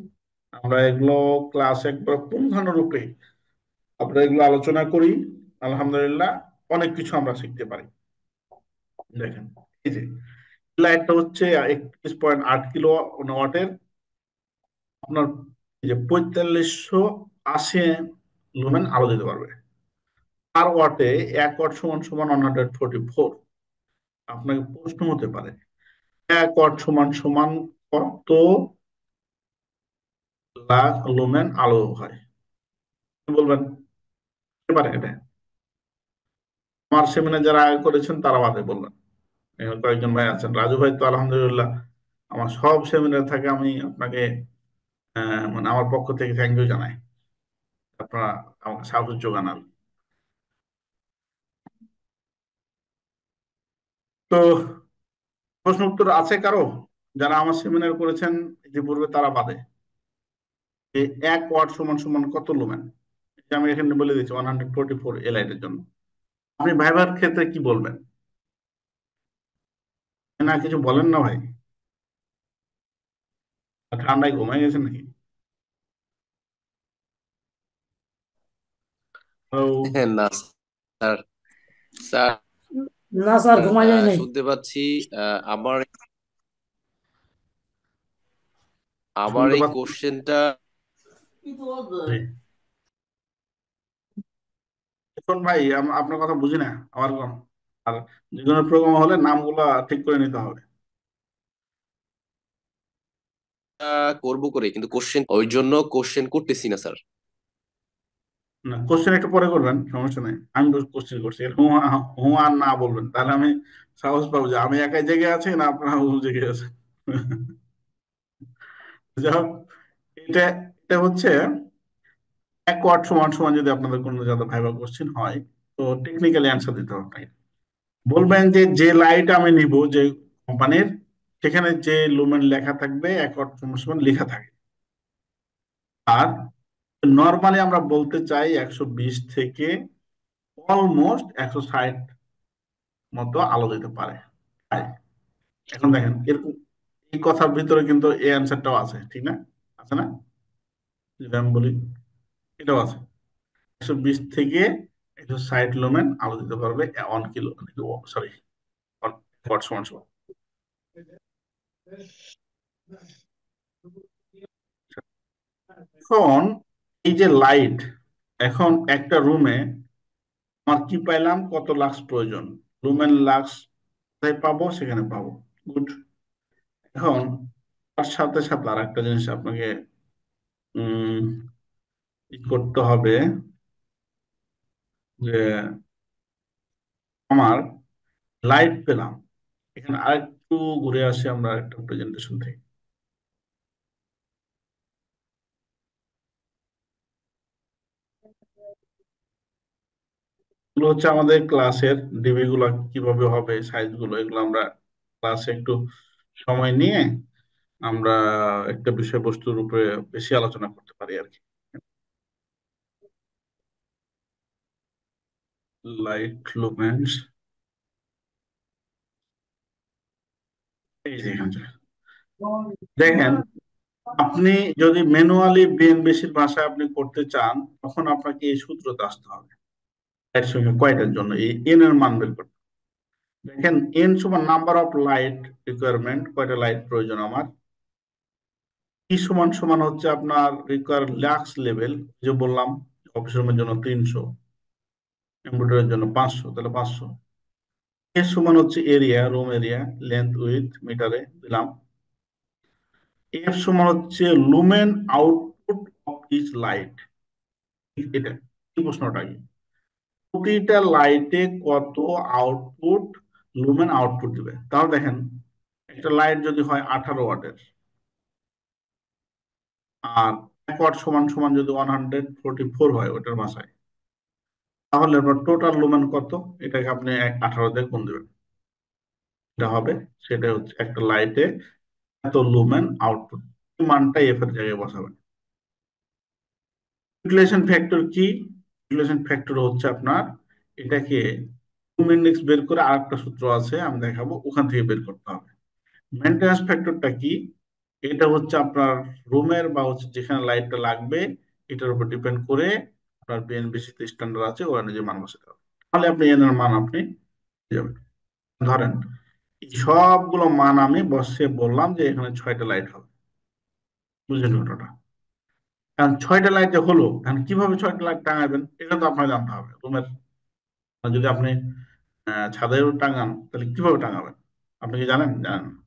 আমরা এগুলো ক্লাস একবার পুঙ্খানুরূপে আমরা এগুলো আলোচনা করি, আলহামদুলিল্লাহ অনেক কিছু আমরা শিখতে পারি। দেখেন, এই যে লাইটটা হচ্ছে 31.8 কিলো ওয়াটের, আপনার এই যে 4580 লুমেন আলো দিতে পারবে। আর ওয়াটে 1 ওয়াট সমান সমান 144। আপনাকে প্রশ্ন হতে পারে 1 ওয়াট সমান সমান কত লাখ লুমেন আলো হয়, কি বলবেন, হতে পারে এটা। আমার সেমিনার যারা আগে করেছেন তারা বাদে বলবেন, এখানে কয়েকজন ভাই আছেন, রাজু ভাই তো আলহামদুলিল্লাহ আমার সব সেমিনার থাকে, আমি আপনাকে মানে আমার পক্ষ থেকে থ্যাংক ইউ জানাই, আপনারা আমাকে সাহায্য জানান। তো প্রশ্ন উত্তর আছে কারো, যারা আমার সেমিনার করেছেন ইতিপূর্বে তারা বাদে, যে 1 ওয়াট সমান সমান কত লুমেন, আমি এখানে বলে দিচ্ছি 144 এলাইটের জন্য। আপনি ভাইবার ক্ষেত্রে কি বলবেন, না কিছু বলেন না ভাই, ঠান্ডায় ঘুমাই গেছেন নাকি। তো না স্যার, স্যার না স্যার, ঘুমাই যায় নাই। শুনতে পাচ্ছি। আহ, আমার আমার শুনতে এই পাচ্ছেন, কোশ্চেনটা জি। এখন ভাই আপনার কথা বুঝি না, আবার কম। আর যে কোনো প্রোগ্রাম হলে নামগুলো ঠিক করে নিতে হবে। করবো করে, কিন্তু কোশ্চেন ওই জন্য কোশ্চেন করতেছি না স্যার। না, কোশ্চেন একটু পরে করবেন, সমস্যা নাই। আমি কোশ্চেন করছি, হুঁ হুঁ আর না বলবেন, তাহলে আমি সাহস পাবো যে আমি একাই জেগে আছি না আপনারা হুঁ জেগে আছেন। যাই হোক, এটা এটা হচ্ছে এক ওয়াট সমান সমান যদি আপনাদের কোনো যাতে ভাইবা কোশ্চেন হয়, তো টেকনিক্যালি অ্যান্সার দিতে হবে আপনাকে। বলবেন যে যে লাইট আমি নিব যে কোম্পানির, সেখানে যে লুমেন লেখা থাকবে এক ওয়াট সমান সমান লেখা থাকে। আর নর্মালি আমরা বলতে চাই 120 থেকে অলমোস্ট 160 মতো আলো দিতে পারে। তাই এখন দেখেন এরকম এই কথার ভিতরে কিন্তু এই অ্যান্সারটাও আছে, ঠিক না? আছে না? যদি আমি বলি এটাও আছে, 120 থেকে 160 লুমেন আলো দিতে পারবে 1 কিলো, সরি, ওয়াট সমান সমান। এখন এই যে লাইট, এখন একটা রুমে আমার কি পাইলাম, কত লাক্স প্রয়োজন, লুমেন লাক্স কোথায় পাবো, সেখানে পাবো। গুড। এখন তার সাথে সাথে আর একটা জিনিস আপনাকে উম ই করতে হবে, যে আমার লাইট পেলাম। এখানে আরেকটু ঘুরে আসি আমরা একটা প্রেজেন্টেশন থেকে। এগুলো হচ্ছে আমাদের ক্লাসের ডিবি গুলো কিভাবে হবে, সাইজ গুলো, এগুলো আমরা ক্লাসে একটু সময় নিয়ে আমরা একটা বিষয়বস্তুর উপরে বেশি আলোচনা করতে পারি আর কি। লাইট লুমেন্স, এই যে এখানে দেখেন, আপনি যদি ম্যানুয়ালি বিএনবিসির ভাষায় আপনি করতে চান, তখন আপনাকে এই সূত্রতে আসতে হবে। এর সঙ্গে কয়টার জন্য এই এন এর মান বের করতে হবে। দেখেন এন সমান নাম্বার অফ লাইট রিকোয়ারমেন্ট, কয়টা লাইট প্রয়োজন আমার। ই সমান সমান হচ্ছে আপনার রিকোয়ার লাক্স লেভেল, যে বললাম অফিস রুমের জন্য 300, কম্পিউটারের জন্য 500, তাহলে 500। এর সমান হচ্ছে area, room area, length with মিটারে দিলাম। এর সমান হচ্ছে lumen output of each light. এটা এই প্রশ্নটা কি, প্রতিটা লাইটে কত আউটপুট, লুমেন আউটপুট দিবে। তাহলে দেখেন একটা লাইট যদি হয় 18 ওয়াটের, আর 1 ওয়াট সমান সমান যদি 144 হয় ওটার ভাষায়, তাহলে আপনার টোটাল লুমেন কত, এটাকে আপনি 18 দিয়ে গুণ দিবেন, এটা হবে, সেটা হচ্ছে একটা লাইটে এত লুমেন আউটপুট, মানটা এফ এর জায়গায় বসাবেন। ইউটিলাইজেশন ফ্যাক্টর কি? ইউটিলাইজেশন ফ্যাক্টর হচ্ছে আপনার এটাকে লুম ইন্ডেক্স বের করে আরেকটা সূত্র আছে আমি দেখাবো, ওখান থেকে বের করতে হবে। মেনটেন্যান্স ফ্যাক্টরটা কি? এটা হচ্ছে আপনার রুমের বা হচ্ছে যেখানে লাইটটা লাগবে এটার উপর ডিপেন্ড করে আপনার বিএনবিসি স্ট্যান্ডার্ড আছে, ওরা নিজে মান বসাতে হবে। তাহলে আপনি এন এর মান আপনি পেয়ে যাবেন। ধরেন এই সবগুলো মান আমি বসে বললাম যে এখানে 6টা লাইট হবে, বুঝলেন ঘটনাটা? কারণ 6টা লাইট যে হলো, এখন কিভাবে 6টা লাইট টাঙাবেন এটা তো আপনার জানতে হবে। রুমের যদি আপনি ছাদের টাঙান তাহলে কিভাবে টাঙাবেন, আপনি কি জানেন? জানেন না।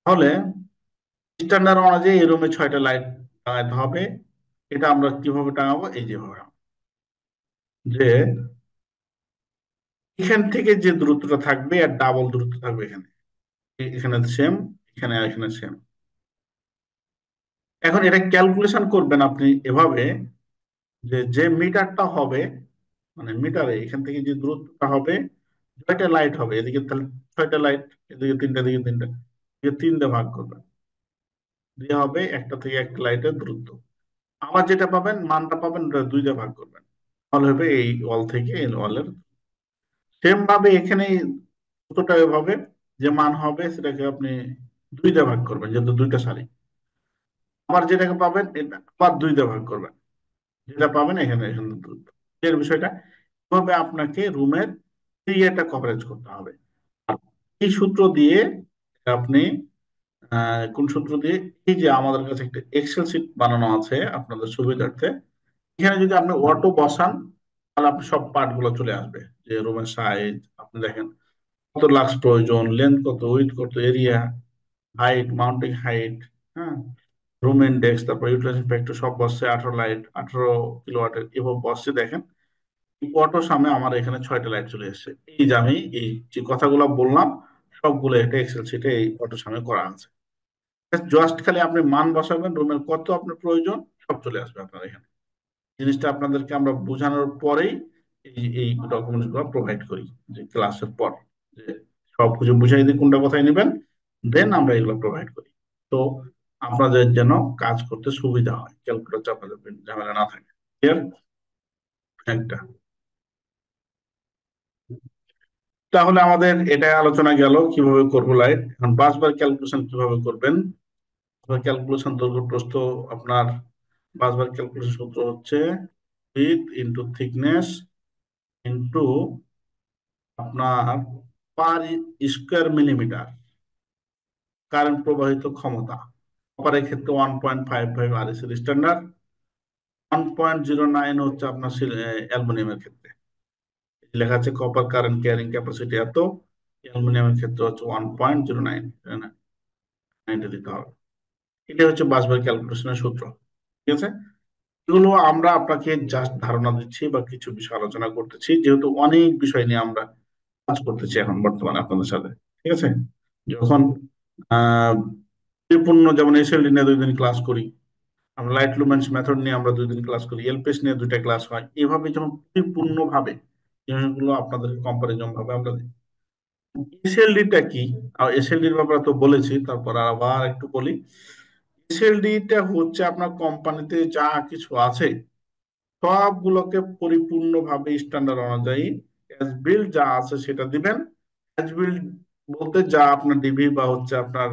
তাহলে স্ট্যান্ডার্ড অনুযায়ী এই রুমে 6টা লাইট টাঙাতে হবে। এটা আমরা কিভাবে টাঙাবো, এই যেভাবে, যে এখান থেকে যে দূরত্বটা থাকবে আর ডাবল দূরত্ব থাকবে এখানে, এখানে সেম, এখানে আর এখানে সেম। এখন এটা ক্যালকুলেশন করবেন আপনি এভাবে, যে যে মিটারটা হবে, মানে মিটারে এখান থেকে যে দূরত্বটা হবে, 6টা লাইট হবে এদিকে, তাহলে 6টা লাইট, এদিকে 3টা, এদিকে 3টা, এদিকে 3 দিয়ে ভাগ করবেন, দিয়ে হবে একটা থেকে একটা লাইটের দূরত্ব। আবার যেটা পাবেন মানটা পাবেন, ওটা 2 দিয়ে ভাগ করবেন, তাহলে হবে এই ওয়াল থেকে এই ওয়ালের। সেম ভাবে এখানে কতটা এভাবে যে মান হবে সেটাকে আপনি 2 দিয়ে ভাগ করবেন, যেহেতু 2টা সারি। আবার যেটাকে পাবেন এটা আবার 2 দিয়ে ভাগ করবেন, যেটা পাবেন এখানে এখানে দূরত্ব। এর বিষয়টা এভাবে আপনাকে রুমের এরিয়াটা কভারেজ করতে হবে। আর এই সূত্র দিয়ে আপনি কোন সূত্র দিয়ে? এই যে আমাদের কাছে একটা এক্সেল শিট বানানো আছে আপনাদের সুবিধার্থে। এখানে যদি আপনি অটো বসান তাহলে আপনি সব পার্ট গুলো চলে আসবে, যে রুমের সাইজ আপনি দেখেন কত লাক্স প্রয়োজন, লেন্থ কত, উইডথ কত, এরিয়া, হাইট, মাউন্টিং হাইট, হ্যাঁ, রুম ইন্ডেক্স, তারপর ইউটিলাইজেশন ফ্যাক্টর সব বসছে, 18 লাইট, 18 কিলোওয়াটের এভাবে বসছে। দেখেন অটো সামনে আমার এখানে 6টা লাইট চলে এসেছে। এই যে আমি এই যে কথাগুলো বললাম সবগুলো এটা এক্সেল শিটে এই অটো সামনে করা আছে। জাস্ট খালি আপনি মান বসাবেন, রুমের কত আপনার প্রয়োজন সব চলে আসবে আপনার এখানে। জিনিসটা আপনাদেরকে আমরা বোঝানোর পরেই এই ডকুমেন্টস গুলো প্রোভাইড করি, যে ক্লাসের পর যে সবকিছু বুঝাই দিই কোনটা কোথায় নেবেন, দেন আমরা এগুলো প্রোভাইড করি। তো আপনাদের যেন কাজ করতে সুবিধা হয়, ক্যালকুলেটর আপনাদের ঝামেলা না থাকে। ক্লিয়ার? একটা, তাহলে আমাদের এটাই আলোচনা গেল কিভাবে করবো লাইট। এখন বাসবার ক্যালকুলেশন কিভাবে করবেন। ক্যালকুলেশন দৈর্ঘ্য প্রস্থ আপনার বাসবার ক্যালকুলেশন সূত্র হচ্ছে উইডথ ইন্টু থিকনেস ইন্টু আপনার পার স্কোয়ার মিলিমিটার কারেন্ট প্রবাহিত ক্ষমতা। কপারের ক্ষেত্রে 1.55 আরএসএল স্ট্যান্ডার্ড, 1.09 হচ্ছে আপনার অ্যালুমিনিয়ামের ক্ষেত্রে। লেখা আছে কপার কারেন্ট ক্যারিং ক্যাপাসিটি এত, অ্যালুমিনিয়ামের ক্ষেত্রে হচ্ছে 1.09 দিতে হবে। এটা হচ্ছে বাসবার ক্যালকুলেশনের সূত্র। ঠিক আছে, এগুলো আমরা আপনাকে জাস্ট ধারণা দিচ্ছি বা কিছু বিষয় আলোচনা করতেছি, যেহেতু অনেক বিষয় নিয়ে আমরা কাজ করতেছি এখন বর্তমানে আপনাদের সাথে। ঠিক আছে, যখন আহ পরিপূর্ণ, যেমন এসএলডি নিয়ে 2 দিন ক্লাস করি আমরা, লাইট লুমেন্স মেথড নিয়ে আমরা 2 দিন ক্লাস করি, এলপিএস নিয়ে 2টা ক্লাস হয়, এভাবে যখন পরিপূর্ণ ভাবে জিনিসগুলো আপনাদের কম্পারিজন ভাবে আমরা দিই। এসএলডিটা কি, আর এসএলডির ব্যাপারে তো বলেছি, তারপর আবার একটু বলি। এসএলডিটা হচ্ছে আপনার কোম্পানিতে যা কিছু আছে সবগুলোকে পরিপূর্ণভাবে স্ট্যান্ডার্ড অনুযায়ী অ্যাজ বিল্ড যা আছে সেটা দিবেন। অ্যাজ বিল্ড বলতে যা আপনার ডিবি বা হচ্ছে আপনার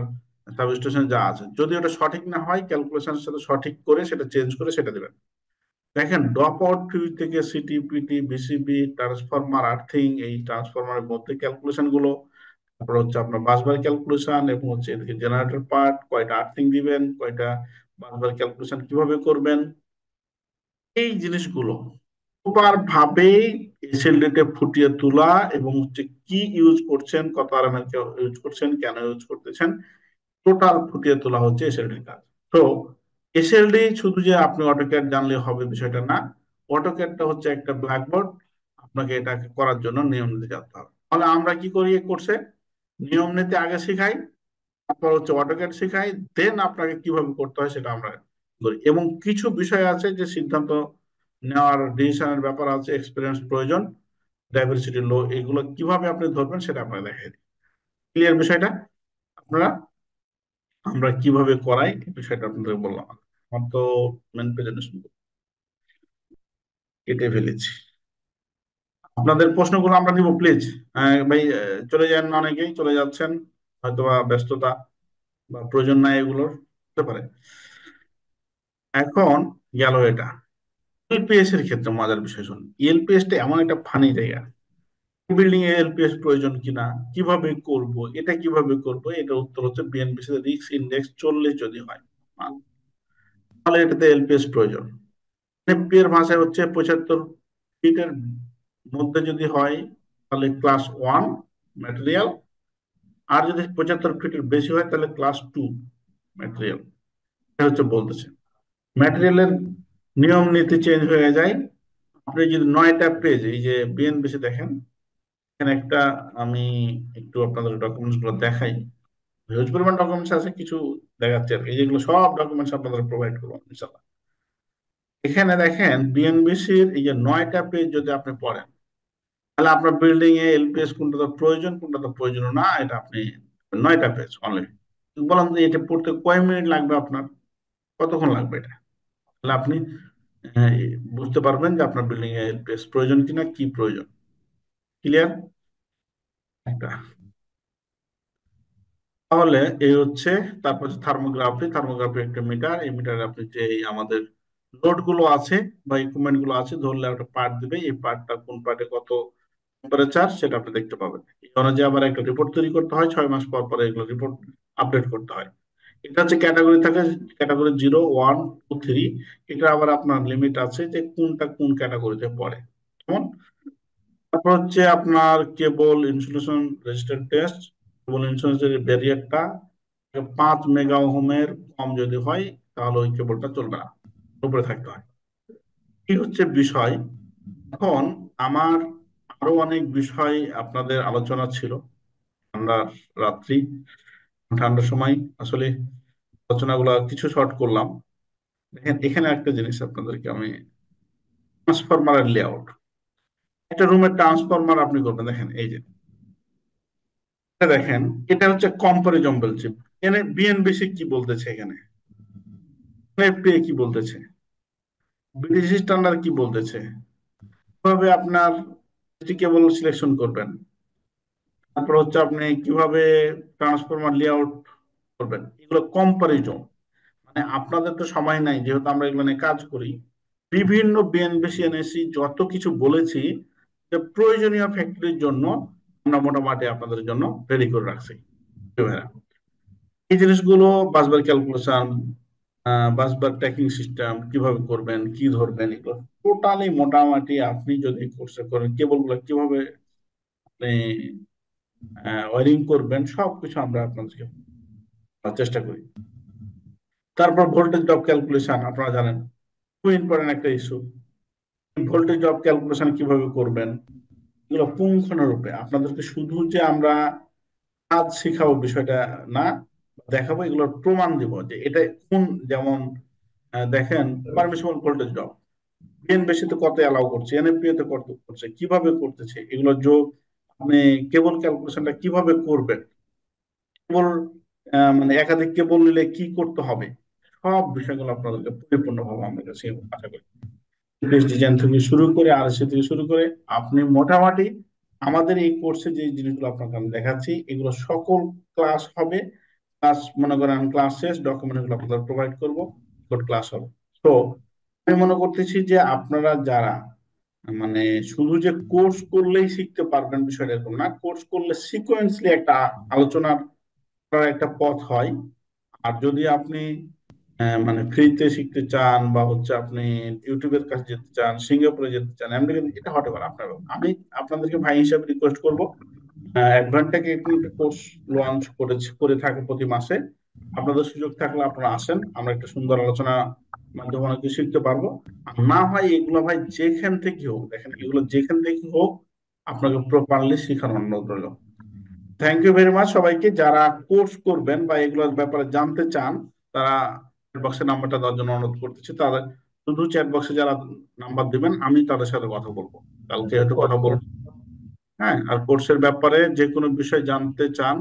সাবস্টেশন যা আছে, যদি ওটা সঠিক না হয় ক্যালকুলেশনের সাথে সঠিক করে সেটা চেঞ্জ করে সেটা দিবেন। দেখেন ড্রপ আউট ফিউজ থেকে CT, PT, BCB, transformer, earthing, এই ট্রান্সফরমারের মধ্যে ক্যালকুলেশন গুলো, তারপর হচ্ছে আপনার বাসবার ক্যালকুলেশন, এবং হচ্ছে এদিকে জেনারেটর পার্ট, কয়টা আর্থিং দিবেন, কয়টা বাসবার ক্যালকুলেশন কিভাবে করবেন, এই জিনিসগুলো প্রপার ভাবে এসএলডিতে ফুটিয়ে তোলা, এবং হচ্ছে কি ইউজ করছেন, কত আরএমএল ইউজ করছেন, কেন ইউজ করতেছেন, টোটাল ফুটিয়ে তোলা হচ্ছে এসএলডির কাজ। তো এসএলডি শুধু যে আপনি অটোক্যাড জানলে হবে বিষয়টা না, অটোক্যাডটা হচ্ছে একটা ব্ল্যাকবোর্ড, আপনাকে এটাকে করার জন্য নিয়ম নীতি জানতে হবে। তাহলে আমরা কি করি এই কোর্সে, নিয়ম নীতি আগে শিখাই, তারপর হচ্ছে অটোক্যাড শিখাই, দেন আপনাকে কিভাবে করতে হয় সেটা আমরা করি। এবং কিছু বিষয় আছে যে সিদ্ধান্ত নেওয়ার ডিসিশনের ব্যাপার আছে, এক্সপিরিয়েন্স প্রয়োজন, ডাইভার্সিটি লো, এগুলো কিভাবে আপনি ধরবেন সেটা আপনাকে দেখাই দিই। ক্লিয়ার বিষয়টা? আপনারা আমরা কিভাবে করাই এই বিষয়টা আপনাদের বললাম। আমার তো মেন প্রেজেন্টেশন কেটে ফেলেছি, আপনাদের প্রশ্নগুলো আমরা নিব প্লিজ। ভাই চলে যান না, অনেকেই চলে যাচ্ছেন, হয়তো বা ব্যস্ততা বা প্রয়োজন নাই এগুলোর, হতে পারে। এখন গেল এটা। এলপিএস এর ক্ষেত্রে মজার বিষয় শুনুন, এলপিএস টা এমন একটা ফানি জায়গা। বিল্ডিং এ এলপিএস প্রয়োজন কিনা, কিভাবে করব, এটা কিভাবে করব, এটা উত্তর হচ্ছে বিএনপিসি রিস্ক ইন্ডেক্স 40 যদি হয় তাহলে এটাতে এলপিএস প্রয়োজন। এর ভাষায় হচ্ছে 75 ফিটের মধ্যে যদি হয় তাহলে ক্লাস 1 ম্যাটেরিয়াল, আর যদি 75 ফিটের বেশি হয় তাহলে ক্লাস 2 ম্যাটেরিয়াল। এটা হচ্ছে বলতেছে ম্যাটেরিয়ালের নিয়ম নীতি চেঞ্জ হয়ে যায়। আপনি যদি 9টা পেজ, এই যে বিএনপিসি দেখেন এখানে একটা, আমি একটু আপনাদের ডকুমেন্টস গুলো দেখাই, হিউজ পরিমাণ ডকুমেন্টস আছে, কিছু দেখাচ্ছে আর কি, যেগুলো সব ডকুমেন্টস আপনাদের প্রোভাইড করবো ইনশাল্লাহ। এখানে দেখেন বিএনবিসির এই যে 9টা পেজ যদি আপনি পড়েন তাহলে আপনার বিল্ডিং এ এলপিএস কোনটা তো প্রয়োজন, কোনটা তো প্রয়োজন না, এটা আপনি 9টা পেজ অনলি বলেন যে এটা পড়তে কয় মিনিট লাগবে আপনার, কতক্ষণ লাগবে, এটা তাহলে আপনি আহ, বুঝতে পারবেন যে আপনার বিল্ডিং এ এলপিএস প্রয়োজন কিনা, কি প্রয়োজন। ক্লিয়ার? একটা, তাহলে এই হচ্ছে, তারপর থার্মোগ্রাফি, থার্মোগ্রাফি একটা মিটার, এই মিটারে আপনি যে এই আমাদের লোড গুলো আছে বা ইকুইপমেন্ট গুলো আছে ধরলে একটা পার্ট দিবে, এই পার্টটা কোন পার্টে কত টেম্পারেচার সেটা আপনি দেখতে পাবেন। এই অনুযায়ী আবার একটা রিপোর্ট তৈরি করতে হয়, 6 মাস পর পর এগুলো রিপোর্ট আপডেট করতে হয়। এটা হচ্ছে ক্যাটাগরি থাকে, ক্যাটাগরি 0, 1, 2, 3। এটা আবার আপনার লিমিট আছে যে কোনটা কোন ক্যাটাগরিতে পড়ে। যেমন তারপর হচ্ছে আপনার কেবল ইনসুলেশন রেজিস্ট্যান্ট টেস্ট, কেবল ইনসুলেশনের ব্যারিয়ারটা 5 মেগা ওহমের কম যদি হয় তাহলে ওই কেবলটা চলবে না, উপরে থাকতে হয়। এই হচ্ছে বিষয়। এখন আমার আরো অনেক বিষয় আপনাদের আলোচনা ছিল ঠান্ডার রাত্রি, ঠান্ডার সময় আসলে আলোচনাগুলো কিছু শর্ট করলাম। দেখেন এখানে একটা জিনিস আপনাদেরকে আমি, ট্রান্সফরমারের লেআউট, একটা রুমের ট্রান্সফরমার আপনি করবেন, দেখেন এই যে এটা দেখেন, এটা হচ্ছে কম্পারিজন বলছে। এখানে বিএনবিসি কি বলতেছে, এখানে এফপিএ কি বলতেছে, ব্রিটিশ স্ট্যান্ডার্ড কি বলতেছে, কিভাবে আপনার কেবল সিলেকশন করবেন, তারপর হচ্ছে আপনি কিভাবে ট্রান্সফরমার লেআউট করবেন, এগুলো কম্পারিজন। মানে আপনাদের তো সময় নাই, যেহেতু আমরা এগুলো নিয়ে কাজ করি, বিভিন্ন বিএনবিসি এনএসসি যত কিছু বলেছি যে প্রয়োজনীয় ফ্যাক্টরির জন্য আমরা মোটামুটি আপনাদের জন্য রেডি করে রাখছি। এই জিনিসগুলো বাসবার ক্যালকুলেশন, বাসবার ট্র্যাকিং সিস্টেম কিভাবে করবেন, কি ধরবেন, এগুলো টোটালি মোটামুটি আপনি যদি কোর্সে করেন কেবল গুলো কিভাবে আপনি ওয়ারিং করবেন সবকিছু আমরা আপনাদেরকে বলার চেষ্টা করি। তারপর ভোল্টেজ ড্রপ ক্যালকুলেশন আপনারা জানেন, খুব ইম্পর্টেন্ট একটা ইস্যু। ভোল্টেজ ড্রপ ক্যালকুলেশন কিভাবে করবেন, এগুলো পুঙ্খানুরূপে আপনাদেরকে শুধু যে আমরা কাজ শিখাবো বিষয়টা না, দেখাবো, এগুলোর প্রমাণ দিব যে এটা কোন, যেমন দেখেন পারমিশন ভোল্টেজ ড্রপ বিএনবিসি তে কত অ্যালাউ করছে, এনএফপিএ তে কত করছে, কিভাবে করতেছে, এগুলো যোগ আপনি কেবল ক্যালকুলেশনটা কিভাবে করবেন, কেবল মানে একাধিক কেবল নিলে কি করতে হবে, সব বিষয়গুলো আপনাদেরকে পরিপূর্ণভাবে আমরা কাছে আশা করি ডিজাইন থেকে শুরু করে আরএসসি থেকে শুরু করে আপনি মোটামুটি আমাদের এই কোর্সে যে জিনিসগুলো আপনাকে আমি দেখাচ্ছি এগুলো সকল ক্লাস হবে। ক্লাস মনে করেন ক্লাস শেষ ডকুমেন্ট গুলো আপনাদের প্রোভাইড করবো, ক্লাস হবে। তো আমি মনে করতেছি যে আপনারা যারা মানে শুধু যে কোর্স করলেই শিখতে পারবেন বিষয়টা এরকম না, কোর্স করলে সিকোয়েন্সলি একটা আলোচনার করার একটা পথ হয়। আর যদি আপনি মানে ফ্রিতে শিখতে চান বা হচ্ছে আপনি ইউটিউবের কাছে যেতে চান, সিঙ্গাপুরে যেতে চান, আমেরিকা, এটা হতে পারে আপনার ব্যাপার। আমি আপনাদেরকে ভাই হিসাবে রিকোয়েস্ট করবো, অ্যাডভান্টেজ এরকম একটা কোর্স লঞ্চ করে থাকে প্রতি মাসে। আপনাদের সুযোগ থাকলে আপনারা আসেন, আমরা একটা সুন্দর আলোচনা মাধ্যমে অনেক কিছু শিখতে পারবো। আর না হয় এগুলো ভাই যেখান থেকে হোক, দেখেন এগুলো যেখান থেকে হোক আপনাকে প্রপারলি শেখানোর অনুরোধ রইল। থ্যাংক ইউ ভেরি মাচ সবাইকে। যারা কোর্স করবেন বা এগুলোর ব্যাপারে জানতে চান তারা চ্যাট বক্সে নাম্বারটা দেওয়ার জন্য অনুরোধ করতেছি। তাদের শুধু চ্যাট বক্সে যারা নাম্বার দিবেন আমি তাদের সাথে কথা বলবো, কালকে হয়তো কথা ওকে। বলবো। হ্যাঁ, আর কোর্সের ব্যাপারে যে কোনো বিষয় জানতে চান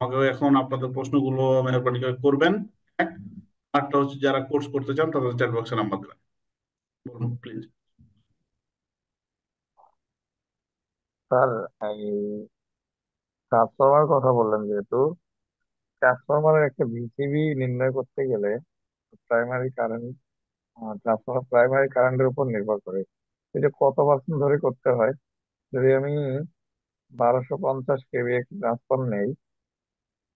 আমাকে এখন আপনাদের প্রশ্নগুলো মেহরবানি করে করবেন। এক, আরটা হচ্ছে যারা কোর্স করতে চান তাদের চ্যাট বক্সে নাম্বার দেবেন, বলুন প্লিজ। স্যার, এই ট্রান্সফরমার কথা বললেন, যেহেতু ট্রান্সফরমারের একটা ভিসিবি নির্ণয় করতে গেলে প্রাইমারি কারেন্ট, ট্রান্সফরমার প্রাইমারি কারেন্টের উপর নির্ভর করে। এটা কত পার্সেন্ট ধরে করতে হয়? যদি আমি 1250 কেভি একটা ট্রান্সফর্ম নেই,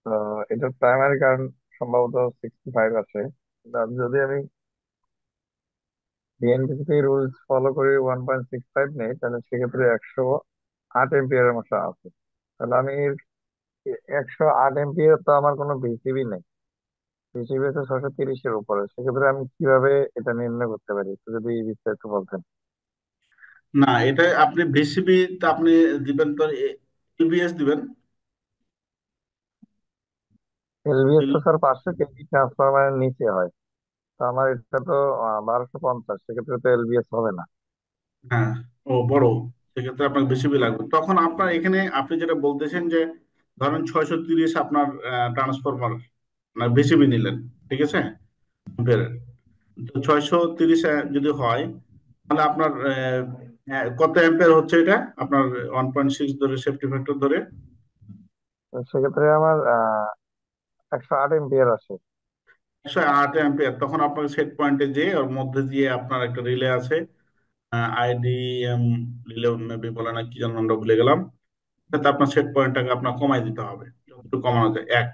তো এটার প্রাইমারি কারেন্ট সম্ভবত 65 আছে। যদি আমি বিএনপিসি রুলস ফলো করে 1.65 নেই, তাহলে সেক্ষেত্রে 108 এম্পিয়ারের মতো আছে। তাহলে আমি 108 এম্পিয়ার, তো আমার কোনো বিসিবি নেই, বিসিবি হচ্ছে 630-এর উপরে। সেক্ষেত্রে আমি কিভাবে এটা নির্ণয় করতে পারি, একটু যদি বিস্তারিত বলতেন। না, এটা আপনি ভিসিবি তে আপনি দিবেন তো ইবিএস দিবেন। এলভিএস তো স্যার 500 কেভি ট্রান্সফরমারের নিচে হয়, তো আমার এটা তো 1250, সেক্ষেত্রে তো এলভিএস হবে না। হ্যাঁ, ও বড়, সেক্ষেত্রে আপনার বেশি বিল লাগবে। তখন আপনার এখানে আপনি যেটা বলতেছেন যে ধরেন 630 আপনার ট্রান্সফরমার মানে বিসিবি নিলেন, ঠিক আছে, অ্যাম্পিয়ারের। তো 630 যদি হয় তাহলে আপনার কত অ্যাম্পিয়ার হচ্ছে এটা আপনার 1.6 ধরে সেফটি ফ্যাক্টর ধরে তো সেক্ষেত্রে আমার 108 এম্পিয়ার আসে। 108 অ্যাম্পিয়ার। তখন আপনার সেট পয়েন্টে যেয়ে ওর মধ্যে দিয়ে আপনার একটা রিলে আছে, আইডিএম রিলে মেবি বলে না কি যেন নামটা ভুলে গেলাম। তাতে আপনার সেট পয়েন্টটাকে আপনার কমাই দিতে হবে যতটুকু কমানো যায়। এক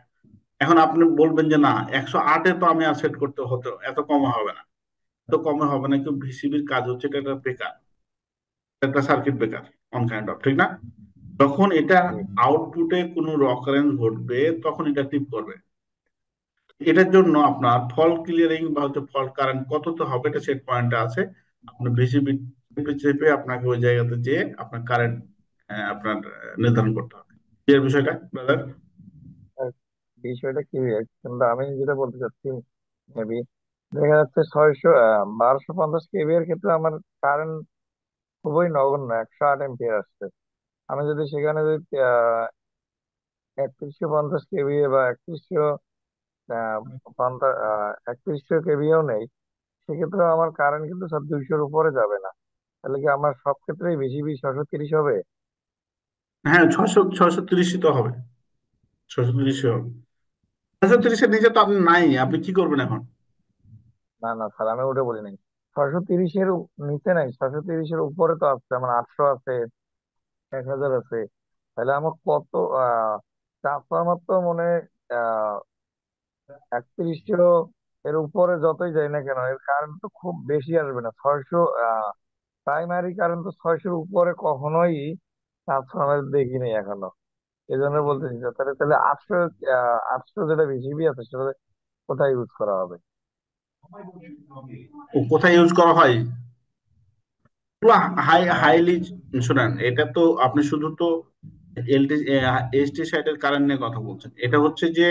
এখন আপনি বলবেন যে না, 108-এ তো আমি আর সেট করতে হতে, এত কমে হবে না। এত কমে হবে না, কিন্তু ভিসিবির কাজ হচ্ছে এটা একটা ব্রেকার, একটা circuit breaker on kind of, ঠিক না? যখন এটা জি। আউটপুটে কোনো অকারেন্স ঘটবে তখন এটা টিপ করবে। এটার জন্য আপনার ফল্ট ক্লিয়ারিং বা হচ্ছে ফল্ট কারেন্ট কততে হবে এটা সেট পয়েন্টে আছে। আপনার ভিসিবি চেপে চেপে আপনাকে ওই জায়গাতে যেয়ে আপনার কারেন্ট আপনার নির্ধারণ করতে হবে। এই বিষয়টা ব্রাদার। আর বিষয়টা কি, কিন্তু আমি যেটা বলতে চাচ্ছি, মেবি দেখা যাচ্ছে 1250 কেভি এর ক্ষেত্রে আমার কারেন্ট খুবই নগণ্য, 108 এম্পিয়ার আসছে। আমি যদি সেখানে যদি 3150 কেভি বা 3150 কেভিও নেই, সেক্ষেত্রে আমার কারেন্ট কিন্তু সব 200-র উপরে যাবে না। তাহলে কি আমার সব ক্ষেত্রেই বেশি বেশি 630 হবে? হ্যাঁ, 630 তো হবে, 630 হবে। 630-এর নিচে তো আপনি নাই, আপনি কি করবেন এখন? না না স্যার, আমি ওটা বলি নাই। 630-এর নিচে নাই, 630-এর উপরে তো আছে, আমার 800 আছে, 1000 আছে। তাহলে আমার কত ট্রান্সফরমার তো মনে আহ 3100 এর উপরে যতই যাই না কেন, এর কারেন্ট তো খুব বেশি আসবে না। 600 প্রাইমারি কারেন্ট তো 600-র উপরে কখনোই ট্রান্সফরমার দেখিনি এখনো। এই জন্য বলতেছি যে তাহলে তাহলে 800, 800 যেটা বিসিবি আছে সেটা কোথায় ইউজ করা হবে? ও কোথায় ইউজ করা হয়? হ্যাঁ। হাইলি, শুনেন, এটা তো আপনি শুধু তো এলটি এসটি সাইডের কারেন্ট নিয়ে কথা বলছেন। এটা হচ্ছে যে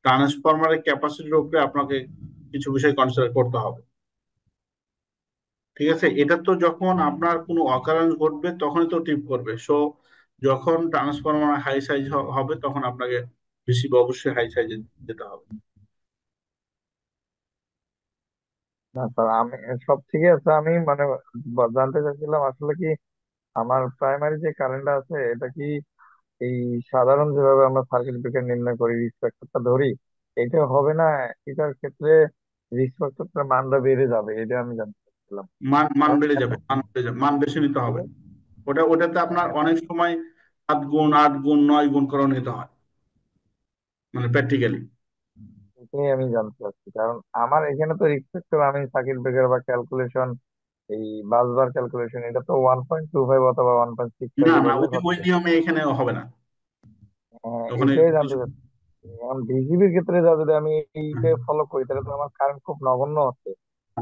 ট্রান্সফরমারের ক্যাপাসিটির উপরে আপনাকে কিছু বিষয় কনসিডার করতে হবে, ঠিক আছে? এটা তো যখন আপনার কোনো অকারেন্স ঘটবে তখনই তো টিপ করবে। সো যখন ট্রান্সফরমার হাই সাইজ হবে তখন আপনাকে বেশি অবশ্যই হাই সাইজে যেতে হবে। না স্যার, আমি সব ঠিক আছে, আমি মানে জানতে চাচ্ছিলাম আসলে কি আমার প্রাইমারি যে কারেন্টটা আছে এটা কি এই সাধারণ যেভাবে আমরা সার্কিট ব্রেকার নির্ণয় করি, রিস্ক ফ্যাক্টরটা ধরি, এটা হবে না? এটার ক্ষেত্রে রিস্ক ফ্যাক্টরটার মানটা বেড়ে যাবে, এটা আমি জানতে চাচ্ছিলাম। মান মান কারণ বেড়ে যাবে, এখন মান বেড়ে যাবে, মান বেশি নিতে হবে। ওটাতে আপনার এখন অনেক সময় 7 গুণ, 8 গুণ, 9 গুণ করে নিতে হয়, মানে প্র্যাকটিক্যালি। এটাই আমি জানতে চাচ্ছি, কারণ আমার এখানে তো রিস্ক ফ্যাক্টর, আমি সার্কিট ব্রেকার বা ক্যালকুলেশন, এই বাসবার ক্যালকুলেশন, এটা তো 1.25 অথবা 1.65 না এ না, ধরলে ওই হচ্ছে। নিয়মে এখানে হবে না। ওখানে এটাই জানতে কিছু, চাচ্ছি। এখন বিসিবির ক্ষেত্রে যদি আমি এইটা ফলো করি তাহলে তো আমার কারেন্ট খুব নগণ্য হচ্ছে।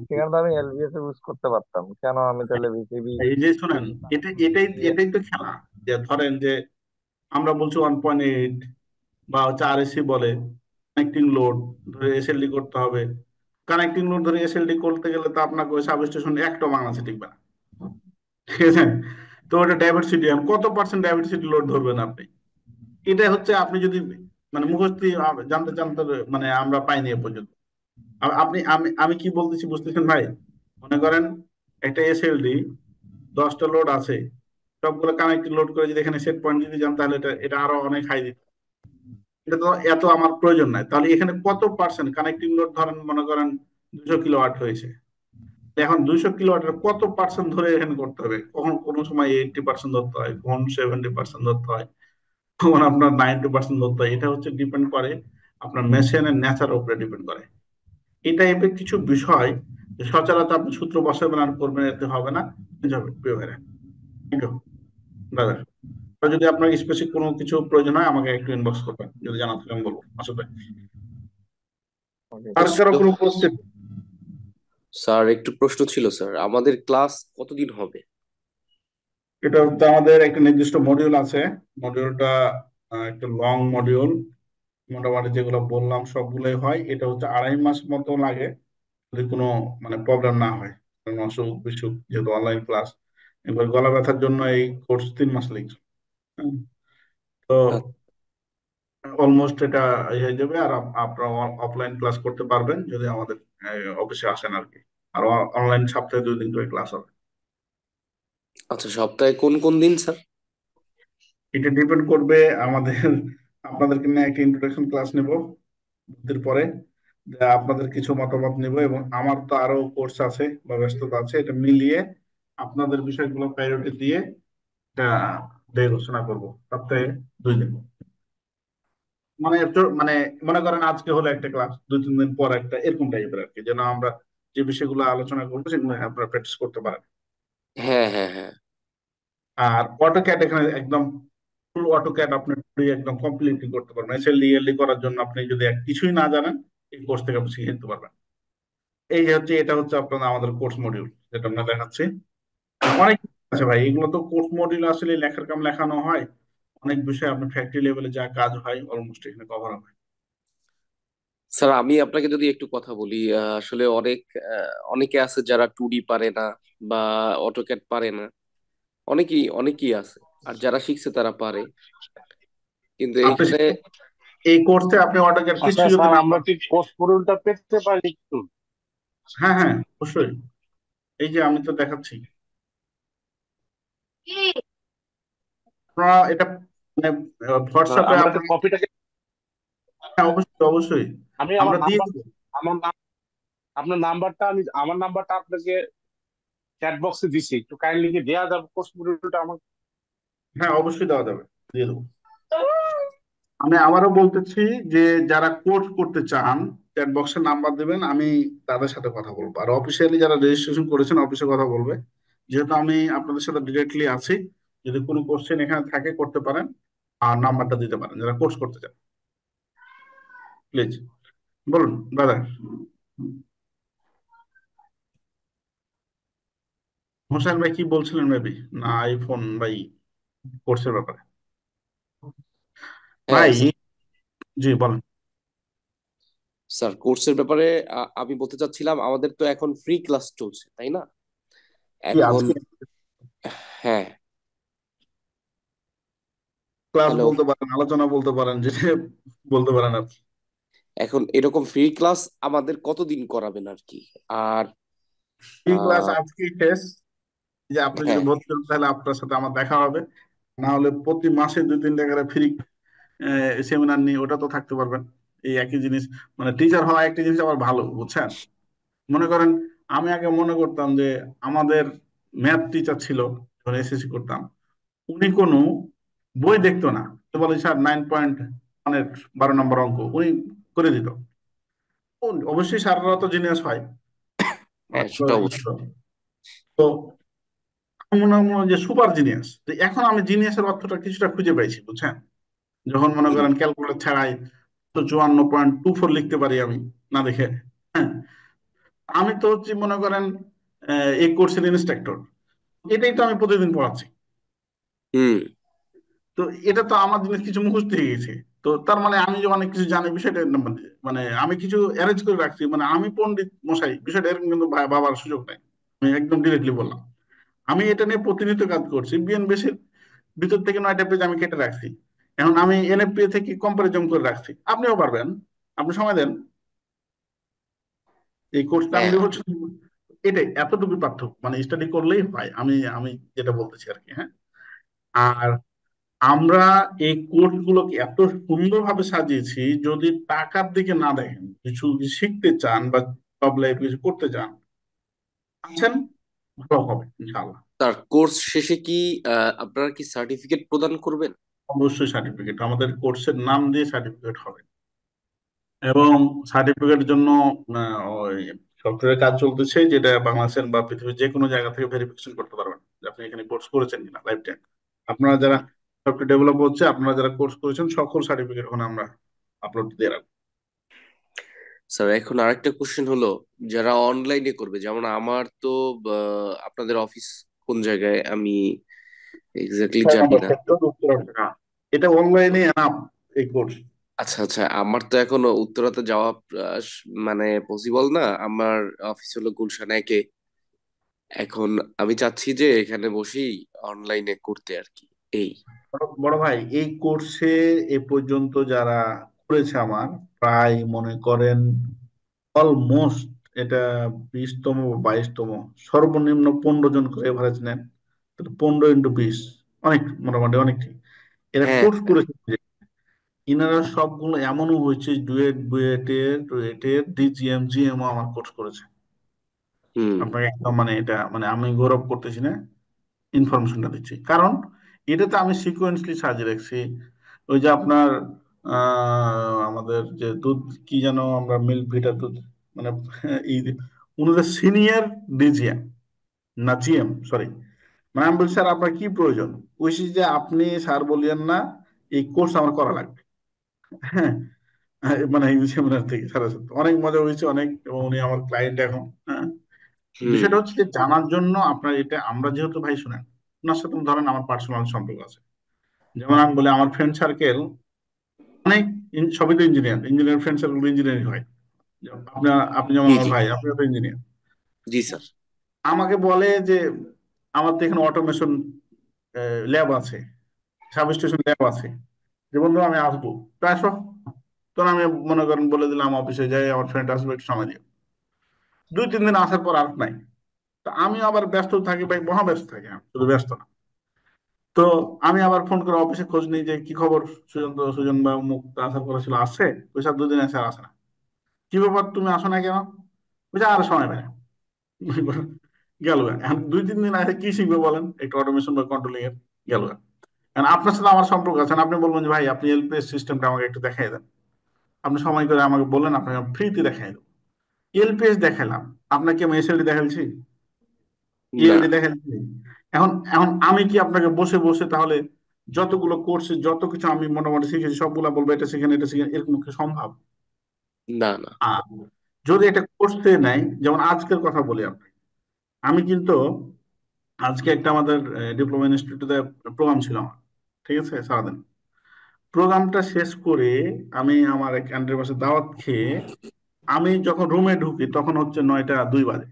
সেখানে তো আমি এলভিএস ইউজ করতে পারতাম, কেন আমি তাহলে বিসিবি? এই যে শুনেন, এটাই তো খেলা। যে ধরেন যে আমরা বলছি 1.8 বা হচ্ছে আরএসসি বলে কানেক্টিং লোড ধরে এসএলডি করতে হবে। কানেক্টিং লোড ধরে এসএলডি করতে গেলে তো আপনাকে ওই সাবস্টেশন একটা বাংলাদেশে টিকবে না, ঠিক আছে? তো ওটা ডাইভার্সিটি, কত পার্সেন্ট ডাইভার্সিটি লোড ধরবেন আপনি? এটা হচ্ছে আপনি যদি মানে মুখস্থি জানতে জানতে, মানে আমরা পাইনি এ পর্যন্ত। আপনি, আমি কি বলতেছি বুঝতেছেন ভাই? মনে করেন একটা এসএলডি 10টা লোড আছে, সবগুলো কানেক্টেড লোড করে যদি এখানে সেট পয়েন্ট দিতে যান তাহলে এটা এটা আরো অনেক হাই দিত। এটা তো এত আমার প্রয়োজন নাই। তাহলে এখানে কত পার্সেন্ট কানেক্টিং লোড, ধরেন মনে করেন 200 কিলোওয়াট হয়েছে, এখন 200 কিলোওয়াটের কত পার্সেন্ট ধরে এখানে করতে হবে? কখন কোনো সময় 80% ধরতে হয়, কখন 70% ধরতে হয়, তখন আপনার 90% ধরতে হয়। এটা হচ্ছে ডিপেন্ড করে আপনার মেশিনের নেচার উপরে ডিপেন্ড করে। এই টাইপের কিছু বিষয় যে সচরাচর আপনি সূত্র বসাবেন আর করবেন, এতে হবে না। যাবে প্রিয় ভাইরা, থ্যাংক ইউ দাদা। আর যদি আপনার স্পেসিফিক কোনো কিছু প্রয়োজন হয় আমাকে একটু ইনবক্স করবেন, যদি জানা থাকে আমি বলবো আসলে। ওকে আর স্যার। কারো ছিল কোনো প্রশ্ন? স্যার, একটু প্রশ্ন ছিল স্যার, আমাদের ক্লাস কতদিন হবে? এটা হচ্ছে আমাদের একটা নির্দিষ্ট মডিউল আছে। মডিউলটা একটা লং মডিউল। মোটামুটি যেগুলো বললাম সবগুলোই হয়। এটা হচ্ছে 2.5 মাস মতো লাগে, যদি কোনো মানে প্রবলেম না হয়। কারণ অসুখ বিসুখ যেহেতু অনলাইন ক্লাস, এবার গলা ব্যথার জন্য এই কোর্স 3 মাস লিখছে। তো আ- অলমোস্ট এটা হয়ে যাবে। আর আপনারা অফলাইন ক্লাস করতে পারবেন যদি আমাদের অফিসে আসেন আর কি। আর অনলাইন সপ্তাহে 2 দিন করে ক্লাস হবে। আচ্ছা, সপ্তাহে কোন কোন দিন স্যার? এটা ডিপেন্ড করবে আমাদের, আপনাদেরকে নিয়ে একটা ইন্ট্রোডাকশন ক্লাস নেব এর পরে, যা আপনাদের কিছু মতামত নিব, এবং আমার তো আরো কোর্স আছে বা ব্যস্ততা আছে, এটা মিলিয়ে আপনাদের বিষয়গুলো প্রায়োরিটি দিয়ে এটা ডে ঘোষণা করবো সপ্তাহে 2 দিন। মানে মানে মনে করেন আজকে হলো একটা ক্লাস, 2-3 দিন পর একটা, এরকম টাইপের আর কি, যেন আমরা যে বিষয়গুলো আলোচনা করবো সেগুলো আপনারা প্র্যাকটিস করতে পারেন। হ্যাঁ, হ্যাঁ, হ্যাঁ। আর অটোক্যাড এখানে একদম ফুল অটোক্যাড আপনি একদম কমপ্লিটলি করতে পারবেন। এসএলডি এলডি করার জন্য আপনি যদি কিছুই না জানেন, এই কোর্স থেকে আপনি শিখে নিতে পারবেন। এই যে হচ্ছে, এটা হচ্ছে আপনার আমাদের কোর্স মডিউল যেটা আমরা দেখাচ্ছি। অনেক কিছু আছে ভাই, এগুলো তো কোর্স মডিউল আসলে লেখার কাম লেখানো হয়, অনেক বিষয় আপনি ফ্যাক্টরি লেভেলে যা কাজ হয় অলমোস্ট এখানে কভার হবে। স্যার, আমি আপনাকে যদি একটু কথা বলি, আসলে অনেকে আছে যারা 2D পারে না বা অটোক্যাড পারে না। অনেকেই আছে। আর যারা শিখছে তারা পারে, কিন্তু আপনি এইখানে এই কোর্সে আপনি অটোক্যাড আচ্ছা কিছু যদি স্যার, না আমরা পারেন। কি কোর্স মডিউলটা পেতে পারি একটু? হ্যাঁ হ্যাঁ, অবশ্যই। এই যে আমি তো দেখাচ্ছি, আপনারা এটা মানে হোয়াটসঅ্যাপে আমরা কি আপনার, কপিটাকে, হ্যাঁ অবশ্যই অবশ্যই আমি আমরা দিয়ে দেবো। আমার নাম আপনার নাম্বারটা, আমি আমার নাম্বারটা আপনাকে চ্যাট বক্সে দিছি, একটু কাইন্ডলি কি দেওয়া যাবে কোর্স মডিউলটা আমাকে? হ্যাঁ অবশ্যই দেওয়া যাবে, দিয়ে দেবো। আমি আবারও বলতেছি যে যারা কোর্স করতে চান চ্যাট বক্সে নাম্বার দেবেন, আমি তাদের সাথে কথা বলবো। আর অফিসিয়ালি যারা রেজিস্ট্রেশন করেছেন অফিসে কথা বলবে, যেহেতু আমি আপনাদের সাথে ডিরেক্টলি আছি। যদি কোনো কোশ্চেন এখানে থাকে করতে পারেন, আর নাম্বারটা দিতে পারেন যারা কোর্স করতে চান। প্লিজ বলুন দাদা। হোসেন ভাই কি বলছিলেন মেবি, না আইফোন ভাই কোর্সের ব্যাপারে? হ্যাঁ ভাই স্যার। জি বলেন। স্যার, কোর্সের ব্যাপারে আমি বলতে চাচ্ছিলাম, আমাদের তো এখন ফ্রি ক্লাস চলছে, তাই না? কি এখন আজকে হ্যাঁ। Class hello. বলতে পারেন, আলোচনা বলতে পারেন, যেটা বলতে পারেন আপনি। এখন এরকম ফ্রি ক্লাস আমাদের কতদিন করাবেন আর কি? আর এই ক্লাস আহ, আজকেই শেষ। যে আপনি যদি হ্যাঁ, ভর্তি হন তাহলে আপনার সাথে আমার দেখা হবে, না হলে প্রতি মাসে 2-3টা করে ফ্রি সেমিনার নিয়ে ওটা তো থাকতে পারবেন। এই একই জিনিস, মানে টিচার হওয়া একটা জিনিস আবার ভালো, বুঝছেন? মনে করেন আমি আগে মনে করতাম যে আমাদের ম্যাথ টিচার ছিল যখন এসএসসি করতাম, উনি কোনো বই দেখতো না, তো বলে স্যার 9.1 12 নম্বর অঙ্ক উনি করে দিত। অবশ্যই স্যাররা তো জিনিয়াস হয়, হ্যাঁ, সেটা ই অবশ্যই। ছিল। তো মনে হয় যে সুপার জিনিয়াস। তো এখন আমি জিনিয়াসের অর্থটা কিছুটা খুঁজে পাইছি, বুঝছেন? যখন মনে হুম। করেন ক্যালকুলেটর ছাড়াই তো 54.24 লিখতে পারি আমি, না দেখে। হ্যাঁ, আমি তো হচ্ছে মনে করেন এই কোর্সের ইনস্ট্রাক্টর, এটাই তো আমি প্রতিদিন পড়াচ্ছি। হুম। তো এটা তো আমার জিনিস কিছু মুখস্থ হয়ে গেছে। তো তার মানে আমি যে অনেক কিছু জানি বিষয়টা না, মানে আমি কিছু অ্যারেঞ্জ করে রাখছি, মানে আমি পণ্ডিত মশাই বিষয়টা এরকম কিন্তু ভাবার সুযোগ নাই। আমি একদম ডিরেক্টলি বললাম, আমি এটা নিয়ে প্রতিনিয়ত কাজ করছি। বিএনবিসির ভিতর থেকে 9টা পেজ আমি কেটে রাখছি। এখন আমি এনএফপিএ থেকে কম্পারিজন করে রাখছি, আপনিও পারবেন, আপনি সময় দেন। এই কোর্সটা আমি হ্যাঁ, দেবো এটাই, এতটুকু পার্থক্য, মানে স্টাডি করলেই হয়। আমি আমি যেটা বলতেছি আর কি, হ্যাঁ। আর আমরা এই কোর্স গুলোকে এত সুন্দরভাবে সাজিয়েছি, যদি টাকার দিকে না দেখেন, কিছু শিখতে চান বা জব লাইফ কিছু করতে চান, আছেন, ভালো হবে ইনশাআল্লাহ। তার কোর্স শেষে কি আপনারা কি সার্টিফিকেট প্রদান করবেন? অবশ্যই সার্টিফিকেট, আমাদের কোর্সের নাম দিয়ে সার্টিফিকেট হবে। এবং সার্টিফিকেটের জন্য ওই সফটওয়্যারের কাজ চলতেছে, যেটা বাংলাদেশের বা পৃথিবীর যে কোনো জায়গা থেকে ভেরিফিকেশন করতে পারবেন যে আপনি এখানে কোর্স করেছেন কিনা লাইফ টাইম। আপনারা যারা সফটওয়্যার ডেভেলপ হচ্ছে, আপনারা যারা কোর্স করেছেন সকল সার্টিফিকেট ওখানে আমরা আপলোড দিয়ে রাখবো। স্যার, এখন আরেকটা কোশ্চেন হলো, যারা অনলাইনে করবে, যেমন আমার তো আপনাদের অফিস কোন জায়গায় আমি এক্স্যাক্টলি 6 জানি নম্বর না। সেক্টর, উত্তরাখণ্ড। এটা অনলাইনে এনাফ এই কোর্স। আচ্ছা, আচ্ছা, আমার তো এখনো উত্তরাতে যাওয়া মানে পসিবল না। আমার অফিস হলো গুলশান একে। এখন আমি চাচ্ছি যে এখানে বসেই অনলাইনে করতে আর কি। এই বড় ভাই, এই কোর্সে এ পর্যন্ত যারা করেছে আমার, প্রায় মনে করেন অলমোস্ট এটা 20তম বা 22তম, সর্বনিম্ন 15 জন করে এভারেজ নেন। 15 × 20 অনেক, মোটামুটি অনেক। এরা হ্যাঁ, কোর্স করেছে যে, ইনারা সবগুলো এমনও হয়েছে ডুয়েট বুয়েটের রুয়েটের ডিজিএম জিএমও আমার কোর্স করেছে। হুম, আপনাকে একদম মানে এটা মানে আমি গৌরব করতেছি না, ইনফরমেশনটা দিচ্ছি, কারণ এটাতে আমি সিকোয়েন্সলি সাজিয়ে রাখছি। ওই যে আপনার আমাদের যে দুধ, কি যেন আমরা মিল্ক ভিটা দুধ, মানে এই ওনাদের সিনিয়র ডিজিএম না জিএম, সরি। মানে আমি বলছি স্যার আপনার কি প্রয়োজন, বলছি যে আপনি স্যার বলিয়েন না, এই কোর্স আমার করা লাগবে। হ্যাঁ, মানে এই সেমিনার থেকে স্যারের সাথে অনেক মজা হয়েছে অনেক, এবং উনি আমার ক্লায়েন্ট এখন। হ্যাঁ, হুম। বিষয়টা হচ্ছে যে জানার জন্য আপনার এটা, আমরা যেহেতু ভাই শুনেন, ওনার সাথে ধরেন আমার পার্সোনাল সম্পর্ক আছে। যেমন আমি বলি আমার ফ্রেন্ড সার্কেল অনেক, সবই তো engineer, engineer friend circle engineering হয়। আপনার, আপনি যেমন জি আমার জি ভাই, আপনিও তো ইঞ্জিনিয়ার। জি স্যার। আমাকে বলে যে আমার তো এখানে অটোমেশন ল্যাব আছে, সাবস্টেশন ল্যাব আছে, যে বন্ধু আমি আসবো, তো আসো। তখন আমি মনে করেন বলে দিলাম অফিসে যাই, আমার ফ্রেন্ড আসবে, একটু সময় দিও। 2-3 দিন আসার পর আর নাই। তো আমি আবার ব্যস্ত থাকি ভাই, মহা ব্যস্ত থাকি, আমি শুধু ব্যস্ত না। তো আমি আবার ফোন করে অফিসে খোঁজ নিই যে কি খবর, সুজন, তো সুজন বা মুখ আসার কথা ছিল, আসছে? ওই 2 দিন আছে, আর আসে না। কি ব্যাপার, তুমি আসো না কেন? বুঝে আর সময় পাই না। গেল গা। এখন 2-3 দিন আগে কি শিখবে বলেন, একটু অটোমেশন বা কন্ট্রোলিং এর, গেল গা। এখন আপনার সাথে আমার সম্পর্ক আছে, আপনি বলবেন যে ভাই আপনি এলপিএস সিস্টেমটা আমাকে একটু দেখাই দেন, আপনি সময় করে আমাকে বললেন, আপনাকে ফ্রিতে দেখাই দেবো। এলপিএস দেখালাম, আপনাকে আমি এসএলডি দেখাচ্ছি, না। ইএলডি দেখাচ্ছি। এখন এখন আমি কি আপনাকে বসে বসে তাহলে যতগুলো কোর্সে যত কিছু আমি মোটামুটি শিখেছি সবগুলা বলবো এটা শিখেন এটা শিখেন, এরকম কি সম্ভব? না না। আর যদি এটা কোর্সে নেয়, যেমন আজকের কথা বলি আপনাকে, আমি কিন্তু আজকে একটা আমাদের ডিপ্লোমা ইনস্টিটিউটে প্রোগ্রাম ছিল আমার, ঠিক আছে, সারাদিন। প্রোগ্রামটা শেষ করে আমি আমার এক ক্যান্ডিডেটের পাশে দাওয়াত খেয়ে আমি যখন রুমে ঢুকি তখন হচ্ছে 9টা 2 বাজে।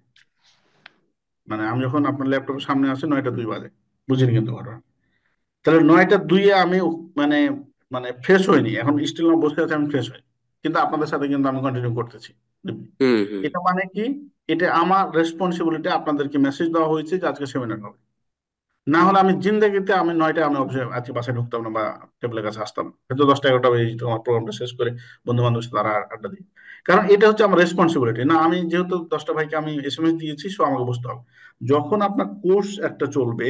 মানে আমি যখন আপনার ল্যাপটপের সামনে আসি 9টা 2 বাজে, বুঝিনি কিন্তু ঘটনা। তাহলে 9টা 2-এ আমি মানে মানে ফ্রেশ হইনি, এখন স্টিল না বসে আছে, আমি ফ্রেশ হই, কিন্তু আপনাদের সাথে কিন্তু আমি কন্টিনিউ করতেছি। হুম হুম। এটা মানে কি, এটা আমার রেসপন্সিবিলিটি, আপনাদেরকে মেসেজ দেওয়া হয়েছে যে আজকে সেমিনার হবে। না হলে আমি জিন্দেগিতে আমি 9টায় আমি অফিসে আজকে বাসায় ঢুকতাম না, বা টেবিলের কাছে আসতাম না। হয়তো 10টা 11টা বেজে যেত আমার প্রোগ্রামটা শেষ করে বন্ধু বান্ধবের সাথে তারা আড্ডা দিই। কারণ এটা হচ্ছে আমার রেসপন্সিবিলিটি না, আমি যেহেতু 10টা ভাইকে আমি এসএমএস দিয়েছি, সো আমাকে বুঝতে হবে। যখন আপনার কোর্স একটা চলবে,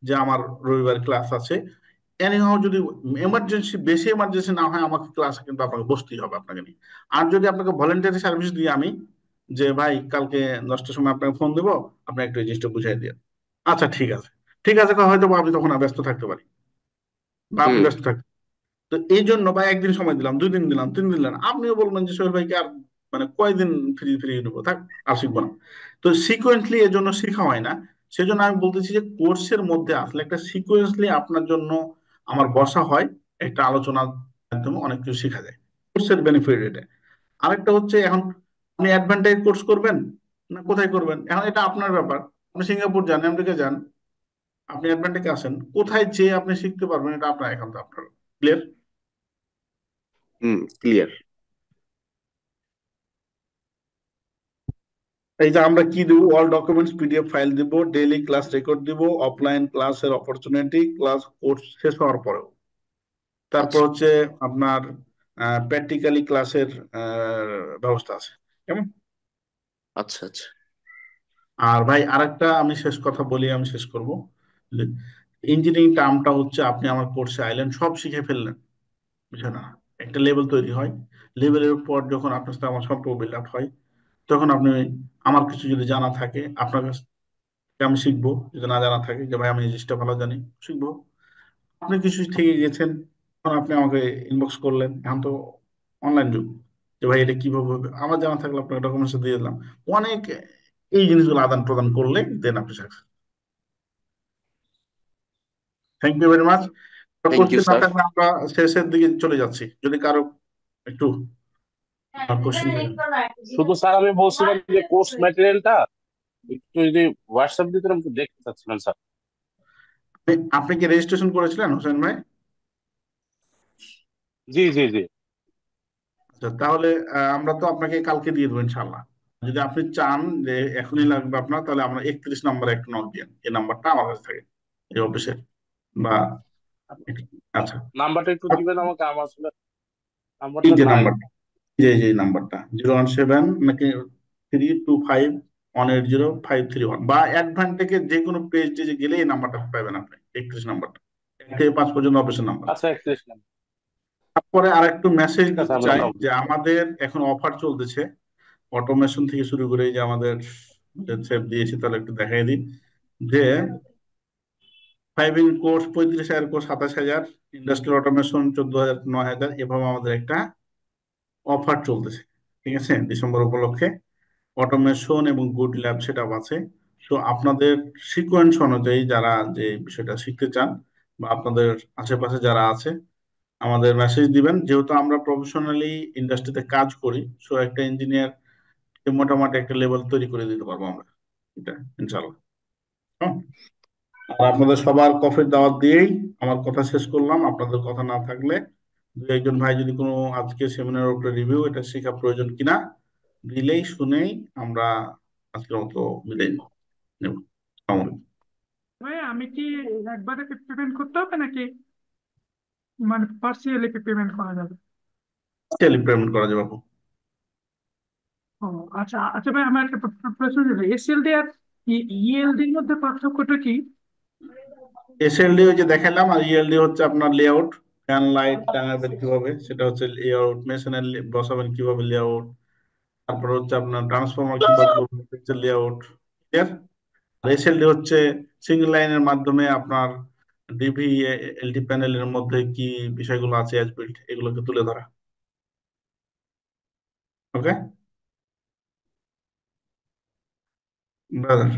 যে আমার রবিবার ক্লাস আছে, এনিহাও যদি এমার্জেন্সি, বেশি এমার্জেন্সি না হয়, আমাকে ক্লাসে কিন্তু আপনাকে বসতেই হবে আপনাকে নিয়ে। আর যদি আপনাকে ভলেন্টারি সার্ভিস দিই আমি, যে ভাই কালকে 10টার সময় আপনাকে ফোন দেবো, আপনি একটু এই জিনিসটা বুঝাই দিয়ে, আচ্ছা ঠিক আছে, ঠিক আছে, হয়তো বা আমি তখন আর ব্যস্ত থাকতে পারি, বা আপনি হুম ব্যস্ত থাকতে। তো এই জন্য বা একদিন সময় দিলাম, 2 দিন দিলাম, 3 দিন দিলাম, আপনিও বলবেন যে সোহেল ভাইকে আর মানে কয়দিন ফ্রি ফ্রি নেবো, থাক, আর শিখবো না। তো সিকোয়েন্সলি এর জন্য শেখা হয় না। সেজন্য আমি বলতেছি যে কোর্সের মধ্যে আসলে একটা সিকোয়েন্সলি আপনার জন্য আমার বসা হয়, একটা আলোচনার মাধ্যমে অনেক কিছু শেখা যায়। কোর্সের বেনিফিট এটা। আরেকটা হচ্ছে, এখন আপনি অ্যাডভান্টেজ কোর্স করবেন না কোথায় করবেন, এখন এটা আপনার ব্যাপার। আপনি সিঙ্গাপুর যান, আমেরিকা যান, আপনি অ্যাডভান্টেজে আসেন, কোথায় যে আপনি শিখতে পারবেন এটা আপনার একান্ত আপনার। ক্লিয়ার? হুম। ক্লিয়ার। এই যে আমরা কি দিব, অল ডকুমেন্টস পিডিএফ ফাইল দিব, ডেইলি ক্লাস রেকর্ড দিব, অফলাইন ক্লাসের অপরচুনিটি, ক্লাস কোর্স শেষ হওয়ার পরেও। তারপর আচ্ছা হচ্ছে আপনার প্র্যাকটিক্যালি ক্লাসের ব্যবস্থা আছে, কেমন? আচ্ছা আচ্ছা। আর ভাই আরেকটা আমি শেষ কথা বলি, আমি শেষ করব। ইঞ্জিনিয়ারিং টার্মটা হচ্ছে, আপনি আমার কোর্সে আইলেন, সব শিখে ফেললেন, বুঝলেন না? একটা লেভেল তৈরি হয়, লেভেলের পর যখন আপনার সাথে আমার সম্পর্ক বিল্ড আপ হয়, তখন আপনি, আমার কিছু যদি জানা থাকে আপনার কাছ থেকে আমি শিখবো, যদি না জানা থাকে যে ভাই আমি এই জিনিসটা ভালো জানি, শিখবো। আপনি কিছু থেকে গেছেন, তখন আপনি আমাকে ইনবক্স করলেন, এখন তো অনলাইন যুগ, যে ভাই এটা কিভাবে হবে, আমার জানা থাকলে আপনাকে ডকুমেন্টস দিয়ে দিলাম। অনেক এই জিনিসগুলো আদান প্রদান করলে দেন আপনি success. Thank you very much. Thank you question না স্যার। থাকলে আমরা শেষের দিকে চলে যাচ্ছি, যদি কারো একটু কোশ্চেন থাকে। শুধু স্যার আমি বলছিলাম যে কোর্স ম্যাটেরিয়ালটা একটু যদি হোয়াটসঅ্যাপ দিতেন, আমি একটু দেখতে চাচ্ছিলাম স্যার। আপনি কি রেজিস্ট্রেশন করেছিলেন হোসেন ভাই? জি জি জি। আচ্ছা, তাহলে আমরা তো আপনাকে কালকে দিয়ে দেবো ইনশাল্লাহ। যদি আপনি চান যে এখনই লাগবে আপনার, তাহলে আমরা 31 নম্বরে একটা নক দিন, এই নাম্বারটা আমার কাছে থাকে, এই অফিসের, বা আচ্ছা, নাম্বারটা একটু দিবেন আমাকে, আমার আসলে এই নাম্বারটা যে নাই। নাম্বারটা, যে নাম্বারটা 017 নাকি 325180531, বা অ্যাডভান্টেজে যে কোনো পেজে গেলে এই নাম্বারটা পাবেন আপনি, 31 নাম্বারটা, 1 থেকে 5 পর্যন্ত অফিসের নাম্বার। আচ্ছা, 31 নাম্বার। তারপরে আর একটু মেসেজ ঠিক আছে, দিতে আমি চাই সব যে আমাদের এখন অফার চলতেছে অটোমেশন থেকে শুরু করে, এই যে আমাদের সেভ দিয়েছি, তাহলে একটু দেখাই দিই যে 5 in course 35,000, course 27,000, industrial automation 14,000, 9,000, এভাবে আমাদের একটা অফার চলতেছে। ঠিক আছে, ডিসেম্বর উপলক্ষে অটোমেশন এবং গুড ল্যাব সেটআপ আছে। তো আপনাদের সিকোয়েন্স অনুযায়ী যারা যে বিষয়টা শিখতে চান বা আপনাদের আশেপাশে যারা আছে আমাদের মেসেজ দিবেন। যেহেতু আমরা প্রফেশনালি ইন্ডাস্ট্রিতে কাজ করি, সো একটা ইঞ্জিনিয়ার মোটামুটি একটা লেভেল তৈরি করে দিতে পারবো আমরা, এটা ইনশাল্লাহ। হ্যাঁ, আর আপনাদের সবার কফির দাওয়াত দিয়েই আমার কথা শেষ করলাম। আপনাদের কথা না থাকলে দু একজন ভাই যদি কোনো আজকে সেমিনারের উপরে রিভিউ, এটা শেখা প্রয়োজন কিনা দিলেই শুনেই আমরা আজকের মতো বিদায় নেব। আসসালামু আলাইকুম। ভাই আমি কি একবারে পেমেন্ট করতে হবে নাকি মানে পার্সিয়ালি পেমেন্ট করা যাবে? পেমেন্ট করা যাবে আপু। ও আচ্ছা আচ্ছা ভাই, আমার একটা প্রশ্ন ছিল, এসএলডি আর ইএলডি এর মধ্যে পার্থক্যটা কি? এসএলডি ওই যে দেখালাম, আর ইএলডি হচ্ছে আপনার লেআউট, ফ্যান লাইট টাঙাবেন কিভাবে সেটা হচ্ছে লেআউট, মেশিনের বসাবেন কিভাবে লেআউট, তারপর হচ্ছে আপনার ট্রান্সফরমার কিভাবে করবেন হচ্ছে লেআউট। ক্লিয়ার? আর এসএলডি হচ্ছে সিঙ্গেল লাইনের মাধ্যমে আপনার ডিভি এলটি প্যানেলের মধ্যে কি বিষয়গুলো আছে অ্যাজ বিল্ট, এগুলোকে তুলে ধরা। ওকে ব্রাদার,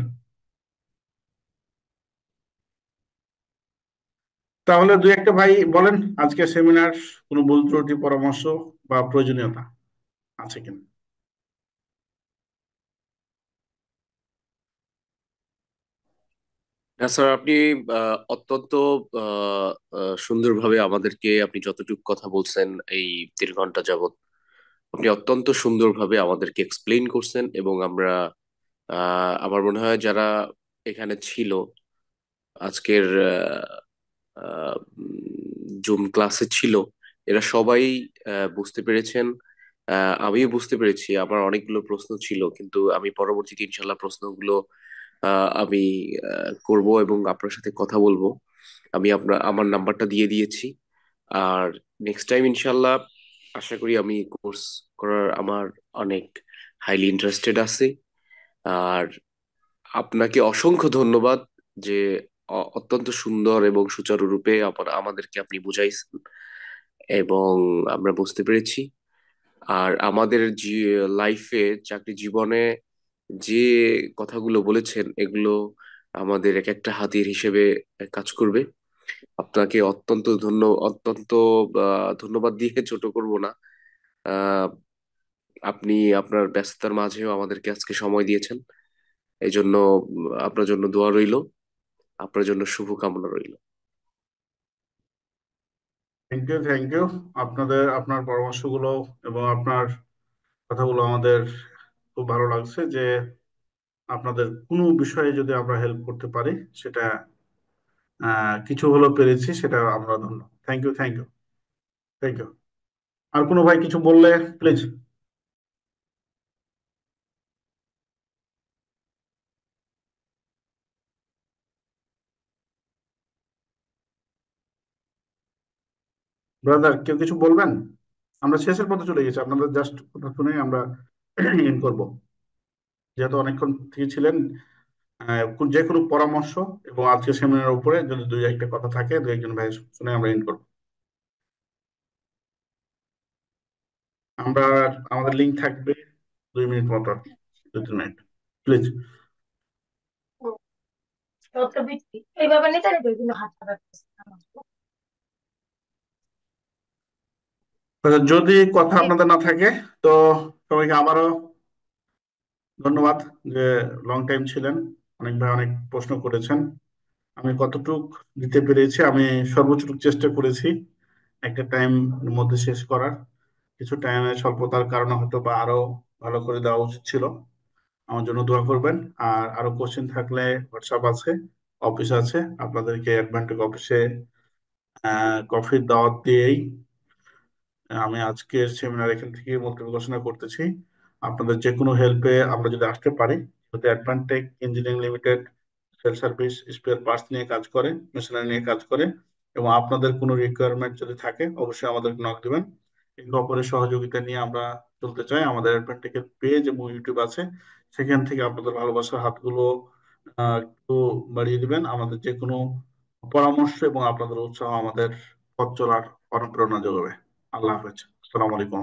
তাহলে দুই একটা ভাই বলেন আজকে সেমিনার কোনো ভুল ত্রুটি, পরামর্শ বা প্রয়োজনীয়তা আছে কিনা। হ্যাঁ স্যার, আপনি অত্যন্ত আহ, সুন্দরভাবে আমাদেরকে, আপনি যতটুকু কথা বলছেন এই 3 ঘন্টা যাবত, আপনি অত্যন্ত সুন্দরভাবে আমাদেরকে এক্সপ্লেইন করছেন। এবং আমরা আমার মনে হয় যারা এখানে ছিল আজকের জুম ক্লাসে ছিল, এরা সবাই বুঝতে পেরেছেন। আমিও বুঝতে পেরেছি। আমার অনেকগুলো প্রশ্ন ছিল, কিন্তু আমি পরবর্তীতে ইনশাল্লাহ প্রশ্নগুলো আমি করব এবং আপনার সাথে কথা বলবো। আমি আমার নাম্বারটা দিয়ে দিয়েছি। আর নেক্সট টাইম ইনশাল্লাহ আশা করি, আমি কোর্স করার আমার অনেক হাইলি ইন্টারেস্টেড আছি। আর আপনাকে অসংখ্য ধন্যবাদ যে অত্যন্ত সুন্দর এবং সুচারুরূপে আমাদেরকে আপনি বুঝাইছেন এবং আমরা বুঝতে পেরেছি। আর আমাদের লাইফে, চাকরি জীবনে যে কথাগুলো বলেছেন, এগুলো আমাদের এক একটা হাতিয়ার হিসেবে কাজ করবে। আপনাকে অত্যন্ত ধন্যবাদ দিয়ে ছোট করব না। আহ, আপনি আপনার ব্যস্ততার মাঝেও আমাদেরকে আজকে সময় দিয়েছেন, এই জন্য আপনার জন্য দোয়া রইল, আপনার জন্য শুভকামনা রইল। Thank you, thank you. আপনার পরামর্শগুলো এবং আপনার কথাগুলো আমাদের খুব ভালো লাগছে যে আপনাদের কোনো বিষয়ে যদি আমরা হেল্প করতে পারি, সেটা কিছু হলেও পেরেছি, সেটা আমরা ধন্য। Thank you, thank you, thank you. আর কোনো ভাই কিছু বললে প্লিজ। ব্রাদার, কেউ কিছু বলবেন? আমরা শেষের পথে চলে গেছি, আপনাদের জাস্ট কথা শুনে আমরা এন্ড করবো, যেহেতু অনেকক্ষণ থেকে ছিলেন। যে কোনো পরামর্শ এবং আজকে সেমিনারের উপরে যদি দুই একটা কথা থাকে, দুই একজন ভাই শুনে আমরা এন্ড করবো। আমরা আমাদের লিঙ্ক থাকবে 2 মিনিট মতো আর কি, 2-3 মিনিট প্লিজ। যদি কথা আপনাদের না থাকে, তো সবাইকে আবারও ধন্যবাদ যে লং টাইম ছিলেন। অনেক ভাই অনেক প্রশ্ন করেছেন, আমি কতটুক দিতে পেরেছি, আমি সর্বোচ্চটুকু চেষ্টা করেছি একটা টাইম মধ্যে শেষ করার। কিছু টাইমের স্বল্পতার কারণে হয়তো বা আরো ভালো করে দেওয়া উচিত ছিল। আমার জন্য দোয়া করবেন। আর আরো কোশ্চেন থাকলে হোয়াটসঅ্যাপ আছে, অফিস আছে, আপনাদেরকে অ্যাডভান্টেজ অফিসে কফির দাওয়াত দিয়েই আমি আজকের সেমিনার এখান থেকে মোটামুটি ঘোষণা করতেছি। আপনাদের যে কোনো হেল্পে আমরা যদি আসতে পারি, যদি Advantech engineering limited sale service spare parts নিয়ে কাজ করে, মেশিনারি নিয়ে কাজ করে, এবং আপনাদের কোনো রিকোয়ারমেন্ট যদি থাকে অবশ্যই আমাদেরকে নক দিবেন। একে অপরের সহযোগিতা নিয়ে আমরা চলতে চাই। আমাদের অ্যাডভেন্টেকের পেজ এবং ইউটিউব আছে, সেখান থেকে আপনাদের ভালোবাসার হাতগুলো একটু বাড়িয়ে দিবেন। আমাদের যে কোনো পরামর্শ এবং আপনাদের উৎসাহ আমাদের পথ চলার অনুপ্রেরণা যোগাবে। আল্লাহ হাফেজ। আসসালামু আলাইকুম।